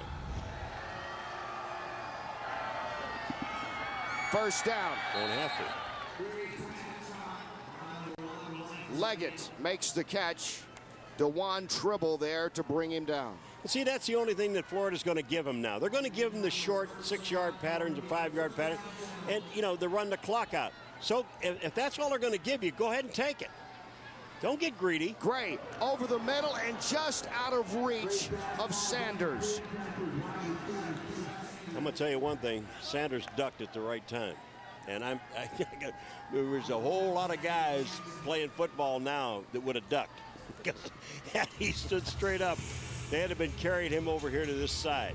First down. Don't have to. Leggett makes the catch. DeJuan Tribble there to bring him down. See, that's the only thing that Florida's going to give him now. They're going to give him the short 6-yard patterns and 5-yard patterns, and, you know, they run the clock out. So if that's all they're going to give you, go ahead and take it. Don't get greedy. Gray over the middle and just out of reach of Sanders. I'm going to tell you one thing. Sanders ducked at the right time. And there was a whole lot of guys playing football now that would have ducked. Because had he stood straight up, they had to have been carrying him over here to this side.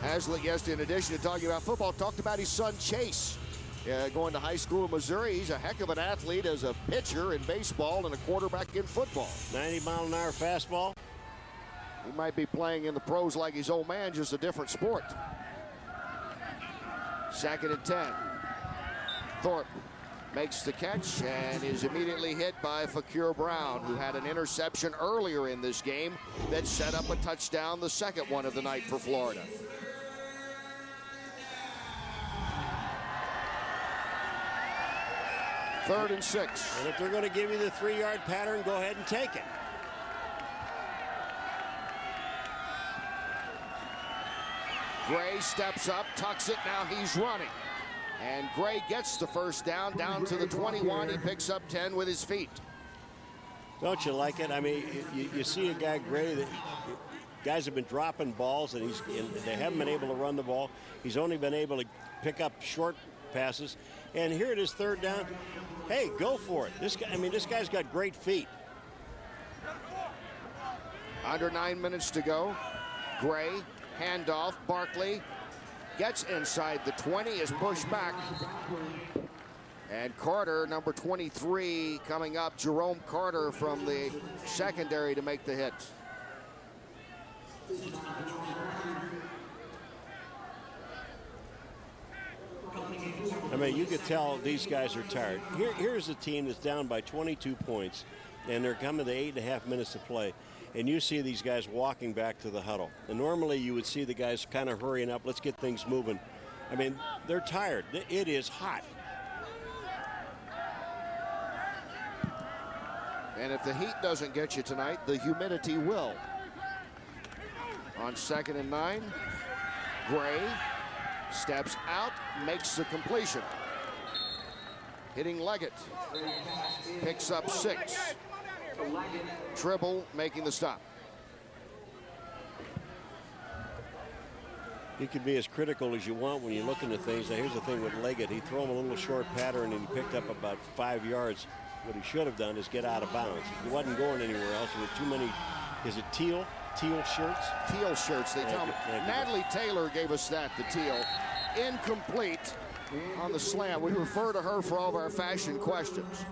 Haslett, yes, in addition to talking about football, talked about his son Chase. Going to high school in Missouri. He's a heck of an athlete as a pitcher in baseball and a quarterback in football. 90-mile-an-hour fastball. He might be playing in the pros like his old man, just a different sport. 2nd and 10. Thorpe makes the catch and is immediately hit by Fakir Brown, who had an interception earlier in this game that set up a touchdown, the second one of the night for Florida. Third and 6. And if they're going to give you the 3-yard pattern, go ahead and take it. Gray steps up, tucks it, now he's running. And Gray gets the first down to the 21. He picks up 10 with his feet. Don't you like it? I mean, you see a guy, Gray, that guys have been dropping balls, and they haven't been able to run the ball. He's only been able to pick up short passes. And here it is, 3rd down. Hey, go for it. This guy's got great feet. Under 9 minutes to go. Gray, handoff, Barkley gets inside the 20, is pushed back. And Carter, number 23, coming up, Jerome Carter from the secondary to make the hit. I mean, you could tell these guys are tired. Here's a team that's down by 22 points, and they're coming to 8.5 minutes to play. And you see these guys walking back to the huddle. And normally you would see the guys kind of hurrying up. Let's get things moving. I mean, they're tired. It is hot. And if the heat doesn't get you tonight, the humidity will. On 2nd and 9, Gray steps out, makes the completion. Hitting Leggett. Picks up 6. Tribble making the stop. You can be as critical as you want when you're looking at things. Now, here's the thing with Leggett. He threw him a little short pattern, and he picked up about 5 yards. What he should have done is get out of bounds. He wasn't going anywhere else. There were too many, is it teal? Teal shirts? Teal shirts, they tell me. Natalie Taylor gave us that, the teal. Incomplete on the slam. We refer to her for all of our fashion questions.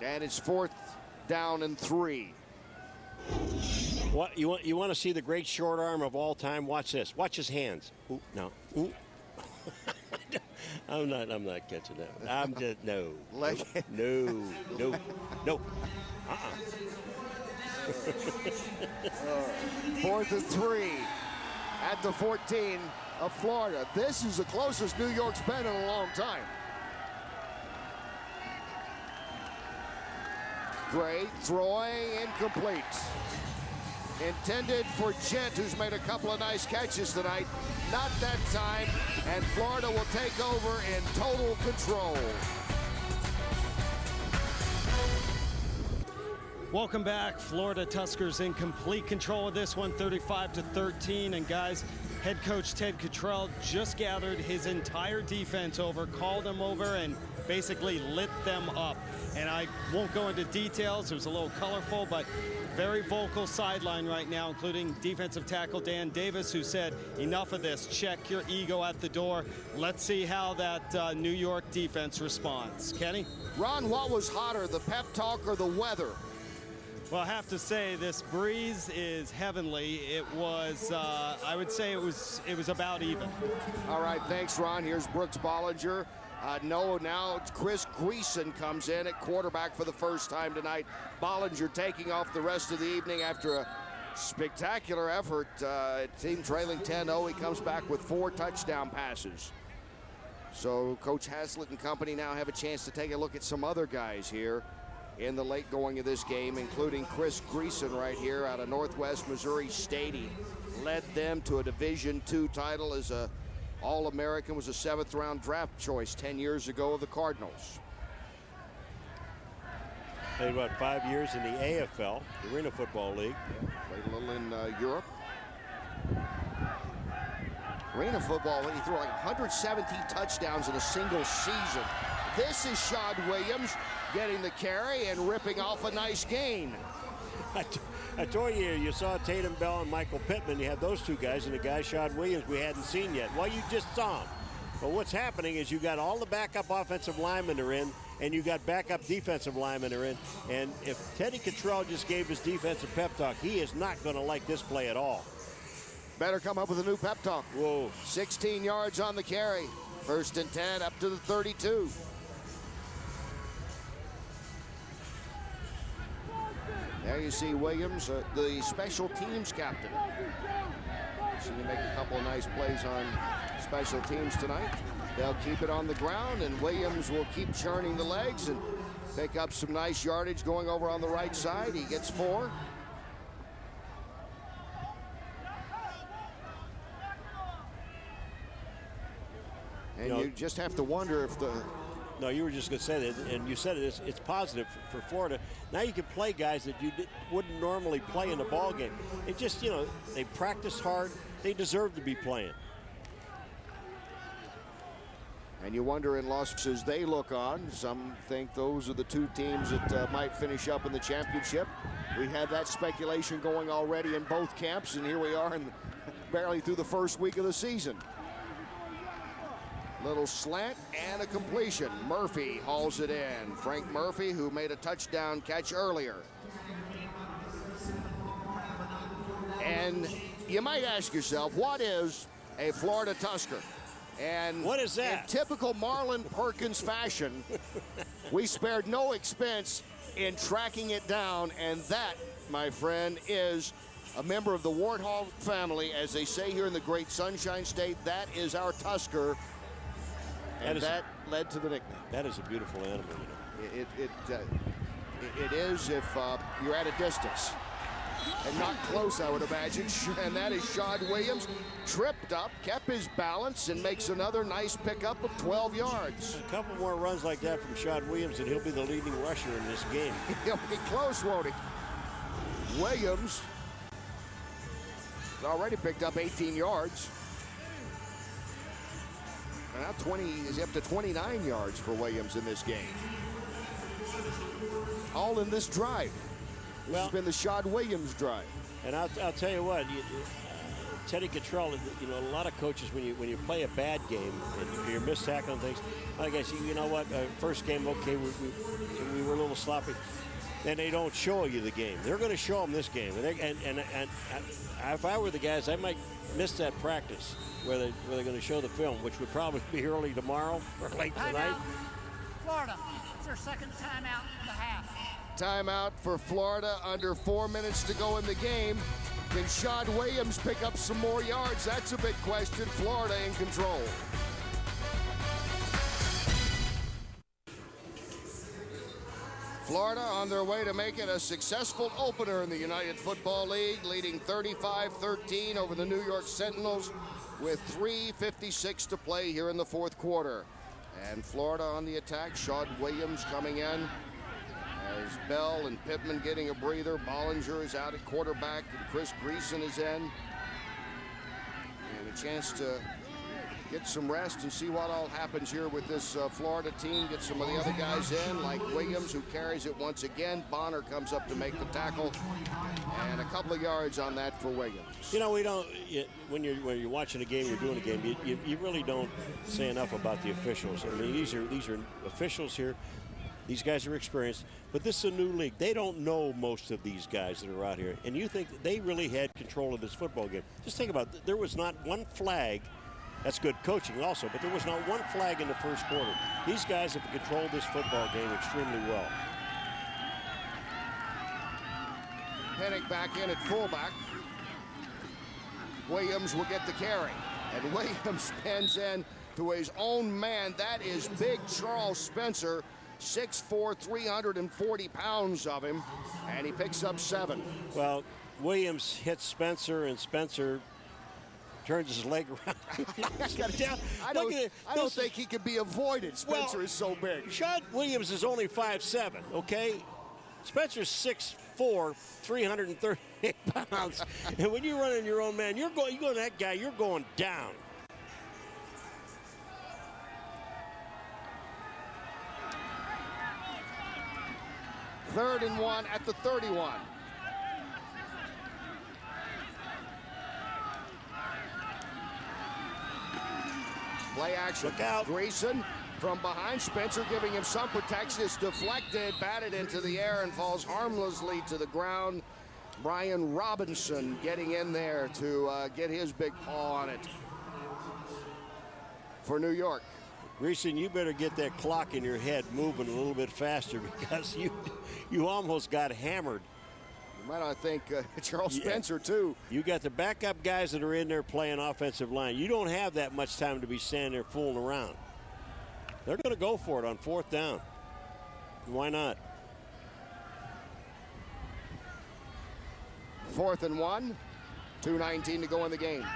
And it's 4th down and 3. What you want to see the great short arm of all time? Watch this. Watch his hands. Ooh, no. Ooh. I'm not catching that one. I'm just no. No. 4th and 3 at the 14 of Florida. This is the closest New York's been in a long time. Gray throwing incomplete. Intended for Gent, who's made a couple of nice catches tonight. Not that time, and Florida will take over in total control. Welcome back. Florida Tuskers in complete control of this one, 35-13. And guys, head coach Ted Cottrell just gathered his entire defense over, called them over, and basically lit them up. And I won't go into details. It was a little colorful, but very vocal sideline right now, including defensive tackle Dan Davis, who said, enough of this. Check your ego at the door. Let's see how that New York defense responds. Kenny? Ron, what was hotter, the pep talk or the weather? Well, I have to say this breeze is heavenly. It was, I would say it was about even. All right, thanks, Ron. Here's Brooks Bollinger. Now Chris Greason comes in at quarterback for the first time tonight. Bollinger taking off the rest of the evening after a spectacular effort. Team trailing 10-0. He comes back with 4 touchdown passes. So Coach Haslett and company now have a chance to take a look at some other guys here in the late going of this game, including Chris Greason right here out of Northwest Missouri State. He led them to a Division II title as a All-American, was a 7th-round draft choice 10 years ago of the Cardinals. Played about 5 years in the AFL, the Arena Football League. Yeah, played a little in Europe. Arena Football League, he threw like 117 touchdowns in a single season. This is Shad Williams getting the carry and ripping off a nice gain. I told you, you saw Tatum Bell and Michael Pittman. You had those two guys, and the guy, Shad Williams, we hadn't seen yet. Well, you just saw him. But what's happening is you got all the backup offensive linemen are in, and you got backup defensive linemen are in. And if Teddy Cottrell just gave his defensive pep talk, he is not going to like this play at all. Better come up with a new pep talk. Whoa. 16 yards on the carry. 1st and 10 up to the 32. There you see Williams, the special teams captain. See him make a couple of nice plays on special teams tonight. They'll keep it on the ground, and Williams will keep churning the legs and pick up some nice yardage going over on the right side. He gets 4. And you just have to wonder if the... No, you were just going to say that, and you said it. It's positive for Florida. Now you can play guys that you wouldn't normally play in a ball game. It just, you know, they practice hard. They deserve to be playing. And you wonder in losses they look on. Some think those are the two teams that might finish up in the championship. We had that speculation going already in both camps, and here we are barely through the first week of the season. Little slant and a completion. Murphy hauls it in. Frank Murphy, who made a touchdown catch earlier. And you might ask yourself, what is a Florida Tusker? And what is that? In typical Marlon Perkins fashion, we spared no expense in tracking it down, and that, my friend, is a member of the Warthog family. As they say here in the great Sunshine State, that is our Tusker. And that led to the nickname. That is a beautiful animal, you know. It is if you're at a distance. And not close, I would imagine. And that is Shad Williams. Tripped up, kept his balance, and makes another nice pickup of 12 yards. A couple more runs like that from Shad Williams, and he'll be the leading rusher in this game. He'll be close, won't he? Williams has already picked up 18 yards. Now 20 is up to 29 yards for Williams in this game. All in this drive. This has been the Shad Williams drive. And I'll tell you what, Teddy Cottrell, you know, a lot of coaches, when you play a bad game and you're mistackling things, I guess, you know what, first game, okay, we were a little sloppy. Then they don't show you the game. They're going to show them this game. And if I were the guys, I might miss that practice where they're going to show the film, which would probably be early tomorrow or late tonight. Florida, it's their second timeout in the half. Timeout for Florida, under 4 minutes to go in the game. Can Shad Williams pick up some more yards? That's a big question. Florida in control. Florida on their way to make it a successful opener in the United Football League, leading 35-13 over the New York Sentinels with 3:56 to play here in the fourth quarter. And Florida on the attack. Shad Williams coming in as Bell and Pittman getting a breather. Bollinger is out at quarterback, and Chris Greason is in. And a chance to get some rest and see what all happens here with this Florida team. Get some of the other guys in, like Williams, who carries it once again. Bonner comes up to make the tackle, and a couple of yards on that for Williams. You know, we don't. When you're watching a game, you're doing a game. You really don't say enough about the officials. I mean, these are officials here. These guys are experienced, but this is a new league. They don't know most of these guys that are out here, and you think they really had control of this football game. Just think about it. There was not one flag. That's good coaching also, but there was not one flag in the first quarter. These guys have controlled this football game extremely well. Pennick back in at fullback. Williams will get the carry, and Williams pins in to his own man. That is big Charles Spencer, 6'4", 340 pounds of him, and he picks up 7. Well, Williams hits Spencer, and Spencer turns his leg around. I don't think he can be avoided. Spencer is so big. Sean Williams is only 5'7", okay? Spencer's 6'4", 338 pounds. And when you're running your own man, you go to that guy, you're going down. Third and 1 at the 31. Play action. Look out. Grayson from behind. Spencer giving him some protection. It's deflected, batted into the air, and falls harmlessly to the ground. Brian Robinson getting in there to get his big paw on it for New York. Grayson, you better get that clock in your head moving a little bit faster, because you almost got hammered. You might not think Charles Spencer, too. You got the backup guys that are in there playing offensive line. You don't have that much time to be standing there fooling around. They're going to go for it on 4th down. Why not? 4th and 1. 2:19 to go in the game.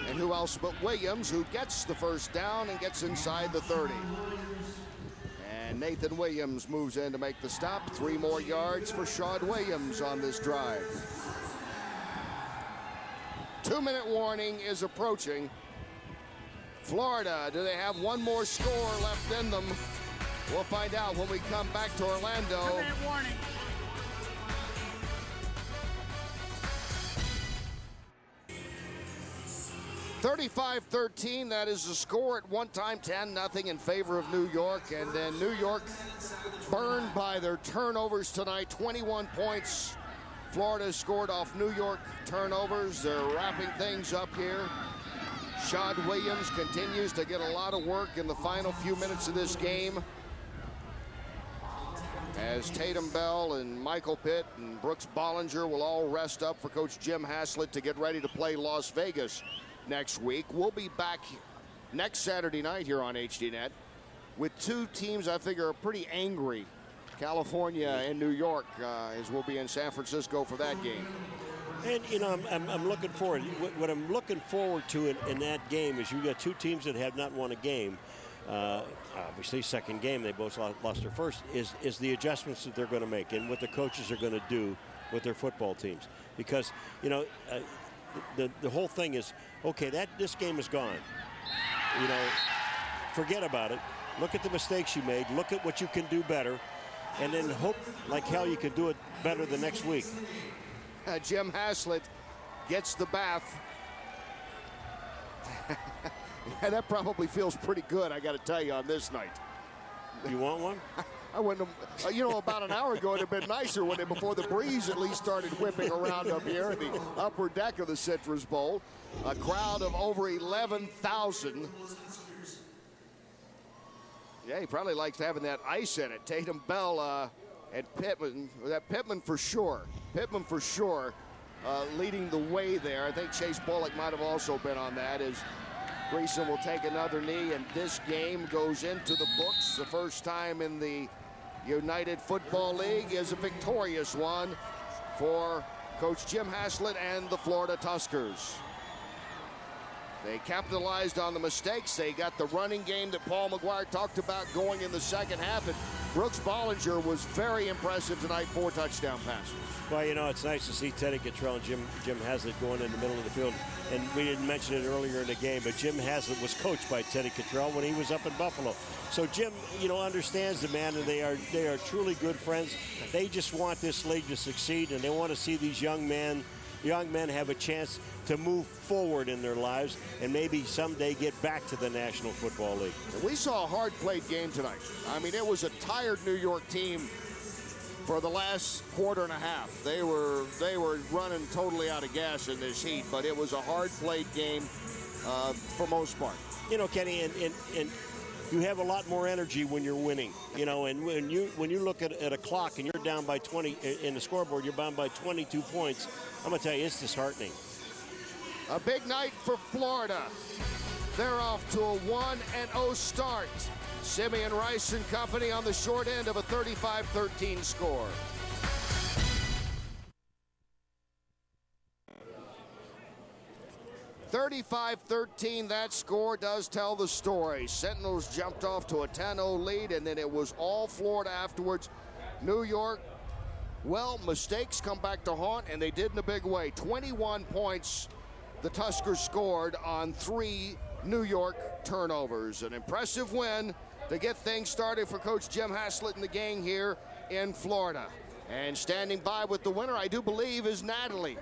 And who else but Williams, who gets the first down and gets inside the 30. And Nathan Williams moves in to make the stop. 3 more yards for Sean Williams on this drive. 2-minute warning is approaching. Florida, do they have one more score left in them? We'll find out when we come back to Orlando. 2-minute warning. (35-13), that is the score at one time, 10-0 in favor of New York. And then New York burned by their turnovers tonight, 21 points. Florida scored off New York turnovers. They're wrapping things up here. Sean Williams continues to get a lot of work in the final few minutes of this game, as Tatum Bell and Michael Pitt and Brooks Bollinger will all rest up for Coach Jim Haslett to get ready to play Las Vegas next week. We'll be back next Saturday night here on HDNet with 2 teams I think are pretty angry, California and New York, as we'll be in San Francisco for that game. And, you know, I'm looking forward. What I'm looking forward to in that game is you got 2 teams that have not won a game. Obviously, second game, they both lost their first, is the adjustments that they're going to make and what the coaches are going to do with their football teams. Because, you know, the whole thing is, okay, this game is gone. You know, forget about it. Look at the mistakes you made. Look at what you can do better. And then hope like hell you can do it better the next week. Jim Haslett gets the bath. Yeah, that probably feels pretty good, I got to tell you, on this night. You want one? I wouldn't have, you know, about an hour ago it would have been nicer, wouldn't it, before the breeze at least started whipping around up here in the upper deck of the Citrus Bowl. A crowd of over 11,000. Yeah, he probably likes having that ice in it. Tatum Bell and Pittman, Pittman for sure. Pittman for sure leading the way there. I think Chase Bullock might have also been on that, as Grayson will take another knee, and this game goes into the books. The first time in the United Football League is a victorious one for Coach Jim Haslett and the Florida Tuskers. They capitalized on the mistakes. They got the running game that Paul McGuire talked about going in the second half. And Brooks Bollinger was very impressive tonight, 4 touchdown passes. Well, you know, it's nice to see Teddy Cottrell and Jim Haslett going in the middle of the field. And we didn't mention it earlier in the game, but Jim Haslett was coached by Teddy Cottrell when he was up in Buffalo. So Jim, you know, understands the man, and they are truly good friends. They just want this league to succeed, and they want to see these young men have a chance to move forward in their lives and maybe someday get back to the National Football League. We saw a hard-played game tonight. I mean, it was a tired New York team for the last quarter and a half. They were running totally out of gas in this heat, but it was a hard-played game for most part. You know, Kenny, and you have a lot more energy when you're winning. You know, and when you look at a clock and you're down by 20 in the scoreboard, you're down by 22 points. I'm going to tell you, it's disheartening. A big night for Florida. They're off to a 1-0 start. Simeon Rice and company on the short end of a 35-13 score. 35-13, that score does tell the story. Sentinels jumped off to a 10-0 lead, and then it was all Florida afterwards. New York, well, mistakes come back to haunt, and they did in a big way. 21 points the Tuskers scored on 3 New York turnovers. An impressive win to get things started for Coach Jim Haslett and the gang here in Florida. And standing by with the winner, I do believe, is Natalie.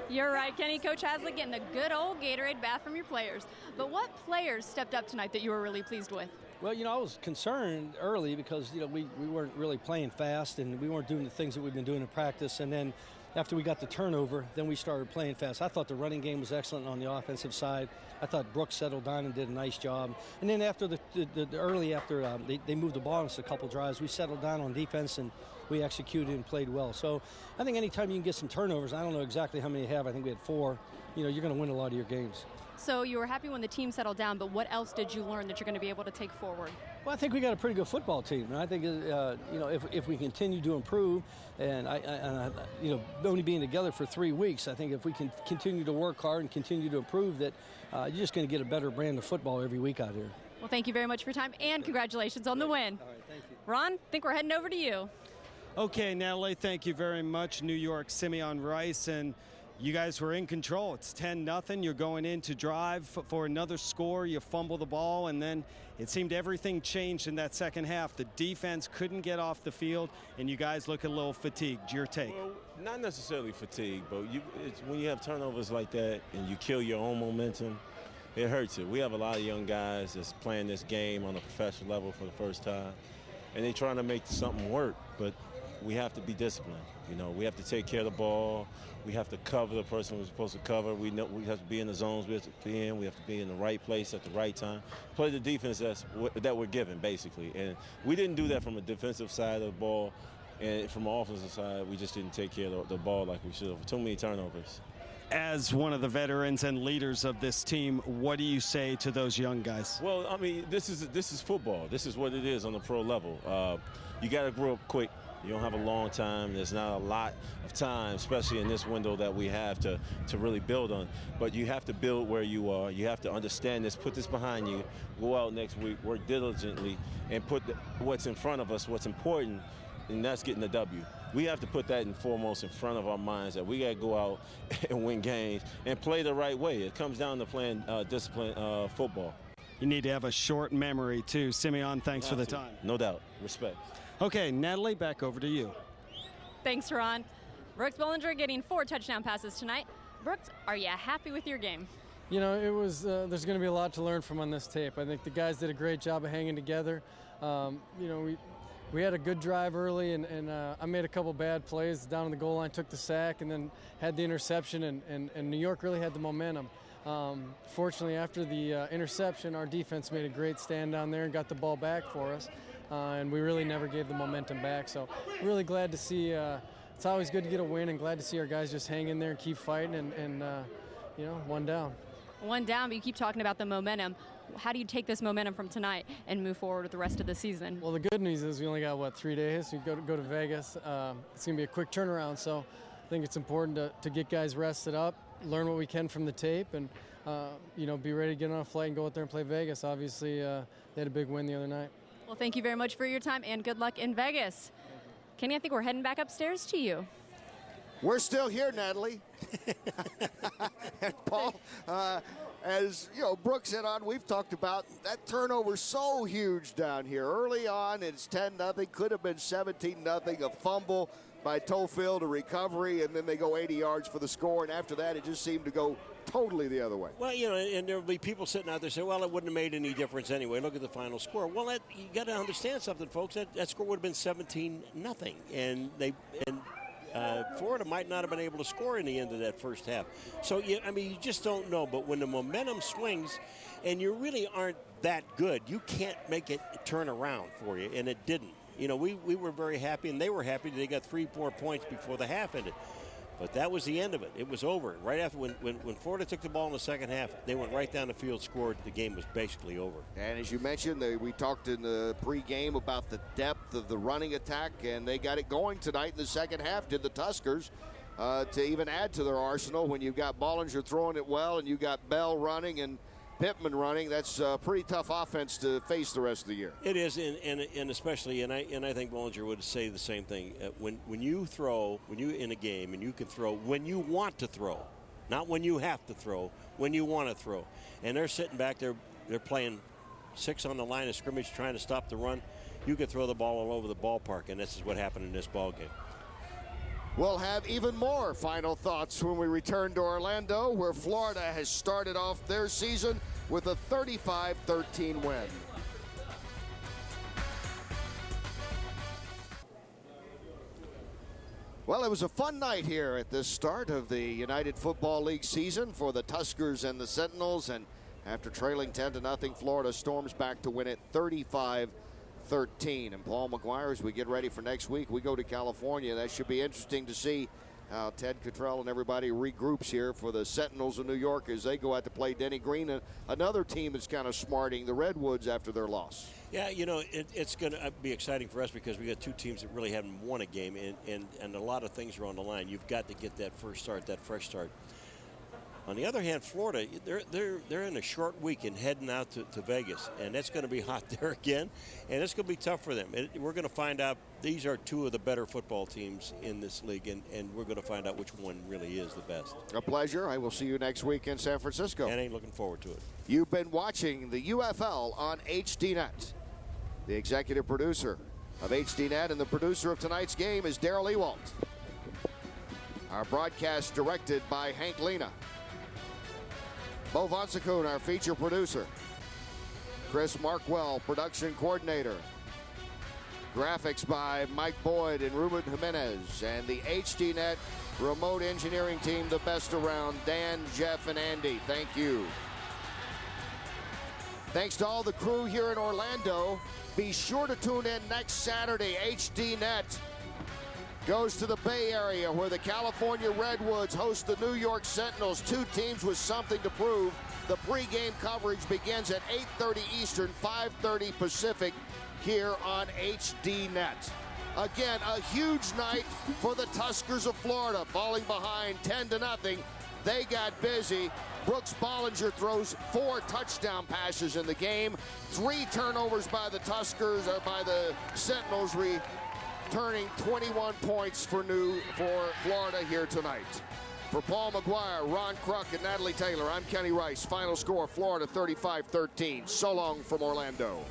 You're right, Kenny. Coach Haslett getting a good old Gatorade bath from your players. But what players stepped up tonight that you were really pleased with? Well, I was concerned early because, we weren't really playing fast and we weren't doing the things that we've been doing in practice. And then after we got the turnover, then we started playing fast. I thought the running game was excellent on the offensive side. I thought Brooks settled down and did a nice job. And then after they moved the ball on us a couple drives, we settled down on defense and we executed and played well. So I think anytime you can get some turnovers, I don't know exactly how many you have. I think we had 4. You're going to win a lot of your games. So you were happy when the team settled down, but what else did you learn that you're going to be able to take forward? Well, I think we got a pretty good football team, and I think if we continue to improve, and only being together for 3 weeks, I think if we can continue to work hard and continue to improve, that you're just going to get a better brand of football every week out here. Well, thank you very much for your time, and congratulations on the win. All right, thank you. Ron, I think we're heading over to you. Okay, Natalie, thank you very much. New York, Simeon Rice, and you guys were in control. It's 10-0. You're going in to drive for another score. You fumble the ball, and then it seemed everything changed in that second half. The defense couldn't get off the field, and you guys look a little fatigued. Your take? Well, not necessarily fatigued, but when you have turnovers like that and you kill your own momentum, it hurts it. We have a lot of young guys that's playing this game on a professional level for the first time, and they're trying to make something work, but we have to be disciplined. We have to take care of the ball. We have to cover the person we're supposed to cover. We know we have to be in the zones we have to be in. We have to be in the right place at the right time. Play the defense that we're given, basically. And we didn't do that from a defensive side of the ball. And from an offensive side, we just didn't take care of the ball like we should have. Too many turnovers. As one of the veterans and leaders of this team, what do you say to those young guys? Well, this is football. This is what it is on the pro level. You got to grow up quick. You don't have a long time. There's not a lot of time, especially in this window that we have to really build on. But you have to build where you are. You have to understand this, put this behind you, go out next week, work diligently, and put what's in front of us, what's important, and that's getting the W. We have to put that foremost in front of our minds, that we got to go out and win games and play the right way. It comes down to playing disciplined football. You need to have a short memory, too. Simeon, thanks for the time. No doubt. Respect. Okay, Natalie, back over to you. Thanks, Ron. Brooks Bollinger getting 4 touchdown passes tonight. Brooks, are you happy with your game? It was. There's going to be a lot to learn from on this tape. I think the guys did a great job of hanging together. We had a good drive early, and I made a couple bad plays down on the goal line, took the sack, and then had the interception, and New York really had the momentum. Fortunately, after the interception, our defense made a great stand down there and got the ball back for us. And we really never gave the momentum back. So really glad to see, it's always good to get a win, and glad to see our guys just hang in there and keep fighting and one down. One down, but you keep talking about the momentum. How do you take this momentum from tonight and move forward with the rest of the season? Well, the good news is we only got, 3 days? We go to Vegas. It's going to be a quick turnaround, so I think it's important to get guys rested up, learn what we can from the tape, and be ready to get on a flight and go out there and play Vegas. Obviously, they had a big win the other night. Well, thank you very much for your time, and good luck in Vegas. Kenny, I think we're heading back upstairs to you. We're still here, Natalie. And Paul, as Brooks hit on, we've talked about that turnover so huge down here. Early on, it's 10-0, could have been 17-0, a fumble by Tofield, a recovery, and then they go 80 yards for the score, and after that, it just seemed to go totally the other way. Well, and there'll be people sitting out there saying, well, it wouldn't have made any difference anyway. Look at the final score. Well, you got to understand something, folks. That score would have been 17-0, and Florida might not have been able to score in the end of that first half. So, you just don't know. But when the momentum swings and you really aren't that good, you can't make it turn around for you, and it didn't. We were very happy, and they were happy that they got 3 more points before the half ended. But that was the end of it. It was over. Right after, when Florida took the ball in the second half, they went right down the field, scored. The game was basically over. And as you mentioned, we talked in the pregame about the depth of the running attack, and they got it going tonight in the second half, did the Tuskers. to even add to their arsenal when you've got Bollinger throwing it well and you got Bell running and Pittman running. That's a pretty tough offense to face the rest of the year. It is, and especially, and I think Bollinger would say the same thing. When you throw, when you in a game, and you can throw when you want to throw, not when you have to throw, when you want to throw. And they're sitting back there, they're playing 6 on the line of scrimmage trying to stop the run. You could throw the ball all over the ballpark, and this is what happened in this ball game. We'll have even more final thoughts when we return to Orlando, where Florida has started off their season with a 35-13 win. Well, it was a fun night here at the start of the United Football League season for the Tuskers and the Sentinels, and after trailing 10-0, Florida storms back to win it 35-13. And Paul McGuire, as we get ready for next week, we go to California. That should be interesting to see how Ted Cottrell and everybody regroups here for the Sentinels of New York as they go out to play Denny Green, another team that's kind of smarting the Redwoods after their loss. Yeah, you know, it's going to be exciting for us because we got 2 teams that really haven't won a game, and a lot of things are on the line. You've got to get that first start, that fresh start. On the other hand, Florida, they're in a short week and heading out to Vegas, and it's going to be hot there again, and it's going to be tough for them. We're going to find out these are 2 of the better football teams in this league, and we're going to find out which one really is the best. A pleasure. I will see you next week in San Francisco. And I'm looking forward to it. You've been watching the UFL on HDNet. The executive producer of HDNet and the producer of tonight's game is Daryl Ewalt. Our broadcast directed by Hank Lena. Bo Vonsakoon, our feature producer. Chris Markwell, production coordinator. Graphics by Mike Boyd and Ruben Jimenez. And the HDNet remote engineering team, the best around, Dan, Jeff, and Andy. Thank you. Thanks to all the crew here in Orlando. Be sure to tune in next Saturday. HDNet goes to the Bay Area where the California Redwoods host the New York Sentinels, 2 teams with something to prove. The pregame coverage begins at 8:30 Eastern, 5:30 Pacific here on HDNet. Again, a huge night for the Tuskers of Florida, falling behind 10-0. They got busy. Brooks Bollinger throws 4 touchdown passes in the game. 3 turnovers by the Tuskers, or by the Sentinels, returning 21 points for Florida here tonight. For Paul McGuire, Ron Kruk, and Natalie Taylor, I'm Kenny Rice. Final score, Florida 35-13. So long from Orlando.